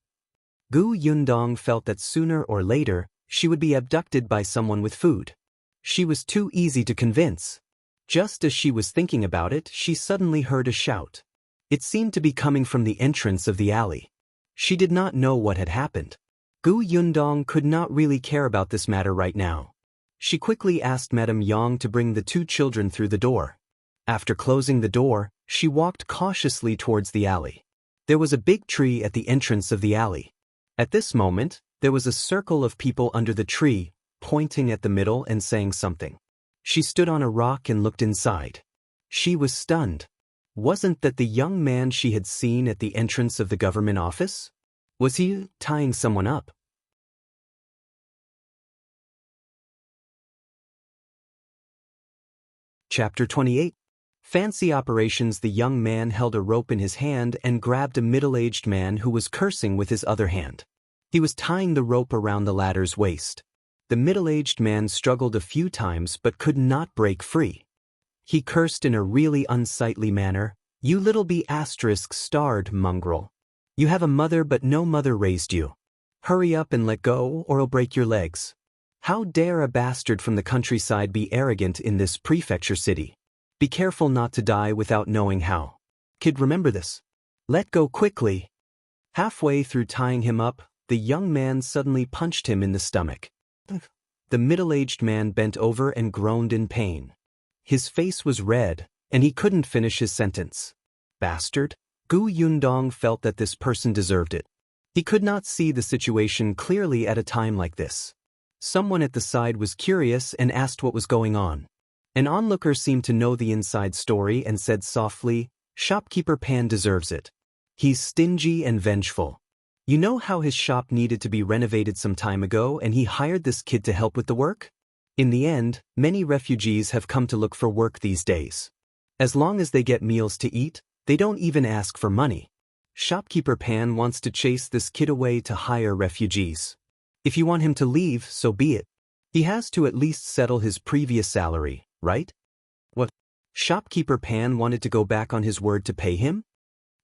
Gu Yundong felt that sooner or later, she would be abducted by someone with food. She was too easy to convince. Just as she was thinking about it, she suddenly heard a shout. It seemed to be coming from the entrance of the alley. She did not know what had happened. Gu Yundong could not really care about this matter right now. She quickly asked Madame Yang to bring the two children through the door. After closing the door, she walked cautiously towards the alley. There was a big tree at the entrance of the alley. At this moment, there was a circle of people under the tree, pointing at the middle and saying something. She stood on a rock and looked inside. She was stunned. Wasn't that the young man she had seen at the entrance of the government office? Was he tying someone up? Chapter 28. Fancy operations. The young man held a rope in his hand and grabbed a middle-aged man who was cursing with his other hand. He was tying the rope around the latter's waist. The middle-aged man struggled a few times but could not break free. He cursed in a really unsightly manner. You little B****starred mongrel. You have a mother but no mother raised you. Hurry up and let go or I'll break your legs. How dare a bastard from the countryside be arrogant in this prefecture city? Be careful not to die without knowing how. Kid, remember this. Let go quickly. Halfway through tying him up, the young man suddenly punched him in the stomach. The middle-aged man bent over and groaned in pain. His face was red, and he couldn't finish his sentence. Bastard. Gu Yundong felt that this person deserved it. He could not see the situation clearly at a time like this. Someone at the side was curious and asked what was going on. An onlooker seemed to know the inside story and said softly, "Shopkeeper Pan deserves it. He's stingy and vengeful. You know how his shop needed to be renovated some time ago and he hired this kid to help with the work? In the end, many refugees have come to look for work these days. As long as they get meals to eat, they don't even ask for money. Shopkeeper Pan wants to chase this kid away to hire refugees. If you want him to leave, so be it. He has to at least settle his previous salary, right?" What? Shopkeeper Pan wanted to go back on his word to pay him?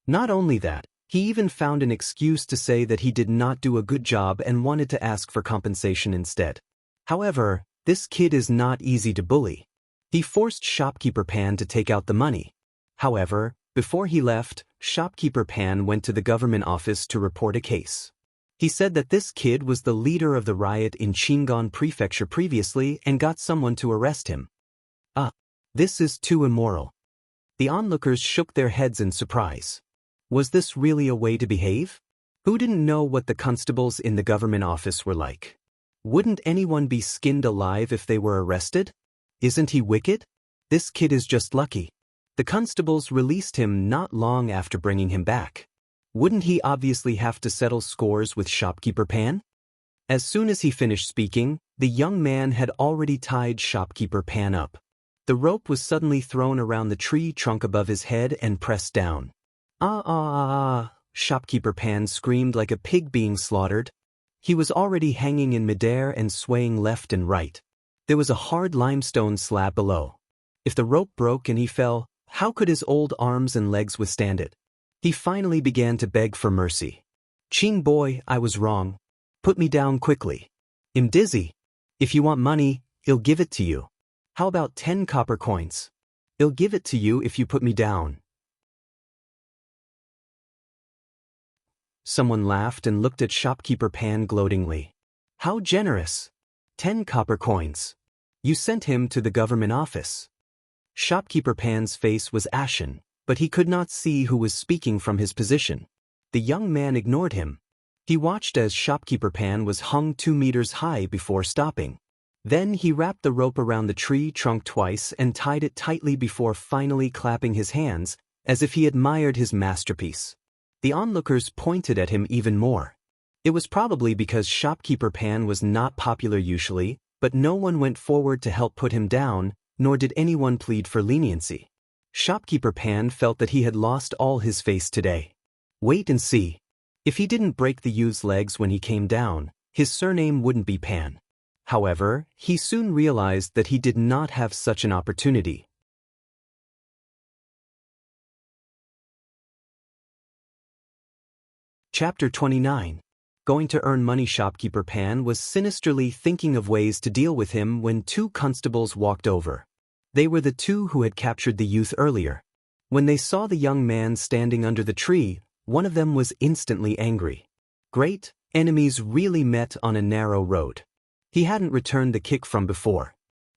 Not only that, he even found an excuse to say that he did not do a good job and wanted to ask for compensation instead. However, this kid is not easy to bully. He forced Shopkeeper Pan to take out the money. However, before he left, Shopkeeper Pan went to the government office to report a case. He said that this kid was the leader of the riot in Chingon Prefecture previously and got someone to arrest him. This is too immoral. The onlookers shook their heads in surprise. Was this really a way to behave? Who didn't know what the constables in the government office were like? Wouldn't anyone be skinned alive if they were arrested? Isn't he wicked? This kid is just lucky. The constables released him not long after bringing him back. Wouldn't he obviously have to settle scores with Shopkeeper Pan? As soon as he finished speaking, the young man had already tied Shopkeeper Pan up. The rope was suddenly thrown around the tree trunk above his head and pressed down. Shopkeeper Pan screamed like a pig being slaughtered. He was already hanging in midair and swaying left and right. There was a hard limestone slab below. If the rope broke and he fell, how could his old arms and legs withstand it? He finally began to beg for mercy. "Ching boy, I was wrong. Put me down quickly. I'm dizzy. If you want money, I'll give it to you. How about 10 copper coins? I'll give it to you if you put me down." Someone laughed and looked at Shopkeeper Pan gloatingly. How generous. 10 copper coins. You sent him to the government office. Shopkeeper Pan's face was ashen, but he could not see who was speaking from his position. The young man ignored him. He watched as Shopkeeper Pan was hung 2 meters high before stopping. Then he wrapped the rope around the tree trunk twice and tied it tightly before finally clapping his hands, as if he admired his masterpiece. The onlookers pointed at him even more. It was probably because Shopkeeper Pan was not popular usually, but no one went forward to help put him down, nor did anyone plead for leniency. Shopkeeper Pan felt that he had lost all his face today. Wait and see. If he didn't break the youth's legs when he came down, his surname wouldn't be Pan. However, he soon realized that he did not have such an opportunity. Chapter 29. Going to earn money. Shopkeeper Pan was sinisterly thinking of ways to deal with him when two constables walked over. They were the two who had captured the youth earlier. When they saw the young man standing under the tree, one of them was instantly angry. Great, enemies really met on a narrow road. He hadn't returned the kick from before.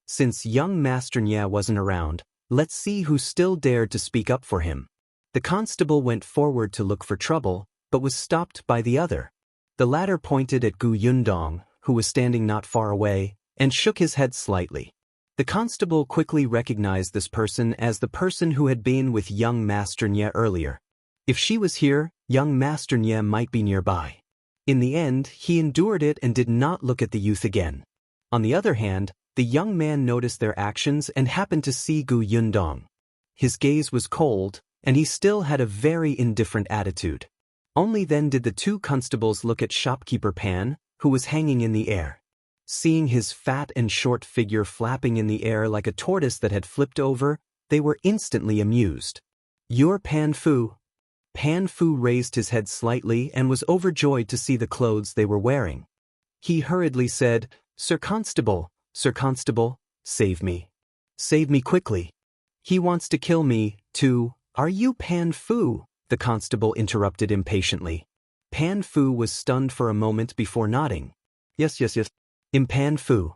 Since young Master Nya wasn't around, let's see who still dared to speak up for him. The constable went forward to look for trouble, but was stopped by the other. The latter pointed at Gu Yundong, who was standing not far away, and shook his head slightly. The constable quickly recognized this person as the person who had been with young Master Nya earlier. If she was here, young Master Nya might be nearby. In the end, he endured it and did not look at the youth again. On the other hand, the young man noticed their actions and happened to see Gu Yundong. His gaze was cold, and he still had a very indifferent attitude. Only then did the two constables look at Shopkeeper Pan, who was hanging in the air. Seeing his fat and short figure flapping in the air like a tortoise that had flipped over, they were instantly amused. "You're Pan Fu." Pan Fu raised his head slightly and was overjoyed to see the clothes they were wearing. He hurriedly said, Sir Constable, save me. Save me quickly. He wants to kill me, too." "Are you Pan Fu?" the constable interrupted impatiently. Pan Fu was stunned for a moment before nodding. Yes. "I'm Pan Fu.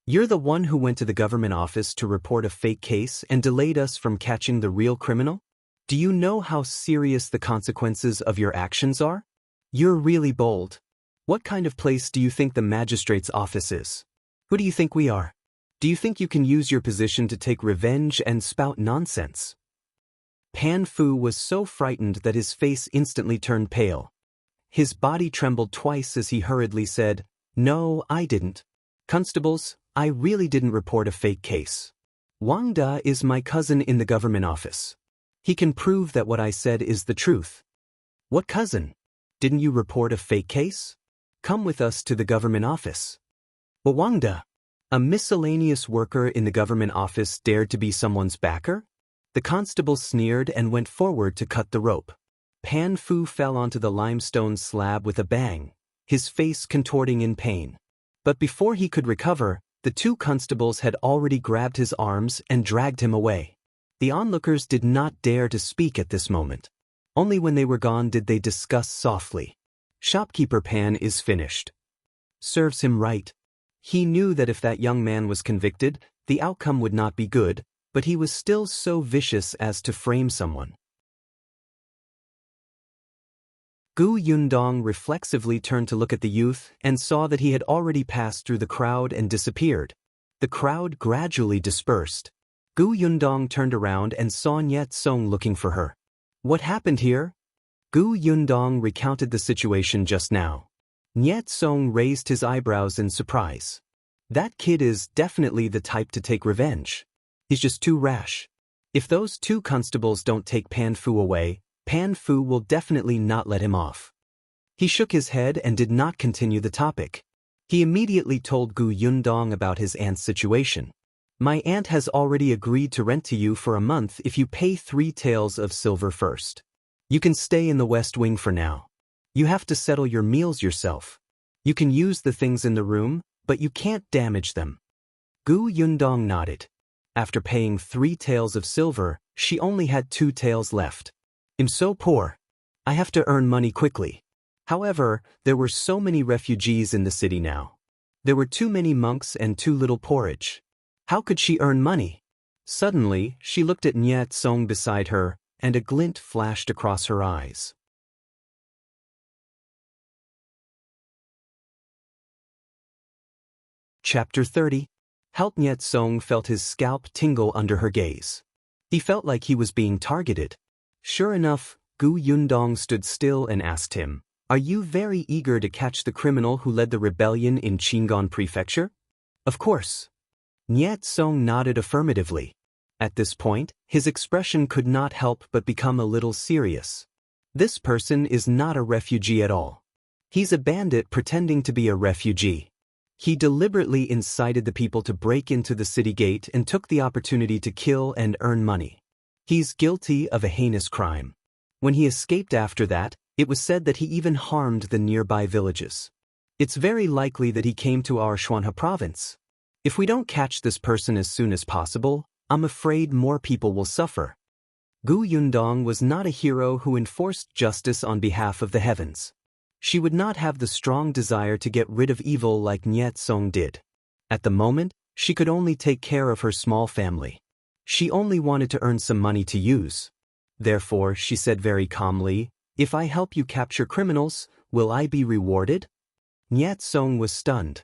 You're the one who went to the government office to report a fake case and delayed us from catching the real criminal? Do you know how serious the consequences of your actions are? You're really bold. What kind of place do you think the magistrate's office is? Who do you think we are? Do you think you can use your position to take revenge and spout nonsense?" Pan Fu was so frightened that his face instantly turned pale. His body trembled twice as he hurriedly said, "No, I didn't. Constables, I really didn't report a fake case. Wang Da is my cousin in the government office. He can prove that what I said is the truth." "What cousin? Didn't you report a fake case? Come with us to the government office." "But Wang Da, a miscellaneous worker in the government office, dared to be someone's backer?" The constable sneered and went forward to cut the rope. Pan Fu fell onto the limestone slab with a bang, his face contorting in pain. But before he could recover, the two constables had already grabbed his arms and dragged him away. The onlookers did not dare to speak at this moment. Only when they were gone did they discuss softly. "Shopkeeper Pan is finished. Serves him right." He knew that if that young man was convicted, the outcome would not be good, but he was still so vicious as to frame someone. Gu Yundong reflexively turned to look at the youth and saw that he had already passed through the crowd and disappeared. The crowd gradually dispersed. Gu Yundong turned around and saw Nyet Song looking for her. "What happened here?" Gu Yundong recounted the situation just now. Nyet Song raised his eyebrows in surprise. "That kid is definitely the type to take revenge. He's just too rash. If those two constables don't take Pan Fu away, Pan Fu will definitely not let him off." He shook his head and did not continue the topic. He immediately told Gu Yundong about his aunt's situation. "My aunt has already agreed to rent to you for a month if you pay 3 taels of silver first. You can stay in the West Wing for now. You have to settle your meals yourself. You can use the things in the room, but you can't damage them." Gu Yundong nodded. After paying 3 taels of silver, she only had 2 taels left. "I'm so poor. I have to earn money quickly." However, there were so many refugees in the city now. There were too many monks and too little porridge. How could she earn money? Suddenly, she looked at Nyet Song beside her, and a glint flashed across her eyes. Chapter 30. Help. Nyet Song felt his scalp tingle under her gaze. He felt like he was being targeted. Sure enough, Gu Yundong stood still and asked him, "Are you very eager to catch the criminal who led the rebellion in Qingan Prefecture?" "Of course." Nyet Song nodded affirmatively. At this point, his expression could not help but become a little serious. This person is not a refugee at all. He's a bandit pretending to be a refugee. He deliberately incited the people to break into the city gate and took the opportunity to kill and earn money. He's guilty of a heinous crime. When he escaped after that, it was said that he even harmed the nearby villages. It's very likely that he came to our Shuanha province. If we don't catch this person as soon as possible, I'm afraid more people will suffer. Gu Yundong was not a hero who enforced justice on behalf of the heavens. She would not have the strong desire to get rid of evil like Niet Song did. At the moment, she could only take care of her small family. She only wanted to earn some money to use. Therefore, she said very calmly, "If I help you capture criminals, will I be rewarded?" Niet Song was stunned.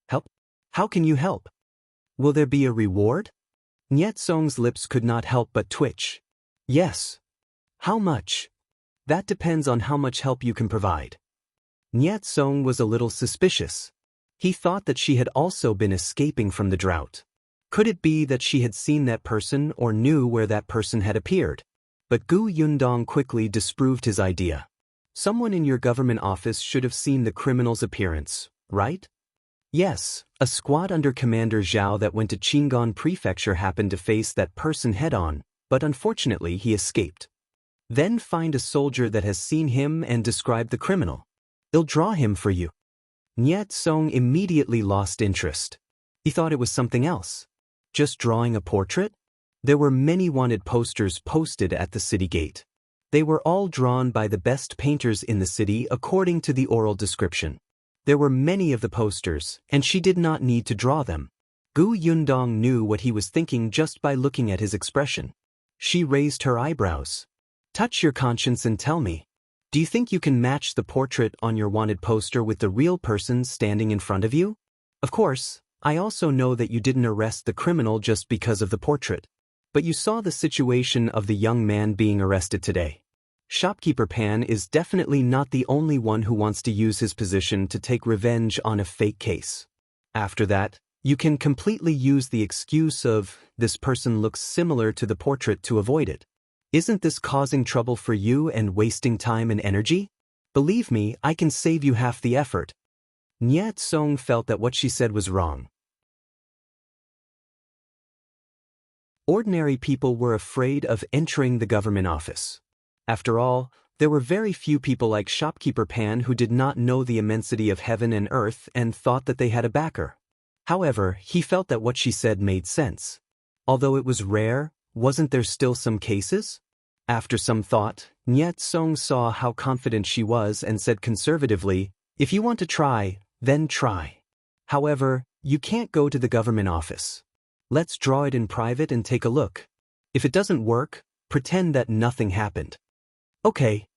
"Help? How can you help? Will there be a reward?" Niet Song's lips could not help but twitch. "Yes." "How much?" "That depends on how much help you can provide." Niet Song was a little suspicious. He thought that she had also been escaping from the drought. Could it be that she had seen that person or knew where that person had appeared? But Gu Yundong quickly disproved his idea. "Someone in your government office should have seen the criminal's appearance, right?" "Yes, a squad under Commander Zhao that went to Qingan Prefecture happened to face that person head-on, but unfortunately he escaped." "Then find a soldier that has seen him and describe the criminal. They'll draw him for you." Niet Song immediately lost interest. He thought it was something else. Just drawing a portrait? There were many wanted posters posted at the city gate. They were all drawn by the best painters in the city according to the oral description. There were many of the posters, and she did not need to draw them. Gu Yundong knew what he was thinking just by looking at his expression. She raised her eyebrows. "Touch your conscience and tell me. Do you think you can match the portrait on your wanted poster with the real person standing in front of you? Of course, I also know that you didn't arrest the criminal just because of the portrait. But you saw the situation of the young man being arrested today. Shopkeeper Pan is definitely not the only one who wants to use his position to take revenge on a fake case. After that, you can completely use the excuse of, this person looks similar to the portrait to avoid it. Isn't this causing trouble for you and wasting time and energy? Believe me, I can save you half the effort." Niet Song felt that what she said was wrong. Ordinary people were afraid of entering the government office. After all, there were very few people like Shopkeeper Pan who did not know the immensity of heaven and earth and thought that they had a backer. However, he felt that what she said made sense. Although it was rare, wasn't there still some cases? After some thought, Niet Song saw how confident she was and said conservatively, "If you want to try, then try. However, you can't go to the government office. Let's draw it in private and take a look. If it doesn't work, pretend that nothing happened." "Okay."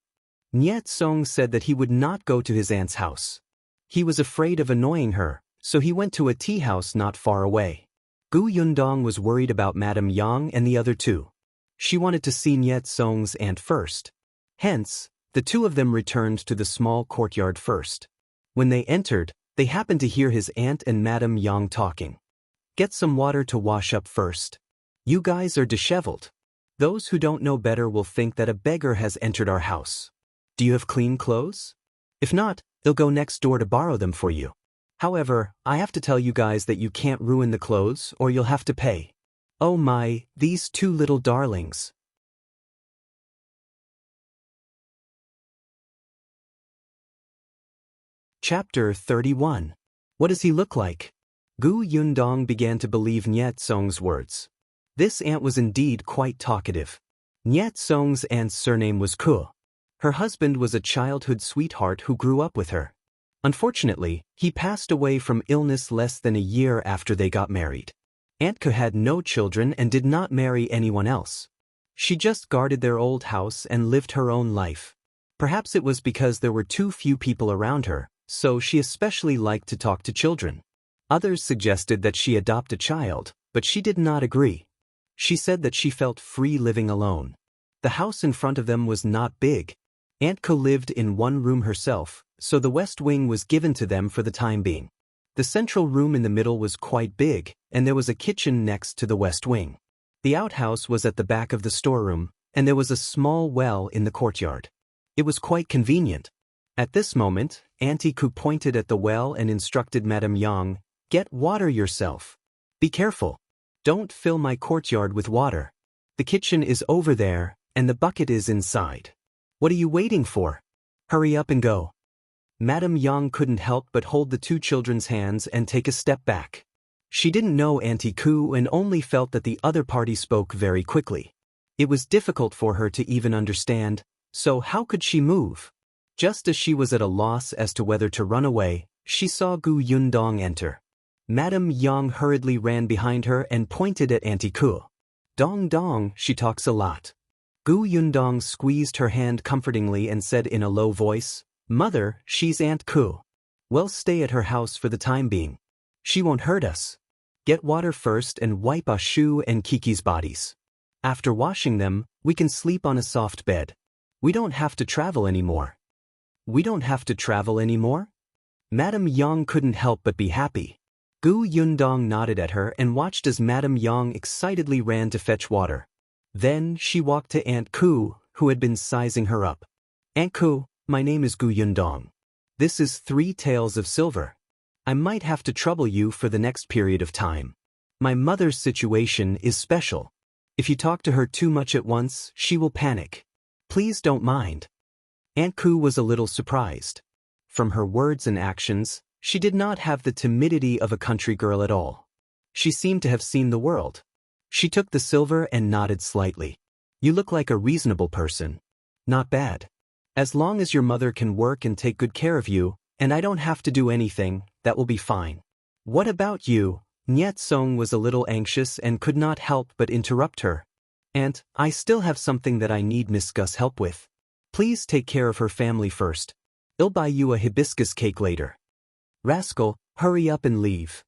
Niet Song said that he would not go to his aunt's house. He was afraid of annoying her, so he went to a tea house not far away. Gu Yundong was worried about Madame Yang and the other two. She wanted to see Niet Song's aunt first. Hence, the two of them returned to the small courtyard first. When they entered, they happened to hear his aunt and Madame Yang talking. "Get some water to wash up first. You guys are disheveled. Those who don't know better will think that a beggar has entered our house. Do you have clean clothes? If not, they'll go next door to borrow them for you. However, I have to tell you guys that you can't ruin the clothes or you'll have to pay. Oh my, these two little darlings." Chapter 31. What does he look like? Gu Yundong began to believe Niet Song's words. This aunt was indeed quite talkative. Niet Song's aunt's surname was Ke. Her husband was a childhood sweetheart who grew up with her. Unfortunately, he passed away from illness less than a year after they got married. Aunt Ke had no children and did not marry anyone else. She just guarded their old house and lived her own life. Perhaps it was because there were too few people around her, so she especially liked to talk to children. Others suggested that she adopt a child, but she did not agree. She said that she felt free living alone. The house in front of them was not big. Aunt Ke lived in one room herself, so the west wing was given to them for the time being. The central room in the middle was quite big, and there was a kitchen next to the west wing. The outhouse was at the back of the storeroom, and there was a small well in the courtyard. It was quite convenient. At this moment, Auntie Ku pointed at the well and instructed Madame Yang, Get water yourself. Be careful. Don't fill my courtyard with water. The kitchen is over there, and the bucket is inside. What are you waiting for? Hurry up and go. Madame Yang couldn't help but hold the two children's hands and take a step back. She didn't know Auntie Koo and only felt that the other party spoke very quickly. It was difficult for her to even understand, so how could she move? Just as she was at a loss as to whether to run away, she saw Gu Yundong enter. Madame Yang hurriedly ran behind her and pointed at Auntie Koo. Dong dong, she talks a lot. Gu Yundong squeezed her hand comfortingly and said in a low voice, Mother, she's Aunt Koo. Well, stay at her house for the time being. She won't hurt us. Get water first and wipe Ashu and Kiki's bodies. After washing them, we can sleep on a soft bed. We don't have to travel anymore. We don't have to travel anymore? Madame Yang couldn't help but be happy. Gu Yundong nodded at her and watched as Madame Yang excitedly ran to fetch water. Then she walked to Aunt Koo, who had been sizing her up. Aunt Koo, my name is Gu Yundong. This is 3 taels of silver. I might have to trouble you for the next period of time. My mother's situation is special. If you talk to her too much at once, she will panic. Please don't mind. Aunt Koo was a little surprised. From her words and actions, she did not have the timidity of a country girl at all. She seemed to have seen the world. She took the silver and nodded slightly. You look like a reasonable person. Not bad. As long as your mother can work and take good care of you, and I don't have to do anything, that will be fine. What about you? Nyet Song was a little anxious and could not help but interrupt her. Aunt, I still have something that I need Miss Gus help with. Please take care of her family first. I'll buy you a hibiscus cake later. Rascal, hurry up and leave.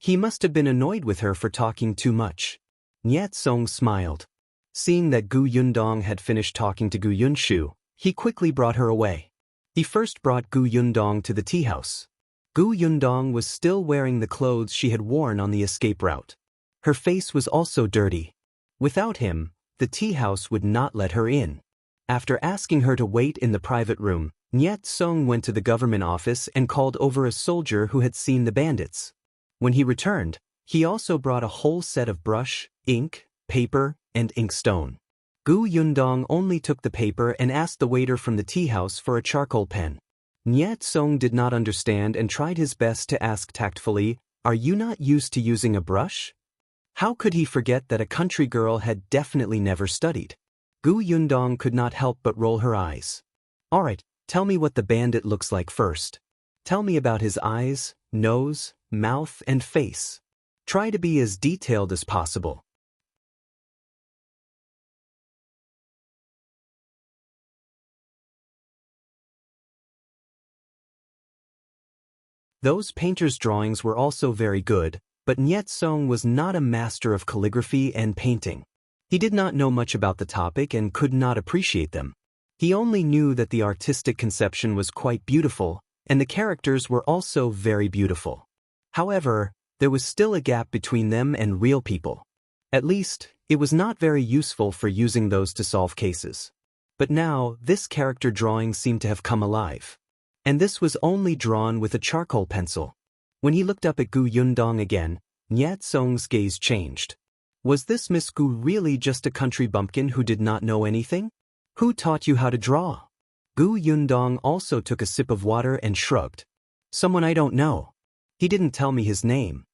He must have been annoyed with her for talking too much. Nyet Song smiled. Seeing that Gu Yundong had finished talking to Gu Yunshu, he quickly brought her away. He first brought Gu Yundong to the tea house. Gu Yundong was still wearing the clothes she had worn on the escape route. Her face was also dirty. Without him, the tea house would not let her in. After asking her to wait in the private room, Nyet Song went to the government office and called over a soldier who had seen the bandits. When he returned, he also brought a whole set of brush, ink, paper, and inkstone. Gu Yundong only took the paper and asked the waiter from the tea house for a charcoal pen. Nyet Song did not understand and tried his best to ask tactfully, Are you not used to using a brush? How could he forget that a country girl had definitely never studied? Gu Yundong could not help but roll her eyes. All right, tell me what the bandit looks like first. Tell me about his eyes, nose, mouth, and face. Try to be as detailed as possible. Those painter's drawings were also very good, but Nyet Song was not a master of calligraphy and painting. He did not know much about the topic and could not appreciate them. He only knew that the artistic conception was quite beautiful, and the characters were also very beautiful. However, there was still a gap between them and real people. At least, it was not very useful for using those to solve cases. But now, this character drawing seemed to have come alive. And this was only drawn with a charcoal pencil. When he looked up at Gu Yundong again, Nyet Song's gaze changed. Was this Miss Gu really just a country bumpkin who did not know anything? Who taught you how to draw? Gu Yundong also took a sip of water and shrugged. Someone I don't know. He didn't tell me his name.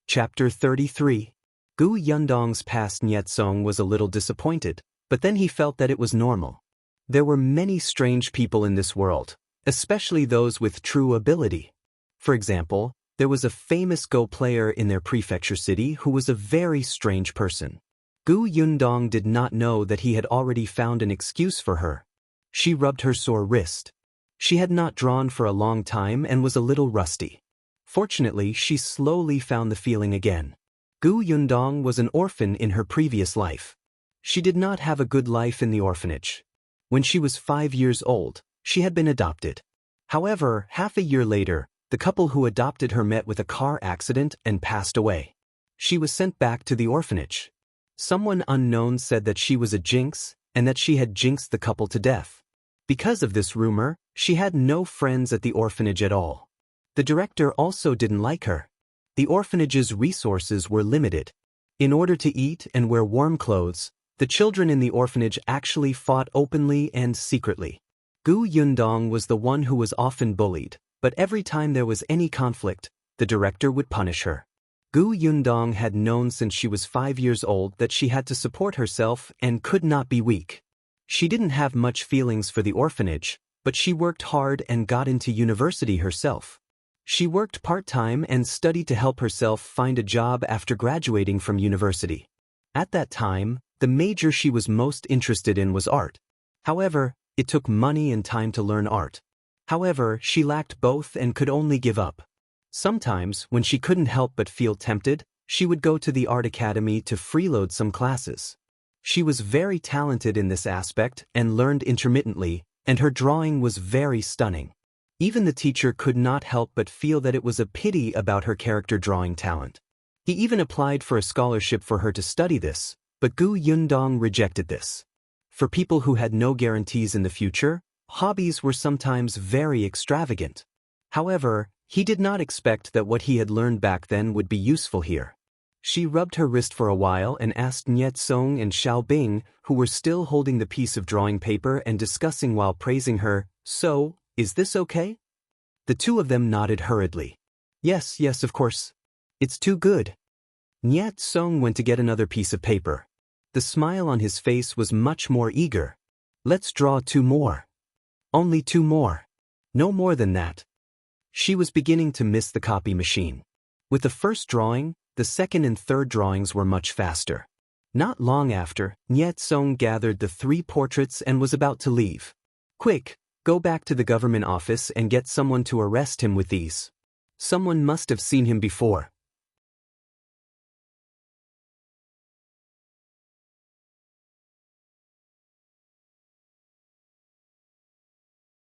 Chapter 33. Gu Yundong's past Nyet Song was a little disappointed, but then he felt that it was normal. There were many strange people in this world, especially those with true ability. For example, there was a famous Go player in their prefecture city who was a very strange person. Gu Yundong did not know that he had already found an excuse for her. She rubbed her sore wrist. She had not drawn for a long time and was a little rusty. Fortunately, she slowly found the feeling again. Gu Yundong was an orphan in her previous life. She did not have a good life in the orphanage. When she was 5 years old, she had been adopted. However, half a year later, the couple who adopted her met with a car accident and passed away. She was sent back to the orphanage. Someone unknown said that she was a jinx, and that she had jinxed the couple to death. Because of this rumor, she had no friends at the orphanage at all. The director also didn't like her. The orphanage's resources were limited. In order to eat and wear warm clothes, the children in the orphanage actually fought openly and secretly. Gu Yundong was the one who was often bullied, but every time there was any conflict, the director would punish her. Gu Yundong had known since she was 5 years old that she had to support herself and could not be weak. She didn't have much feelings for the orphanage, but she worked hard and got into university herself. She worked part-time and studied to help herself find a job after graduating from university. At that time, the major she was most interested in was art. However, it took money and time to learn art. However, she lacked both and could only give up. Sometimes, when she couldn't help but feel tempted, she would go to the art academy to freeload some classes. She was very talented in this aspect and learned intermittently, and her drawing was very stunning. Even the teacher could not help but feel that it was a pity about her character drawing talent. He even applied for a scholarship for her to study this, but Gu Yundong rejected this. For people who had no guarantees in the future, hobbies were sometimes very extravagant. However, he did not expect that what he had learned back then would be useful here. She rubbed her wrist for a while and asked Niet Song and Xiao Bing, who were still holding the piece of drawing paper and discussing while praising her, "So, is this okay?" The two of them nodded hurriedly. Yes, of course. It's too good." Niet Song went to get another piece of paper. The smile on his face was much more eager. "Let's draw 2 more. Only 2 more. No more than that." She was beginning to miss the copy machine. With the first drawing, the second and third drawings were much faster. Not long after, Niet Song gathered the 3 portraits and was about to leave. "Quick, go back to the government office and get someone to arrest him with these. Someone must have seen him before."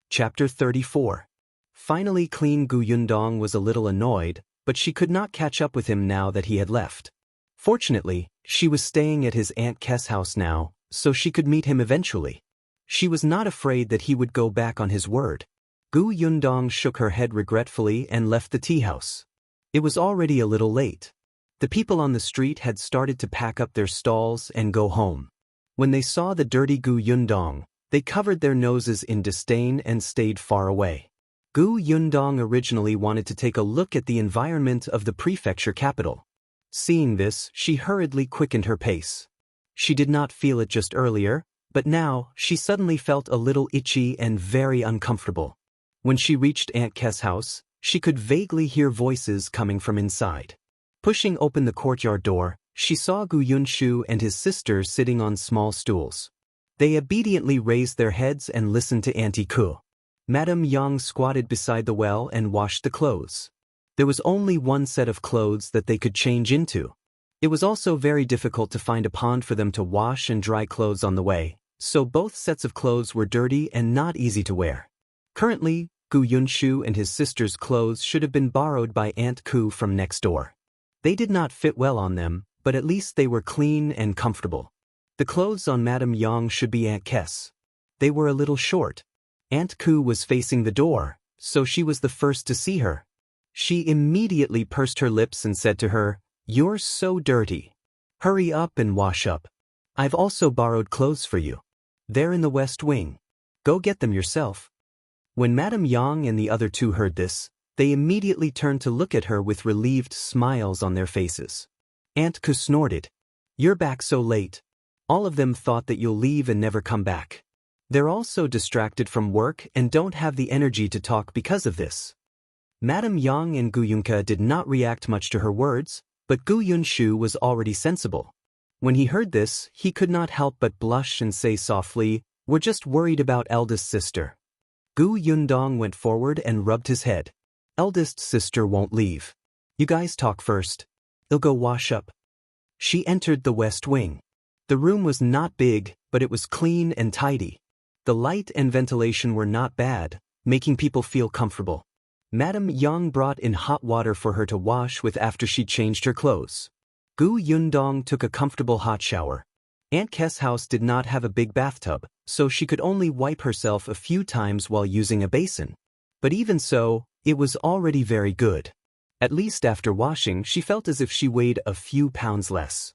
Chapter 34. Finally, Clean Gu Yundong was a little annoyed, but she could not catch up with him now that he had left. Fortunately, she was staying at his Aunt Kess' house now, so she could meet him eventually. She was not afraid that he would go back on his word. Gu Yundong shook her head regretfully and left the tea house. It was already a little late. The people on the street had started to pack up their stalls and go home. When they saw the dirty Gu Yundong, they covered their noses in disdain and stayed far away. Gu Yundong originally wanted to take a look at the environment of the prefecture capital. Seeing this, she hurriedly quickened her pace. She did not feel it just earlier, but now she suddenly felt a little itchy and very uncomfortable. When she reached Aunt Kess' house, she could vaguely hear voices coming from inside. Pushing open the courtyard door, she saw Gu Yunshu and his sister sitting on small stools. They obediently raised their heads and listened to Auntie Ku. Madame Yang squatted beside the well and washed the clothes. There was only one set of clothes that they could change into. It was also very difficult to find a pond for them to wash and dry clothes on the way, so both sets of clothes were dirty and not easy to wear. Currently, Gu Yunshu and his sister's clothes should have been borrowed by Aunt Ku from next door. They did not fit well on them, but at least they were clean and comfortable. The clothes on Madame Yang should be Aunt Kess. They were a little short. Aunt Ku was facing the door, so she was the first to see her. She immediately pursed her lips and said to her, "You're so dirty. Hurry up and wash up. I've also borrowed clothes for you. They're in the West Wing. Go get them yourself." When Madame Yang and the other two heard this, they immediately turned to look at her with relieved smiles on their faces. Aunt Ku snorted. "You're back so late. All of them thought that you'll leave and never come back. They're also distracted from work and don't have the energy to talk because of this." Madame Yang and Gu Yunka did not react much to her words, but Gu Yunshu was already sensible. When he heard this, he could not help but blush and say softly, "We're just worried about eldest sister." Gu Yundong went forward and rubbed his head. "Eldest sister won't leave. You guys talk first. I'll go wash up." She entered the West Wing. The room was not big, but it was clean and tidy. The light and ventilation were not bad, making people feel comfortable. Madame Yang brought in hot water for her to wash with after she changed her clothes. Gu Yundong took a comfortable hot shower. Aunt Kess' house did not have a big bathtub, so she could only wipe herself a few times while using a basin. But even so, it was already very good. At least after washing, she felt as if she weighed a few pounds less.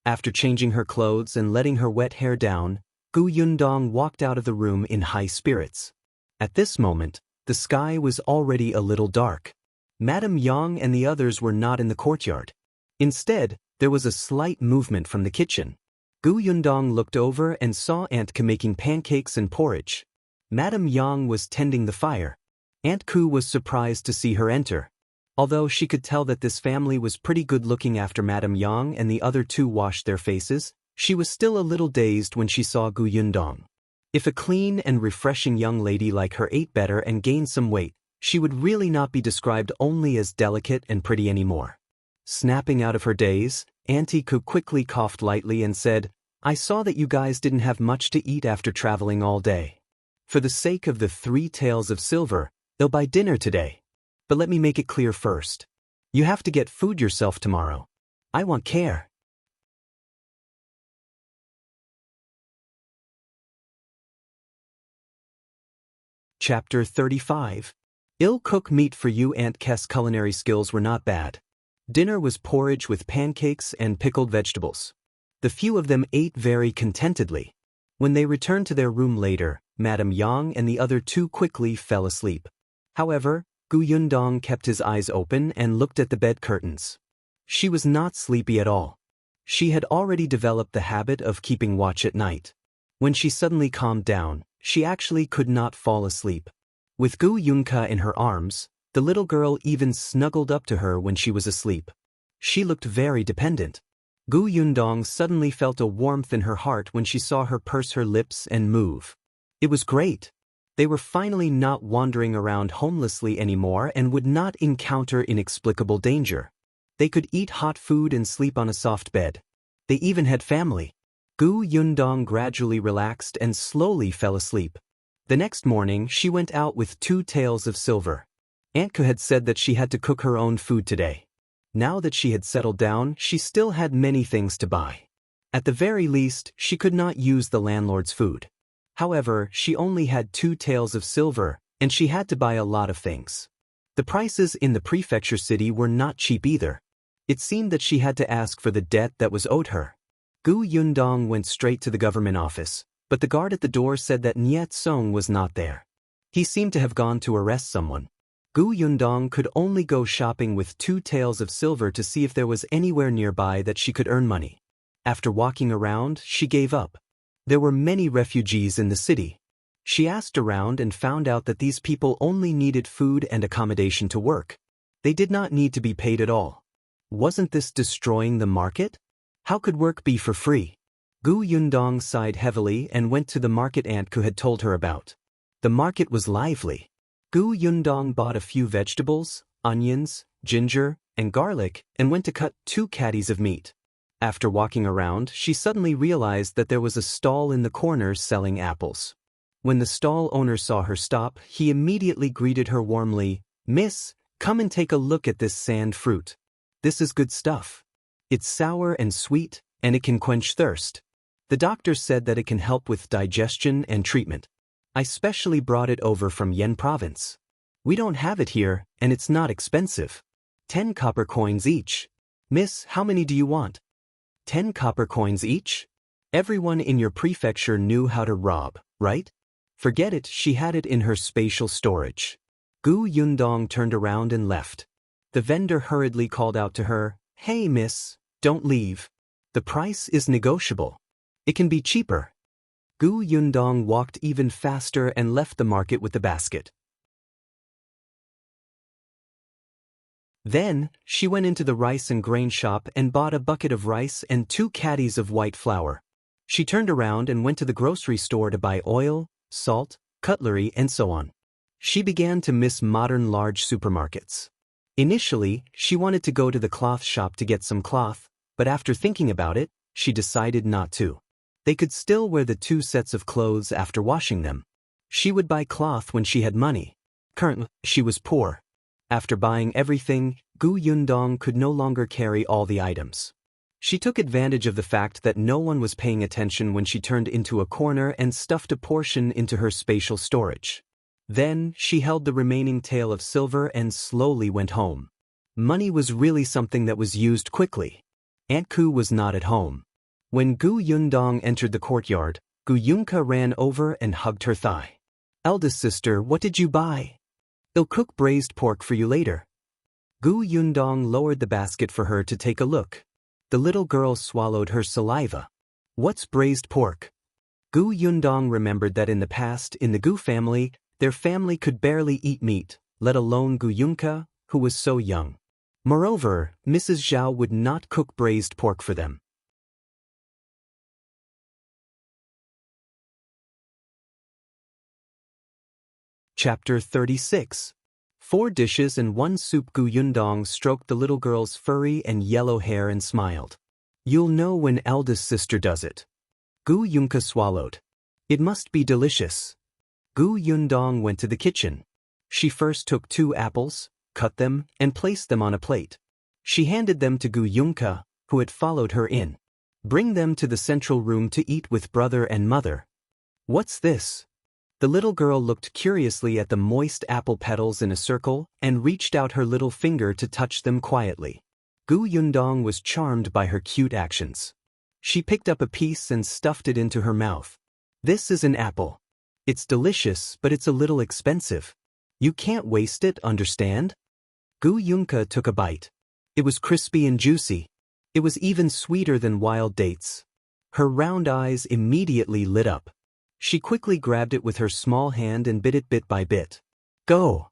After changing her clothes and letting her wet hair down, Gu Yundong walked out of the room in high spirits. At this moment, the sky was already a little dark. Madame Yang and the others were not in the courtyard. Instead, there was a slight movement from the kitchen. Gu Yundong looked over and saw Aunt Ke making pancakes and porridge. Madame Yang was tending the fire. Aunt Ku was surprised to see her enter. Although she could tell that this family was pretty good looking after Madame Yang and the other two washed their faces, she was still a little dazed when she saw Gu Yundong. If a clean and refreshing young lady like her ate better and gained some weight, she would really not be described only as delicate and pretty anymore. Snapping out of her daze, Auntie Ku quickly coughed lightly and said, "I saw that you guys didn't have much to eat after traveling all day. For the sake of the 3 taels of silver, they'll buy dinner today. But let me make it clear first. You have to get food yourself tomorrow. I want care." Chapter 35. Ill-cooked meat. For you, Aunt Kess' culinary skills were not bad. Dinner was porridge with pancakes and pickled vegetables. The few of them ate very contentedly. When they returned to their room later, Madame Yang and the other two quickly fell asleep. However, Gu Yundong kept his eyes open and looked at the bed curtains. She was not sleepy at all. She had already developed the habit of keeping watch at night. When she suddenly calmed down, she actually could not fall asleep. With Gu Yunka in her arms, the little girl even snuggled up to her when she was asleep. She looked very dependent. Gu Yundong suddenly felt a warmth in her heart when she saw her purse her lips and move. It was great. They were finally not wandering around homelessly anymore and would not encounter inexplicable danger. They could eat hot food and sleep on a soft bed. They even had family. Gu Yundong gradually relaxed and slowly fell asleep. The next morning, she went out with 2 taels of silver. Aunt Ke had said that she had to cook her own food today. Now that she had settled down, she still had many things to buy. At the very least, she could not use the landlord's food. However, she only had 2 taels of silver, and she had to buy a lot of things. The prices in the prefecture city were not cheap either. It seemed that she had to ask for the debt that was owed her. Gu Yundong went straight to the government office, but the guard at the door said that Niet Song was not there. He seemed to have gone to arrest someone. Gu Yundong could only go shopping with 2 taels of silver to see if there was anywhere nearby that she could earn money. After walking around, she gave up. There were many refugees in the city. She asked around and found out that these people only needed food and accommodation to work. They did not need to be paid at all. Wasn't this destroying the market? How could work be for free? Gu Yundong sighed heavily and went to the market Aunt Ku had told her about. The market was lively. Gu Yundong bought a few vegetables, onions, ginger, and garlic and went to cut 2 caddies of meat. After walking around, she suddenly realized that there was a stall in the corner selling apples. When the stall owner saw her stop, he immediately greeted her warmly, "Miss, come and take a look at this sand fruit. This is good stuff. It's sour and sweet, and it can quench thirst. The doctor said that it can help with digestion and treatment. I specially brought it over from Yen province. We don't have it here, and it's not expensive. 10 copper coins each. Miss, how many do you want?" 10 copper coins each? Everyone in your prefecture knew how to rob, right? Forget it, she had it in her spatial storage. Gu Yundong turned around and left. The vendor hurriedly called out to her, "Hey miss, don't leave. The price is negotiable. It can be cheaper." Gu Yundong walked even faster and left the market with the basket. Then, she went into the rice and grain shop and bought a bucket of rice and 2 caddies of white flour. She turned around and went to the grocery store to buy oil, salt, cutlery, and so on. She began to miss modern large supermarkets. Initially, she wanted to go to the cloth shop to get some cloth, but after thinking about it, she decided not to. They could still wear the 2 sets of clothes after washing them. She would buy cloth when she had money. Currently, she was poor. After buying everything, Gu Yundong could no longer carry all the items. She took advantage of the fact that no one was paying attention when she turned into a corner and stuffed a portion into her spatial storage. Then, she held the remaining tael of silver and slowly went home. Money was really something that was used quickly. Aunt Ku was not at home. When Gu Yundong entered the courtyard, Gu Yunka ran over and hugged her thigh. "Eldest sister, what did you buy? I'll cook braised pork for you later." Gu Yundong lowered the basket for her to take a look. The little girl swallowed her saliva. "What's braised pork?" Gu Yundong remembered that in the past, in the Gu family, their family could barely eat meat, let alone Gu Yunka, who was so young. Moreover, Mrs. Zhao would not cook braised pork for them. Chapter 36. 4 dishes and 1 soup. Gu Yundong stroked the little girl's furry and yellow hair and smiled. "You'll know when eldest sister does it." Gu Yunka swallowed. "It must be delicious." Gu Yundong went to the kitchen. She first took 2 apples, cut them, and placed them on a plate. She handed them to Gu Yunka, who had followed her in. "Bring them to the central room to eat with brother and mother." "What's this?" The little girl looked curiously at the moist apple petals in a circle and reached out her little finger to touch them quietly. Gu Yundong was charmed by her cute actions. She picked up a piece and stuffed it into her mouth. "This is an apple. It's delicious, but it's a little expensive. You can't waste it, understand?" Gu Yunka took a bite. It was crispy and juicy. It was even sweeter than wild dates. Her round eyes immediately lit up. She quickly grabbed it with her small hand and bit it bit by bit. "Go!"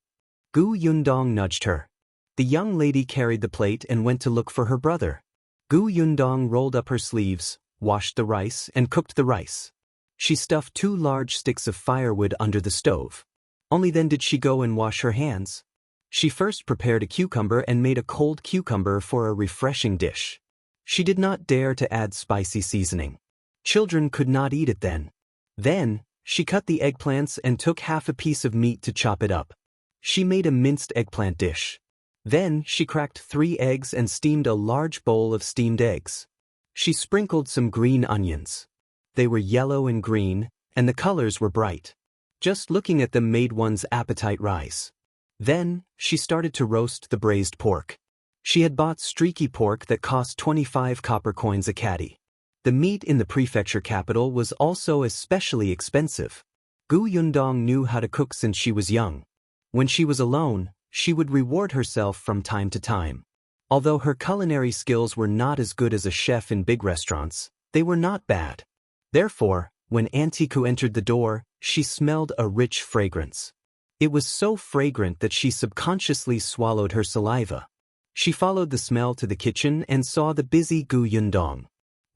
Gu Yundong nudged her. The young lady carried the plate and went to look for her brother. Gu Yundong rolled up her sleeves, washed the rice, and cooked the rice. She stuffed 2 large sticks of firewood under the stove. Only then did she go and wash her hands. She first prepared a cucumber and made a cold cucumber for a refreshing dish. She did not dare to add spicy seasoning. Children could not eat it then. Then, she cut the eggplants and took half a piece of meat to chop it up. She made a minced eggplant dish. Then, she cracked 3 eggs and steamed a large bowl of steamed eggs. She sprinkled some green onions. They were yellow and green, and the colors were bright. Just looking at them made one's appetite rise. Then, she started to roast the braised pork. She had bought streaky pork that cost 25 copper coins a catty. The meat in the prefecture capital was also especially expensive. Gu Yundong knew how to cook since she was young. When she was alone, she would reward herself from time to time. Although her culinary skills were not as good as a chef in big restaurants, they were not bad. Therefore, when Auntie Ku entered the door, she smelled a rich fragrance. It was so fragrant that she subconsciously swallowed her saliva. She followed the smell to the kitchen and saw the busy Gu Yundong.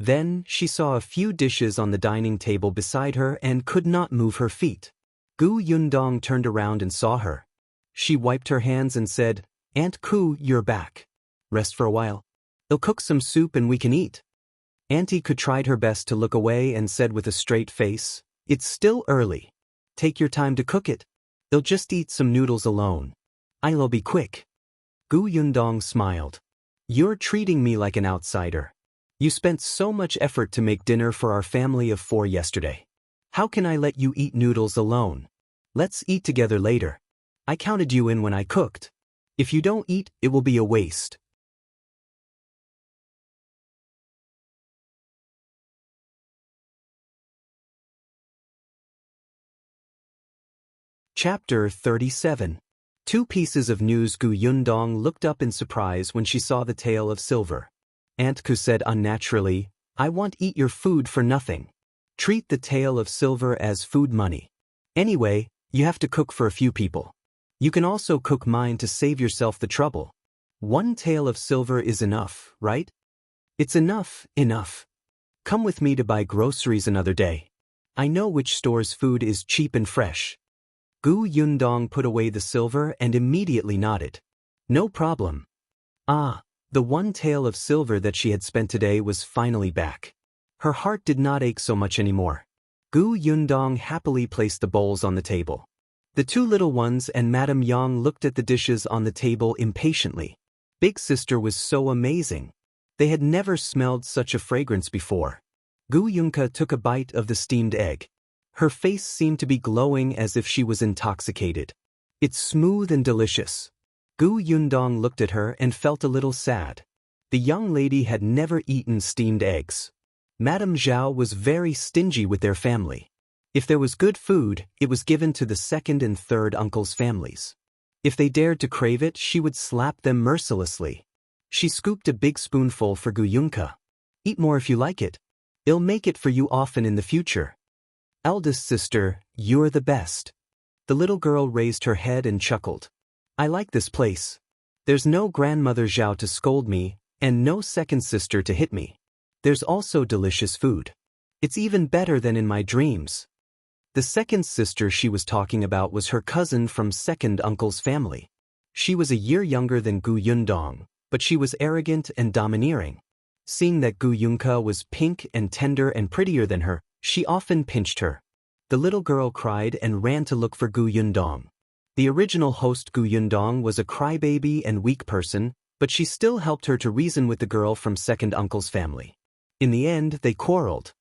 Then, she saw a few dishes on the dining table beside her and could not move her feet. Gu Yundong turned around and saw her. She wiped her hands and said, "Aunt Ku, you're back. Rest for a while. I'll cook some soup and we can eat." Auntie Ku tried her best to look away and said with a straight face, "It's still early. Take your time to cook it. I'll just eat some noodles alone. I'll be quick." Gu Yundong smiled. "You're treating me like an outsider. You spent so much effort to make dinner for our family of 4 yesterday. How can I let you eat noodles alone? Let's eat together later. I counted you in when I cooked. If you don't eat, it will be a waste." Chapter 37. 2 pieces of news. Gu Yundong looked up in surprise when she saw the tael of silver. Aunt Ku said unnaturally, "I won't eat your food for nothing. Treat the tael of silver as food money. Anyway, you have to cook for a few people. You can also cook mine to save yourself the trouble. 1 tael of silver is enough, right?" "It's enough. Come with me to buy groceries another day. I know which store's food is cheap and fresh." Gu Yundong put away the silver and immediately nodded. "No problem." The 1 tael of silver that she had spent today was finally back. Her heart did not ache so much anymore. Gu Yundong happily placed the bowls on the table. The 2 little ones and Madame Yang looked at the dishes on the table impatiently. Big sister was so amazing. They had never smelled such a fragrance before. Gu Yunka took a bite of the steamed egg. Her face seemed to be glowing as if she was intoxicated. It's smooth and delicious. Gu Yundong looked at her and felt a little sad. The young lady had never eaten steamed eggs. Madame Zhao was very stingy with their family. If there was good food, it was given to the second and third uncles' families. If they dared to crave it, she would slap them mercilessly. She scooped a big spoonful for Gu Yunka. Eat more if you like it. I'll make it for you often in the future. Eldest sister, you're the best. The little girl raised her head and chuckled. I like this place. There's no grandmother Zhao to scold me, and no second sister to hit me. There's also delicious food. It's even better than in my dreams. The second sister she was talking about was her cousin from second uncle's family. She was a year younger than Gu Yundong, but she was arrogant and domineering. Seeing that Gu Yunka was pink and tender and prettier than her, she often pinched her. The little girl cried and ran to look for Gu Yundong. The original host Gu Yundong was a crybaby and weak person, but she still helped her to reason with the girl from second uncle's family. In the end, they quarreled.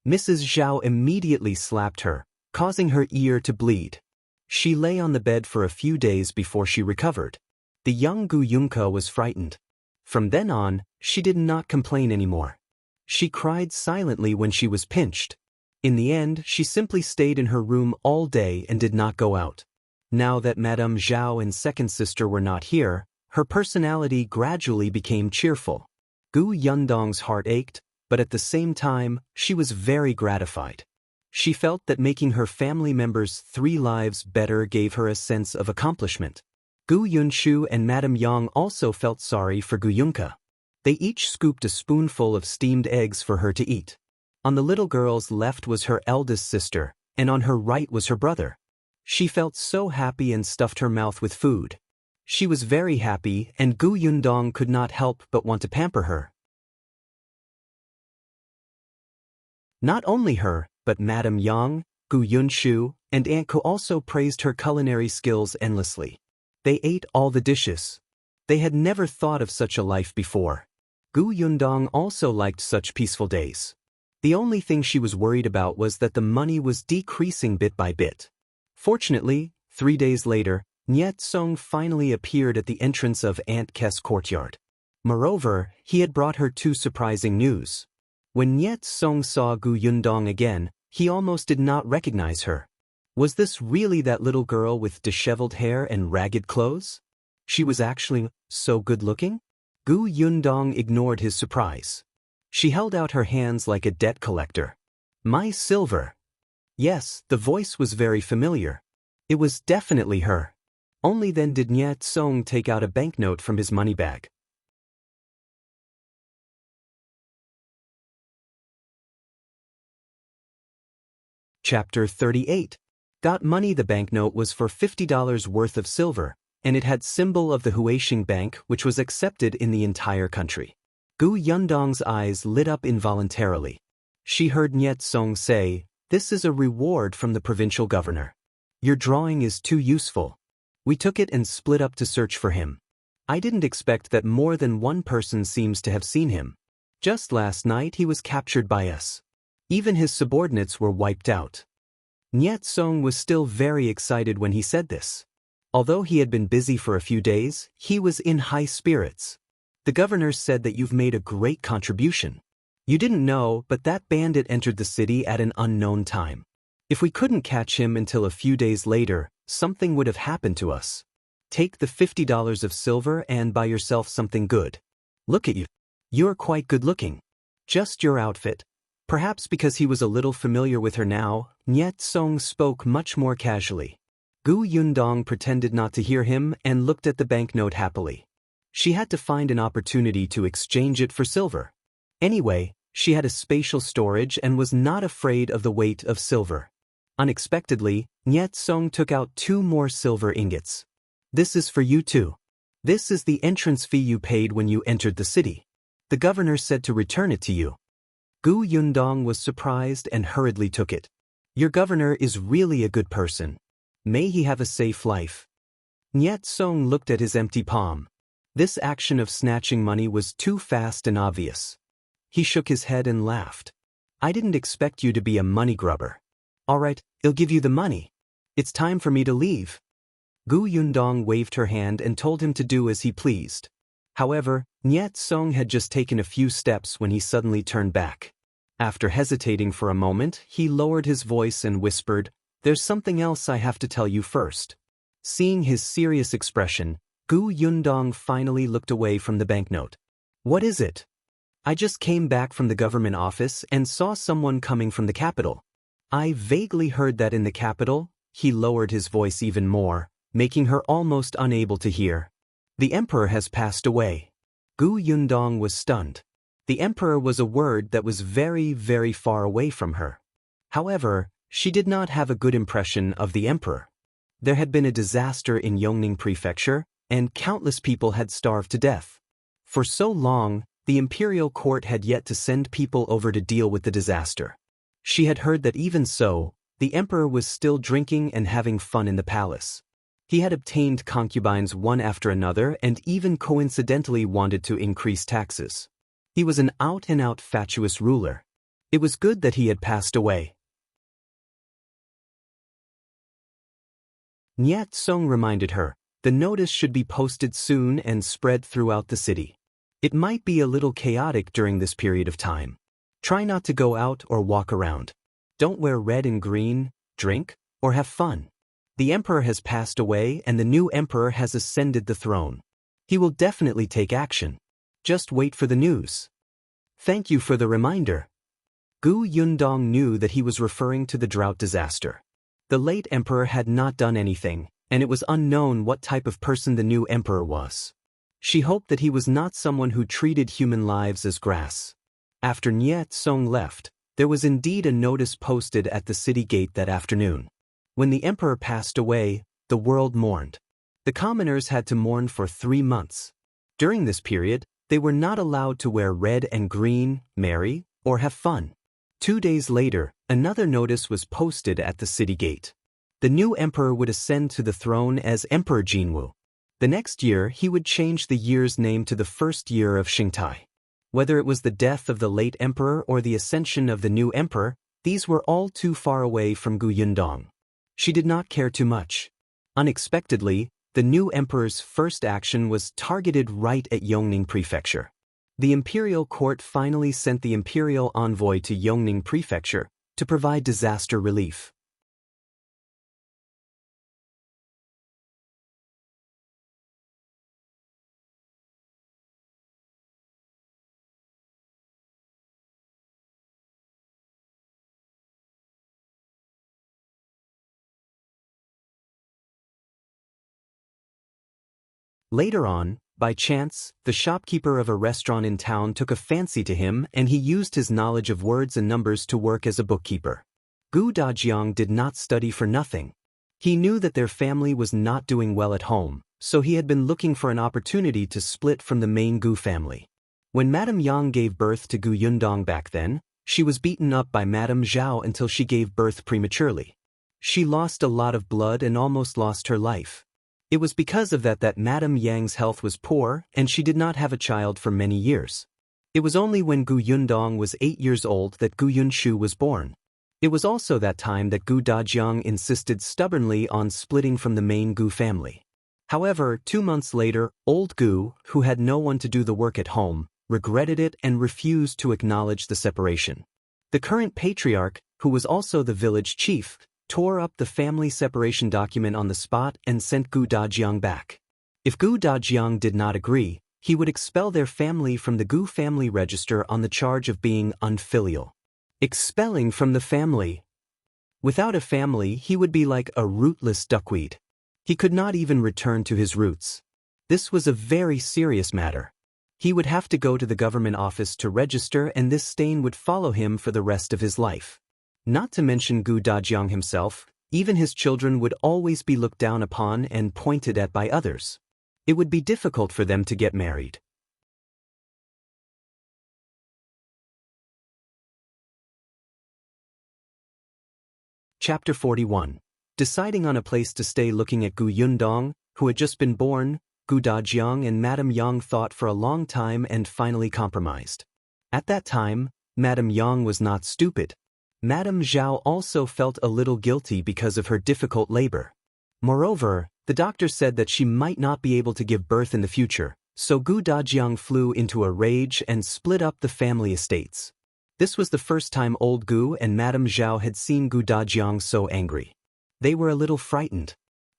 Mrs. Zhao immediately slapped her, causing her ear to bleed. She lay on the bed for a few days before she recovered. The young Gu Yunka was frightened. From then on, she did not complain anymore. She cried silently when she was pinched. In the end, she simply stayed in her room all day and did not go out. Now that Madame Zhao and second sister were not here, her personality gradually became cheerful. Gu Yundong's heart ached, but at the same time, she was very gratified. She felt that making her family members' 3 lives better gave her a sense of accomplishment. Gu Yunshu and Madame Yang also felt sorry for Gu Yunka. They each scooped a spoonful of steamed eggs for her to eat. On the little girl's left was her eldest sister, and on her right was her brother. She felt so happy and stuffed her mouth with food. She was very happy, and Gu Yundong could not help but want to pamper her. Not only her, but Madame Yang, Gu Yunshu, and Aunt Ko also praised her culinary skills endlessly. They ate all the dishes. They had never thought of such a life before. Gu Yundong also liked such peaceful days. The only thing she was worried about was that the money was decreasing bit by bit. Fortunately, 3 days later, Niet Song finally appeared at the entrance of Aunt Kes' courtyard. Moreover, he had brought her 2 surprising news. When Niet Song saw Gu Yundong again, he almost did not recognize her. Was this really that little girl with disheveled hair and ragged clothes? She was actually so good-looking? Gu Yundong ignored his surprise. She held out her hands like a debt collector. My silver. Yes, the voice was very familiar. It was definitely her. Only then did Niet Song take out a banknote from his money bag. Chapter 38. Got money. The banknote was for $50 worth of silver, and it had symbol of the Huaxing Bank, which was accepted in the entire country. Gu Yundong's eyes lit up involuntarily. She heard Niet Song say, "This is a reward from the provincial governor. Your drawing is too useful." We took it and split up to search for him. I didn't expect that more than one person seems to have seen him. Just last night he was captured by us. Even his subordinates were wiped out. Niet Song was still very excited when he said this. Although he had been busy for a few days, he was in high spirits. The governor said that you've made a great contribution. You didn't know, but that bandit entered the city at an unknown time. If we couldn't catch him until a few days later, something would have happened to us. Take the $50 of silver and buy yourself something good. Look at you. You're quite good-looking. Just your outfit. Perhaps because he was a little familiar with her now, Niet Song spoke much more casually. Gu Yundong pretended not to hear him and looked at the banknote happily. She had to find an opportunity to exchange it for silver. Anyway, she had a spatial storage and was not afraid of the weight of silver. Unexpectedly, Niet Song took out 2 more silver ingots. This is for you too. This is the entrance fee you paid when you entered the city. The governor said to return it to you. Gu Yundong was surprised and hurriedly took it. Your governor is really a good person. May he have a safe life. Niet Song looked at his empty palm. This action of snatching money was too fast and obvious. He shook his head and laughed. I didn't expect you to be a money grubber. All right, I'll give you the money. It's time for me to leave. Gu Yundong waved her hand and told him to do as he pleased. However, Niet Song had just taken a few steps when he suddenly turned back. After hesitating for a moment, he lowered his voice and whispered, There's something else I have to tell you first. Seeing his serious expression, Gu Yundong finally looked away from the banknote. What is it? I just came back from the government office and saw someone coming from the capital. I vaguely heard that in the capital. He lowered his voice even more, making her almost unable to hear. The emperor has passed away. Gu Yundong was stunned. The emperor was a word that was very, very far away from her. However, she did not have a good impression of the emperor. There had been a disaster in Yongning Prefecture, and countless people had starved to death. For so long, the imperial court had yet to send people over to deal with the disaster. She had heard that even so, the emperor was still drinking and having fun in the palace. He had obtained concubines one after another and even coincidentally wanted to increase taxes. He was an out-and-out fatuous ruler. It was good that he had passed away. Niet Song reminded her, the notice should be posted soon and spread throughout the city. It might be a little chaotic during this period of time. Try not to go out or walk around. Don't wear red and green, drink, or have fun. The emperor has passed away and the new emperor has ascended the throne. He will definitely take action. Just wait for the news. Thank you for the reminder. Gu Yundong knew that he was referring to the drought disaster. The late emperor had not done anything, and it was unknown what type of person the new emperor was. She hoped that he was not someone who treated human lives as grass. After Niet Song left, there was indeed a notice posted at the city gate that afternoon. When the emperor passed away, the world mourned. The commoners had to mourn for 3 months. During this period, they were not allowed to wear red and green, marry, or have fun. 2 days later, another notice was posted at the city gate. The new emperor would ascend to the throne as Emperor Jinwu. The next year, he would change the year's name to the first year of Xingtai. Whether it was the death of the late emperor or the ascension of the new emperor, these were all too far away from Gu Yundong. She did not care too much. Unexpectedly, the new emperor's first action was targeted right at Yongning Prefecture. The imperial court finally sent the imperial envoy to Yongning Prefecture to provide disaster relief. Later on, by chance, the shopkeeper of a restaurant in town took a fancy to him and he used his knowledge of words and numbers to work as a bookkeeper. Gu Dajiang did not study for nothing. He knew that their family was not doing well at home, so he had been looking for an opportunity to split from the main Gu family. When Madame Yang gave birth to Gu Yundong back then, she was beaten up by Madame Zhao until she gave birth prematurely. She lost a lot of blood and almost lost her life. It was because of that Madame Yang's health was poor and she did not have a child for many years. It was only when Gu Yundong was 8 years old that Gu Yunshu was born. It was also that time that Gu Dajiang insisted stubbornly on splitting from the main Gu family. However, 2 months later, old Gu, who had no one to do the work at home, regretted it and refused to acknowledge the separation. The current patriarch, who was also the village chief, tore up the family separation document on the spot and sent Gu Dajiang back. If Gu Dajiang did not agree, he would expel their family from the Gu family register on the charge of being unfilial. Expelling from the family. Without a family, he would be like a rootless duckweed. He could not even return to his roots. This was a very serious matter. He would have to go to the government office to register and this stain would follow him for the rest of his life. Not to mention Gu Dajiang himself, even his children would always be looked down upon and pointed at by others. It would be difficult for them to get married. Chapter 41. Deciding on a place to stay. Looking at Gu Yundong, who had just been born, Gu Gu Dajiang and Madame Yang thought for a long time and finally compromised. At that time, Madame Yang was not stupid. Madame Zhao also felt a little guilty because of her difficult labor. Moreover, the doctor said that she might not be able to give birth in the future, so Gu Dajiang flew into a rage and split up the family estates. This was the first time old Gu and Madame Zhao had seen Gu Dajiang so angry. They were a little frightened.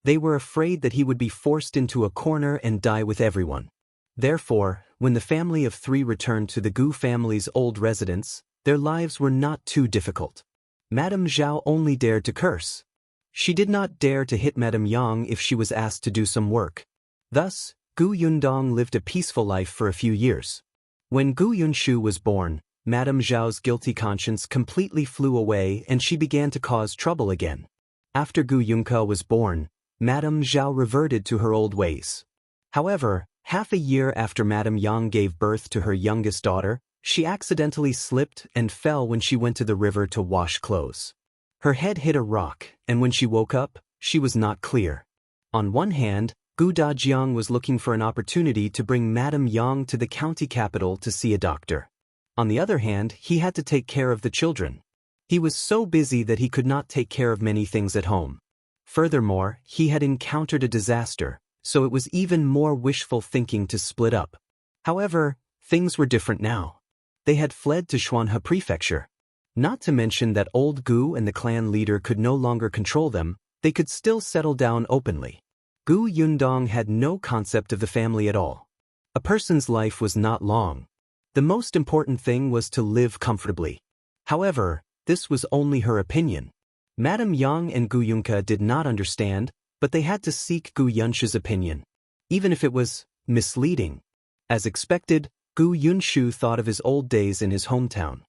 They were afraid that he would be forced into a corner and die with everyone. Therefore, when the family of three returned to the Gu family's old residence, their lives were not too difficult. Madame Zhao only dared to curse. She did not dare to hit Madame Yang if she was asked to do some work. Thus, Gu Yundong lived a peaceful life for a few years. When Gu Yunshu was born, Madame Zhao's guilty conscience completely flew away and she began to cause trouble again. After Gu Yunke was born, Madame Zhao reverted to her old ways. However, half a year after Madame Yang gave birth to her youngest daughter, she accidentally slipped and fell when she went to the river to wash clothes. Her head hit a rock, and when she woke up, she was not clear. On one hand, Gu Dajiang was looking for an opportunity to bring Madame Yang to the county capital to see a doctor. On the other hand, he had to take care of the children. He was so busy that he could not take care of many things at home. Furthermore, he had encountered a disaster, so it was even more wishful thinking to split up. However, things were different now. They had fled to Xuanhe Prefecture. Not to mention that old Gu and the clan leader could no longer control them, they could still settle down openly. Gu Yundong had no concept of the family at all. A person's life was not long. The most important thing was to live comfortably. However, this was only her opinion. Madame Yang and Gu Yunke did not understand, but they had to seek Gu Yunshu's opinion, even if it was misleading. As expected, Gu Yunshu thought of his old days in his hometown.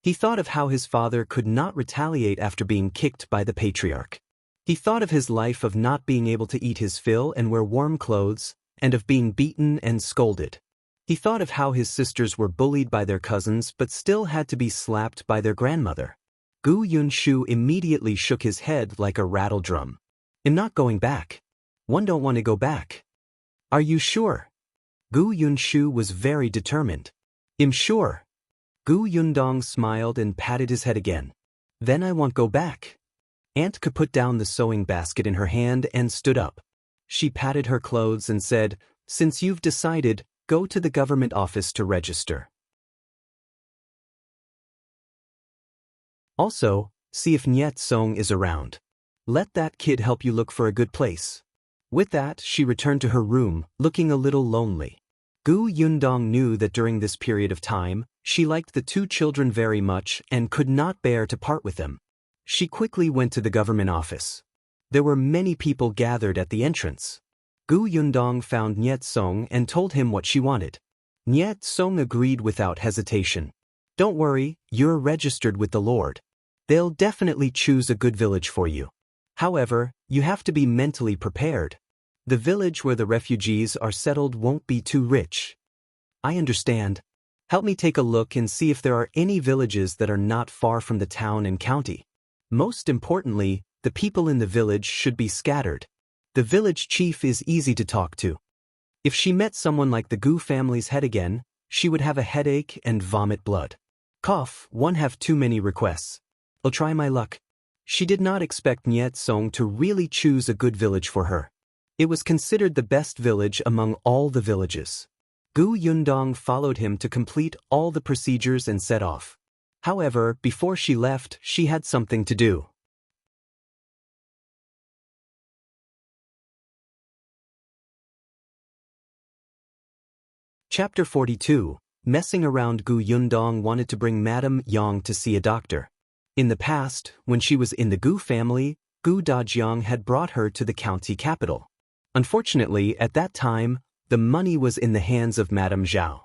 He thought of how his father could not retaliate after being kicked by the patriarch. He thought of his life of not being able to eat his fill and wear warm clothes, and of being beaten and scolded. He thought of how his sisters were bullied by their cousins but still had to be slapped by their grandmother. Gu Yunshu immediately shook his head like a rattle drum. "I'm not going back. One don't want to go back." "Are you sure?" Gu Yunshu was very determined. "I'm sure." Gu Yundong smiled and patted his head again. "Then I won't go back." Aunt Ke put down the sewing basket in her hand and stood up. She patted her clothes and said, "Since you've decided, go to the government office to register. Also, see if Niet Song is around. Let that kid help you look for a good place." With that, she returned to her room, looking a little lonely. Gu Yundong knew that during this period of time, she liked the two children very much and could not bear to part with them. She quickly went to the government office. There were many people gathered at the entrance. Gu Yundong found Niet Song and told him what she wanted. Niet Song agreed without hesitation. "Don't worry, you're registered with the Lord. They'll definitely choose a good village for you. However, you have to be mentally prepared. The village where the refugees are settled won't be too rich." "I understand. Help me take a look and see if there are any villages that are not far from the town and county. Most importantly, the people in the village should be scattered. The village chief is easy to talk to." If she met someone like the Gu family's head again, she would have a headache and vomit blood. Cough, one have too many requests. I'll try my luck. She did not expect Niet Song to really choose a good village for her. It was considered the best village among all the villages. Gu Yundong followed him to complete all the procedures and set off. However, before she left, she had something to do. Chapter 42. Messing around. Gu Yundong wanted to bring Madame Yang to see a doctor. In the past, when she was in the Gu family, Gu Dajiang had brought her to the county capital. Unfortunately, at that time, the money was in the hands of Madame Zhao.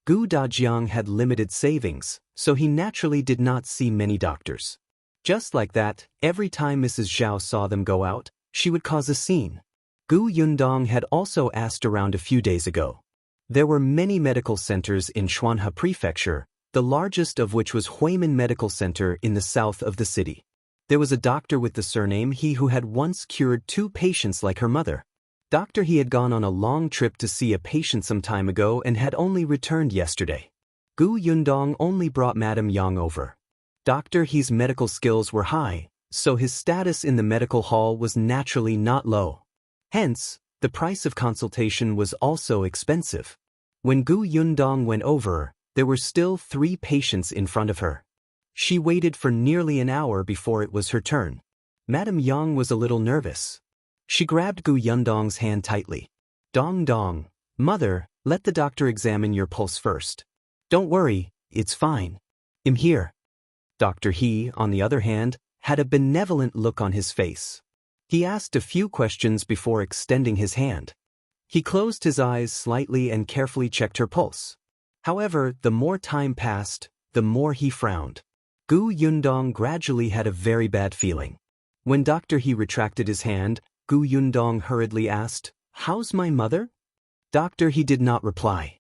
Gu Dajiang had limited savings, so he naturally did not see many doctors. Just like that, every time Mrs. Zhao saw them go out, she would cause a scene. Gu Yundong had also asked around a few days ago. There were many medical centers in Xuanhe Prefecture, the largest of which was Huimin Medical Center in the south of the city. There was a doctor with the surname He who had once cured 2 patients like her mother. Dr. He had gone on a long trip to see a patient some time ago and had only returned yesterday. Gu Yundong only brought Madam Yang over. Dr. He's medical skills were high, so his status in the medical hall was naturally not low. Hence, the price of consultation was also expensive. When Gu Yundong went over, there were still 3 patients in front of her. She waited for nearly an hour before it was her turn. Madam Yang was a little nervous. She grabbed Gu Yundong's hand tightly. "Dong Dong, mother, let the doctor examine your pulse first. Don't worry, it's fine. I'm here." Dr. He, on the other hand, had a benevolent look on his face. He asked a few questions before extending his hand. He closed his eyes slightly and carefully checked her pulse. However, the more time passed, the more he frowned. Gu Yundong gradually had a very bad feeling. When Dr. He retracted his hand, Gu Yundong hurriedly asked, "How's my mother?" Dr. He did not reply.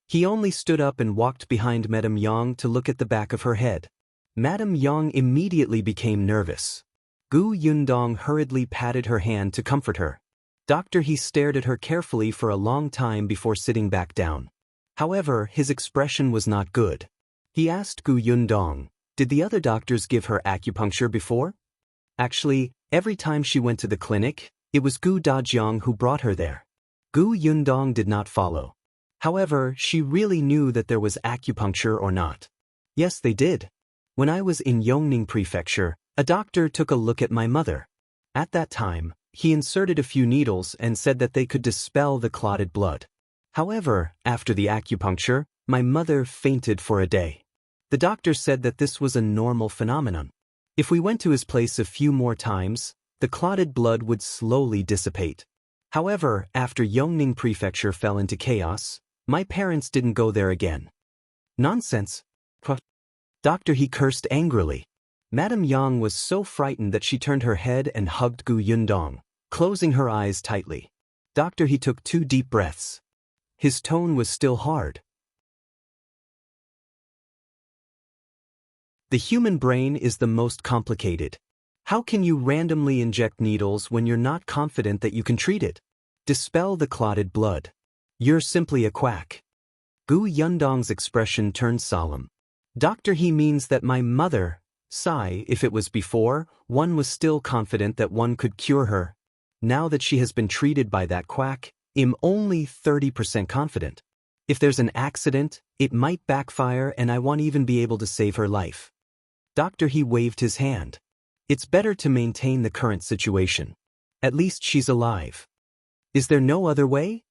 He only stood up and walked behind Madame Yang to look at the back of her head. Madame Yang immediately became nervous. Gu Yundong hurriedly patted her hand to comfort her. Dr. He stared at her carefully for a long time before sitting back down. However, his expression was not good. He asked Gu Yundong, "Did the other doctors give her acupuncture before?" Actually, every time she went to the clinic, it was Gu Dajiang who brought her there. Gu Yundong did not follow. However, she really knew that there was acupuncture or not. "Yes, they did. When I was in Yongning Prefecture, a doctor took a look at my mother. At that time, he inserted a few needles and said that they could dispel the clotted blood. However, after the acupuncture, my mother fainted for a day. The doctor said that this was a normal phenomenon. If we went to his place a few more times, the clotted blood would slowly dissipate. However, after Yongning Prefecture fell into chaos, my parents didn't go there again." "Nonsense." Dr. He cursed angrily. Madame Yang was so frightened that she turned her head and hugged Gu Yundong, closing her eyes tightly. Dr. He took 2 deep breaths. His tone was still hard. The human brain is the most complicated. How can you randomly inject needles when you're not confident that you can treat it? Dispel the clotted blood. You're simply a quack. Gu Yundong's expression turned solemn. Dr. He means that my mother, sigh, if it was before, one was still confident that one could cure her. Now that she has been treated by that quack, I'm only 30% confident. If there's an accident, it might backfire and I won't even be able to save her life. Dr. He waved his hand. It's better to maintain the current situation. At least she's alive. Is there no other way?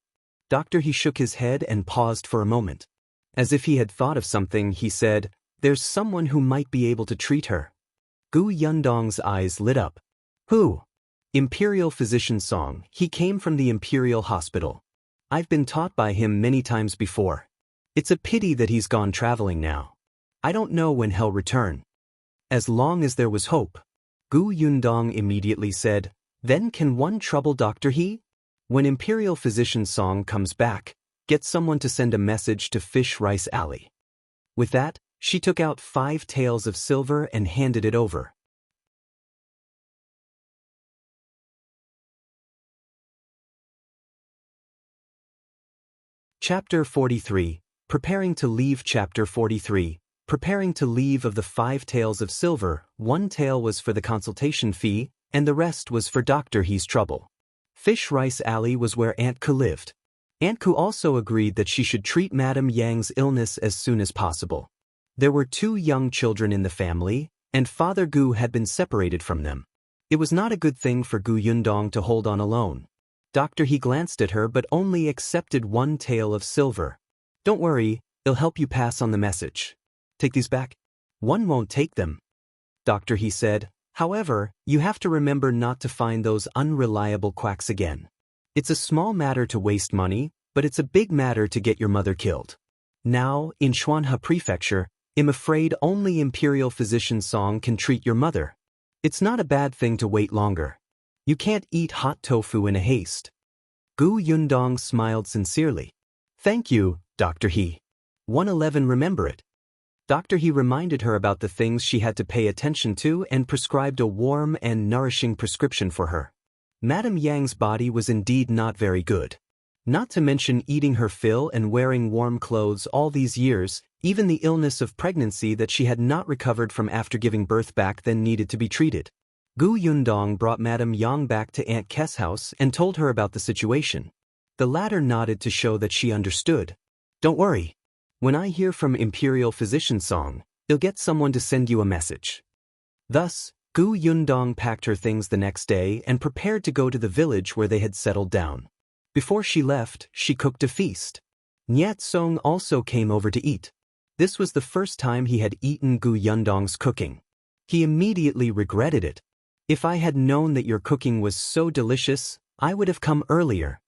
Dr. He shook his head and paused for a moment. As if he had thought of something, he said, "There's someone who might be able to treat her." Gu Yundong's eyes lit up. "Who?" "Imperial Physician Song. He came from the Imperial Hospital. I've been taught by him many times before. It's a pity that he's gone traveling now. I don't know when he'll return." As long as there was hope. Gu Yundong immediately said, "Then can one trouble Dr. He? When Imperial Physician Song comes back, get someone to send a message to Fish Rice Alley." With that, she took out 5 taels of silver and handed it over. Chapter 43, Preparing to Leave. Chapter 43, Preparing to Leave. Of the 5 taels of silver, 1 tael was for the consultation fee, and the rest was for Dr. He's trouble. Fish Rice Alley was where Aunt Ku lived. Aunt Ku also agreed that she should treat Madame Yang's illness as soon as possible. There were 2 young children in the family, and Father Gu had been separated from them. It was not a good thing for Gu Yundong to hold on alone. Dr. He glanced at her but only accepted 1 tael of silver. "Don't worry, it'll help you pass on the message. Take these back." "One won't take them," Dr. He said. "However, you have to remember not to find those unreliable quacks again. It's a small matter to waste money, but it's a big matter to get your mother killed. Now, in Xuanhe Prefecture, I'm afraid only Imperial Physician Song can treat your mother. It's not a bad thing to wait longer. You can't eat hot tofu in a haste." Gu Yundong smiled sincerely. "Thank you, Dr. He. 111 remember it." Dr. He reminded her about the things she had to pay attention to and prescribed a warm and nourishing prescription for her. Madame Yang's body was indeed not very good. Not to mention eating her fill and wearing warm clothes all these years, even the illness of pregnancy that she had not recovered from after giving birth back then needed to be treated. Gu Yundong brought Madame Yang back to Aunt Kes' house and told her about the situation. The latter nodded to show that she understood. Don't worry. When I hear from Imperial Physician Song, he'll get someone to send you a message. Thus, Gu Yundong packed her things the next day and prepared to go to the village where they had settled down. Before she left, she cooked a feast. Nyat Song also came over to eat. This was the first time he had eaten Gu Yundong's cooking. He immediately regretted it. If I had known that your cooking was so delicious, I would have come earlier.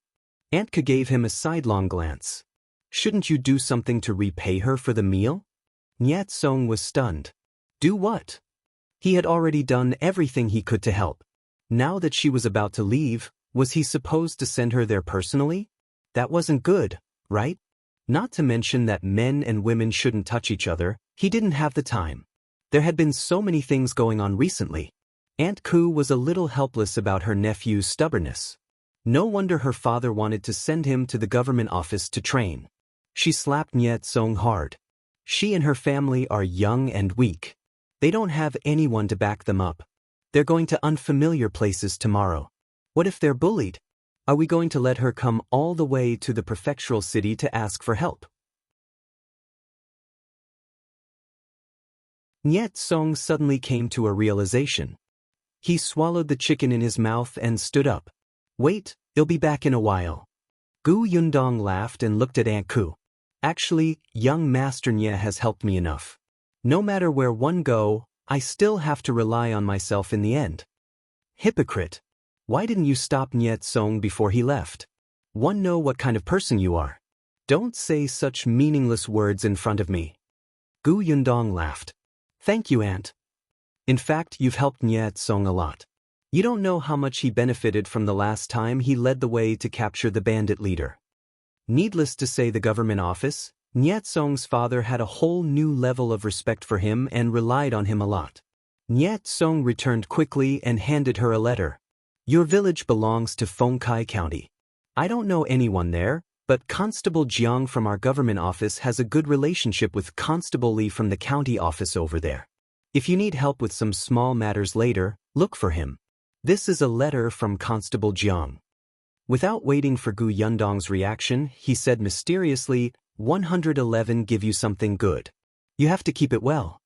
Aunt Ke gave him a sidelong glance. Shouldn't you do something to repay her for the meal? Nyat Song was stunned. Do what? He had already done everything he could to help. Now that she was about to leave, was he supposed to send her there personally? That wasn't good, right? Not to mention that men and women shouldn't touch each other, he didn't have the time. There had been so many things going on recently. Aunt Ku was a little helpless about her nephew's stubbornness. No wonder her father wanted to send him to the government office to train. She slapped Nyat Song hard. She and her family are young and weak. They don't have anyone to back them up. They're going to unfamiliar places tomorrow. What if they're bullied? Are we going to let her come all the way to the prefectural city to ask for help? Nyat Song suddenly came to a realization. He swallowed the chicken in his mouth and stood up. Wait, he'll be back in a while. Gu Yundong laughed and looked at Aunt Ku. Actually, young Master Nye has helped me enough. No matter where one go, I still have to rely on myself in the end. Hypocrite. Why didn't you stop Nyat Song before he left? One know what kind of person you are. Don't say such meaningless words in front of me. Gu Yundong laughed. Thank you, Aunt. In fact, you've helped Nyat Song a lot. You don't know how much he benefited from the last time he led the way to capture the bandit leader. Needless to say, the government office, Nyat Song's father had a whole new level of respect for him and relied on him a lot. Nyat Song returned quickly and handed her a letter. Your village belongs to Fengkai County. I don't know anyone there, but Constable Jiang from our government office has a good relationship with Constable Li from the county office over there. If you need help with some small matters later, look for him. This is a letter from Constable Jiang. Without waiting for Gu Yundong's reaction, he said mysteriously, 111 give you something good. You have to keep it well.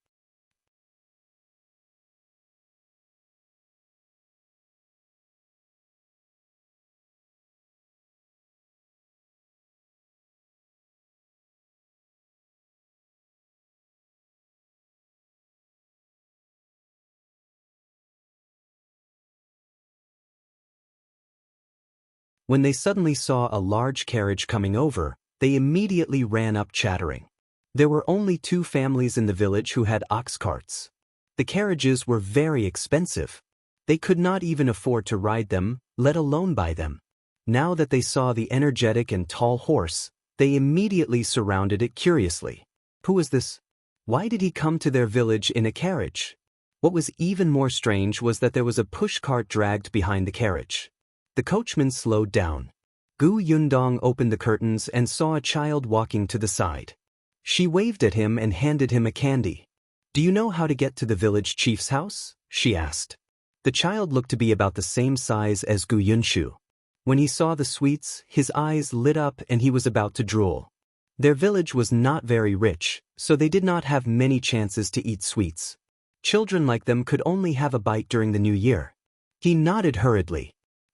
When they suddenly saw a large carriage coming over, they immediately ran up chattering. There were only 2 families in the village who had ox carts. The carriages were very expensive. They could not even afford to ride them, let alone buy them. Now that they saw the energetic and tall horse, they immediately surrounded it curiously. Who was this? Why did he come to their village in a carriage? What was even more strange was that there was a pushcart dragged behind the carriage. The coachman slowed down. Gu Yundong opened the curtains and saw a child walking to the side. She waved at him and handed him a candy. Do you know how to get to the village chief's house? She asked. The child looked to be about the same size as Gu Yunshu. When he saw the sweets, his eyes lit up and he was about to drool. Their village was not very rich, so they did not have many chances to eat sweets. Children like them could only have a bite during the new year. He nodded hurriedly.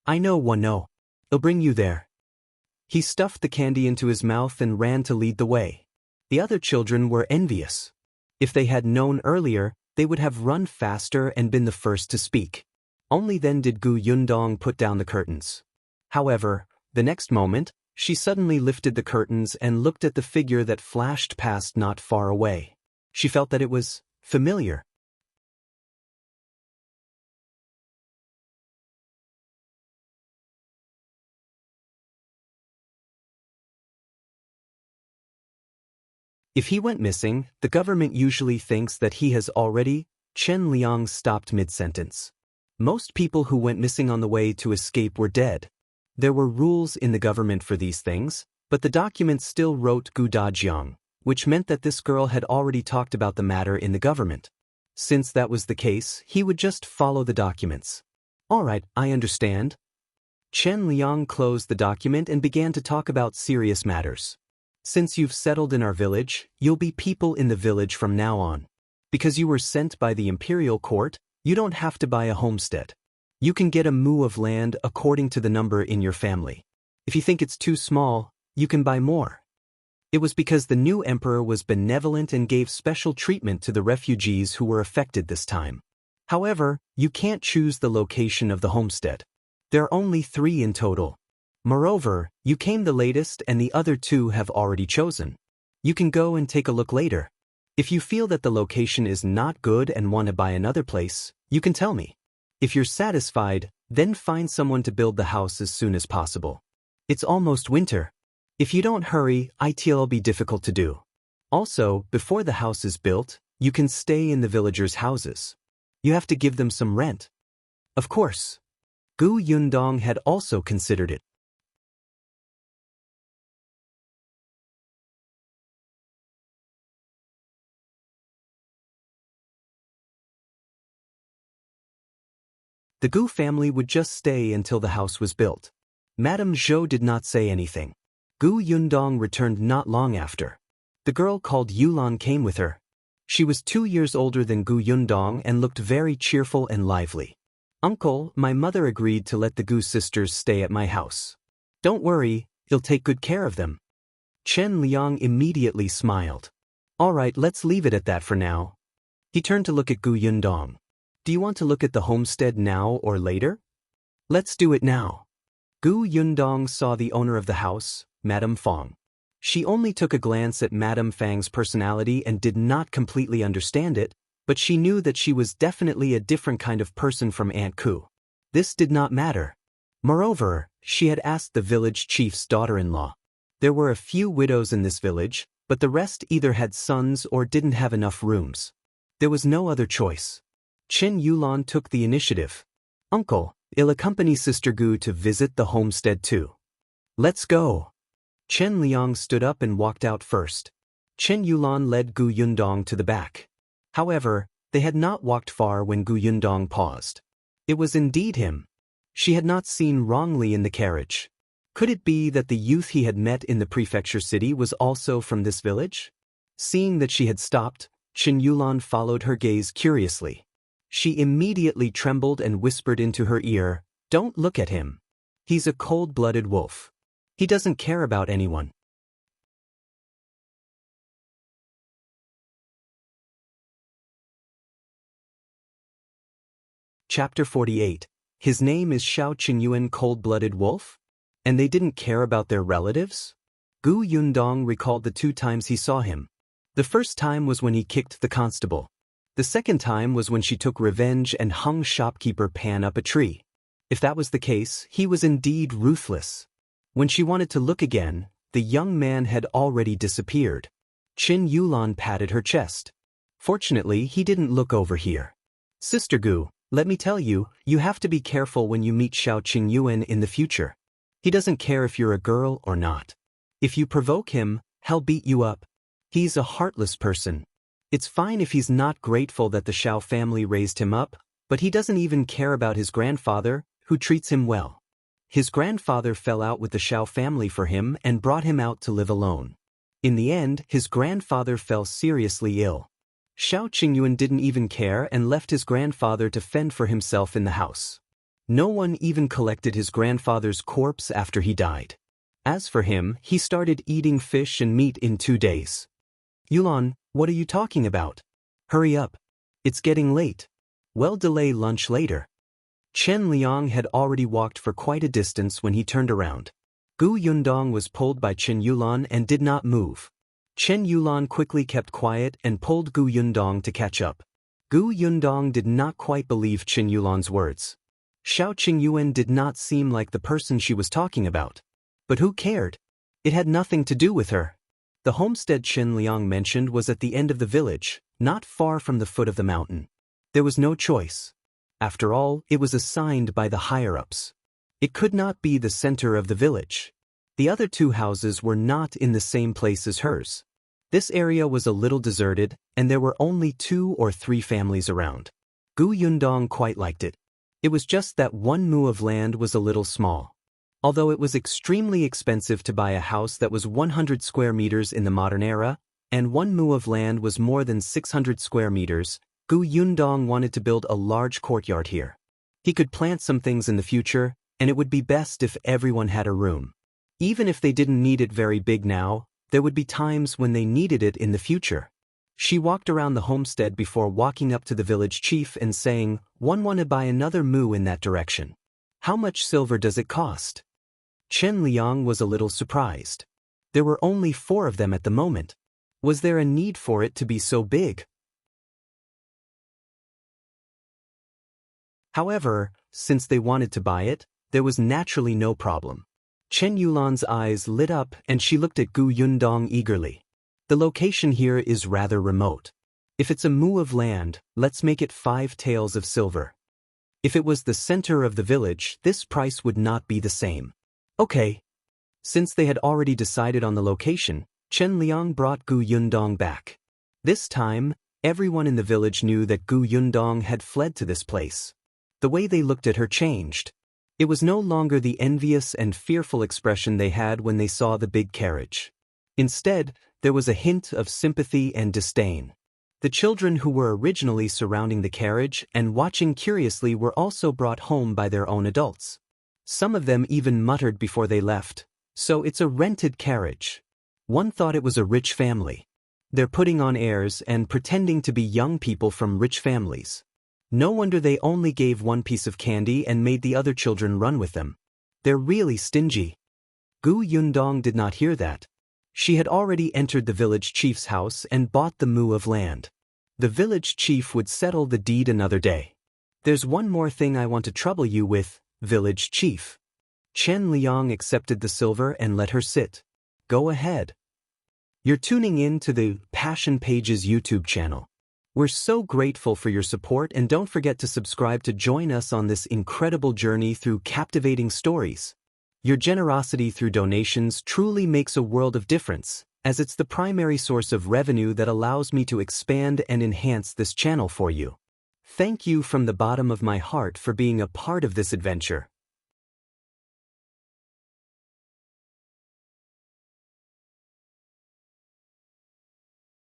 I know one know. I'll bring you there. He stuffed the candy into his mouth and ran to lead the way. The other children were envious. If they had known earlier, they would have run faster and been the first to speak. Only then did Gu Yundong put down the curtains. However, the next moment, she suddenly lifted the curtains and looked at the figure that flashed past not far away. She felt that it was familiar. If he went missing, the government usually thinks that he has already. Chen Liang stopped mid-sentence. Most people who went missing on the way to escape were dead. There were rules in the government for these things, but the document still wrote Gu Dajiang, which meant that this girl had already talked about the matter in the government. Since that was the case, he would just follow the documents. Alright, I understand. Chen Liang closed the document and began to talk about serious matters. Since you've settled in our village, you'll be people in the village from now on. Because you were sent by the imperial court, you don't have to buy a homestead. You can get a mu of land according to the number in your family. If you think it's too small, you can buy more. It was because the new emperor was benevolent and gave special treatment to the refugees who were affected this time. However, you can't choose the location of the homestead. There are only 3 in total. Moreover, you came the latest and the other 2 have already chosen. You can go and take a look later. If you feel that the location is not good and want to buy another place, you can tell me. If you're satisfied, then find someone to build the house as soon as possible. It's almost winter. If you don't hurry, it'll be difficult to do. Also, before the house is built, you can stay in the villagers' houses. You have to give them some rent. Of course. Gu Yundong had also considered it. The Gu family would just stay until the house was built. Madame Zhou did not say anything. Gu Yundong returned not long after. The girl called Yulan came with her. She was 2 years older than Gu Yundong and looked very cheerful and lively. Uncle, my mother agreed to let the Gu sisters stay at my house. Don't worry, he'll take good care of them. Chen Liang immediately smiled. Alright, let's leave it at that for now. He turned to look at Gu Yundong. Do you want to look at the homestead now or later? Let's do it now. Gu Yundong saw the owner of the house, Madame Fang. She only took a glance at Madame Fang's personality and did not completely understand it, but she knew that she was definitely a different kind of person from Aunt Ku. This did not matter. Moreover, she had asked the village chief's daughter-in-law. There were a few widows in this village, but the rest either had sons or didn't have enough rooms. There was no other choice. Chen Yulan took the initiative. Uncle, I'll accompany Sister Gu to visit the homestead too. Let's go. Chen Liang stood up and walked out first. Chen Yulan led Gu Yundong to the back. However, they had not walked far when Gu Yundong paused. It was indeed him. She had not seen wrongly in the carriage. Could it be that the youth he had met in the prefecture city was also from this village? Seeing that she had stopped, Chen Yulan followed her gaze curiously. She immediately trembled and whispered into her ear, "Don't look at him. He's a cold-blooded wolf. He doesn't care about anyone." Chapter 48. His name is Xiao Qingyuan, cold-blooded wolf? And they didn't care about their relatives? Gu Yundong recalled the 2 times he saw him. The first time was when he kicked the constable. The second time was when she took revenge and hung shopkeeper Pan up a tree. If that was the case, he was indeed ruthless. When she wanted to look again, the young man had already disappeared. Chen Yulan patted her chest. Fortunately, he didn't look over here. Sister Gu, let me tell you, you have to be careful when you meet Xiao Qingyuan in the future. He doesn't care if you're a girl or not. If you provoke him, he'll beat you up. He's a heartless person. It's fine if he's not grateful that the Xiao family raised him up, but he doesn't even care about his grandfather, who treats him well. His grandfather fell out with the Xiao family for him and brought him out to live alone. In the end, his grandfather fell seriously ill. Xiao Qingyuan didn't even care and left his grandfather to fend for himself in the house. No one even collected his grandfather's corpse after he died. As for him, he started eating fish and meat in 2 days. Yulan, what are you talking about? Hurry up. It's getting late. We'll delay lunch later. Chen Liang had already walked for quite a distance when he turned around. Gu Yundong was pulled by Chen Yulan and did not move. Chen Yulan quickly kept quiet and pulled Gu Yundong to catch up. Gu Yundong did not quite believe Chen Yulan's words. Xiao Qingyuan did not seem like the person she was talking about. But who cared? It had nothing to do with her. The homestead Chen Liang mentioned was at the end of the village, not far from the foot of the mountain. There was no choice. After all, it was assigned by the higher-ups. It could not be the center of the village. The other two houses were not in the same place as hers. This area was a little deserted, and there were only 2 or 3 families around. Gu Yundong quite liked it. It was just that 1 mu of land was a little small. Although it was extremely expensive to buy a house that was 100 square meters in the modern era, and 1 mu of land was more than 600 square meters, Gu Yundong wanted to build a large courtyard here. He could plant some things in the future, and it would be best if everyone had a room. Even if they didn't need it very big now, there would be times when they needed it in the future. She walked around the homestead before walking up to the village chief and saying, "Want to buy another mu in that direction. How much silver does it cost?" Chen Liang was a little surprised. There were only 4 of them at the moment. Was there a need for it to be so big? However, since they wanted to buy it, there was naturally no problem. Chen Yulan's eyes lit up and she looked at Gu Yundong eagerly. The location here is rather remote. If it's a mu of land, let's make it 5 taels of silver. If it was the center of the village, this price would not be the same. Okay. Since they had already decided on the location, Chen Liang brought Gu Yundong back. This time, everyone in the village knew that Gu Yundong had fled to this place. The way they looked at her changed. It was no longer the envious and fearful expression they had when they saw the big carriage. Instead, there was a hint of sympathy and disdain. The children who were originally surrounding the carriage and watching curiously were also brought home by their own adults. Some of them even muttered before they left, "So it's a rented carriage." One thought it was a rich family. They're putting on airs and pretending to be young people from rich families. No wonder they only gave 1 piece of candy and made the other children run with them. They're really stingy. Gu Yundong did not hear that. She had already entered the village chief's house and bought the mu of land. The village chief would settle the deed another day. "There's one more thing I want to trouble you with, village chief." Chen Liang accepted the silver and let her sit. "Go ahead." You're tuning in to the Passion Pages YouTube channel. We're so grateful for your support, and don't forget to subscribe to join us on this incredible journey through captivating stories. Your generosity through donations truly makes a world of difference, as it's the primary source of revenue that allows me to expand and enhance this channel for you. Thank you from the bottom of my heart for being a part of this adventure.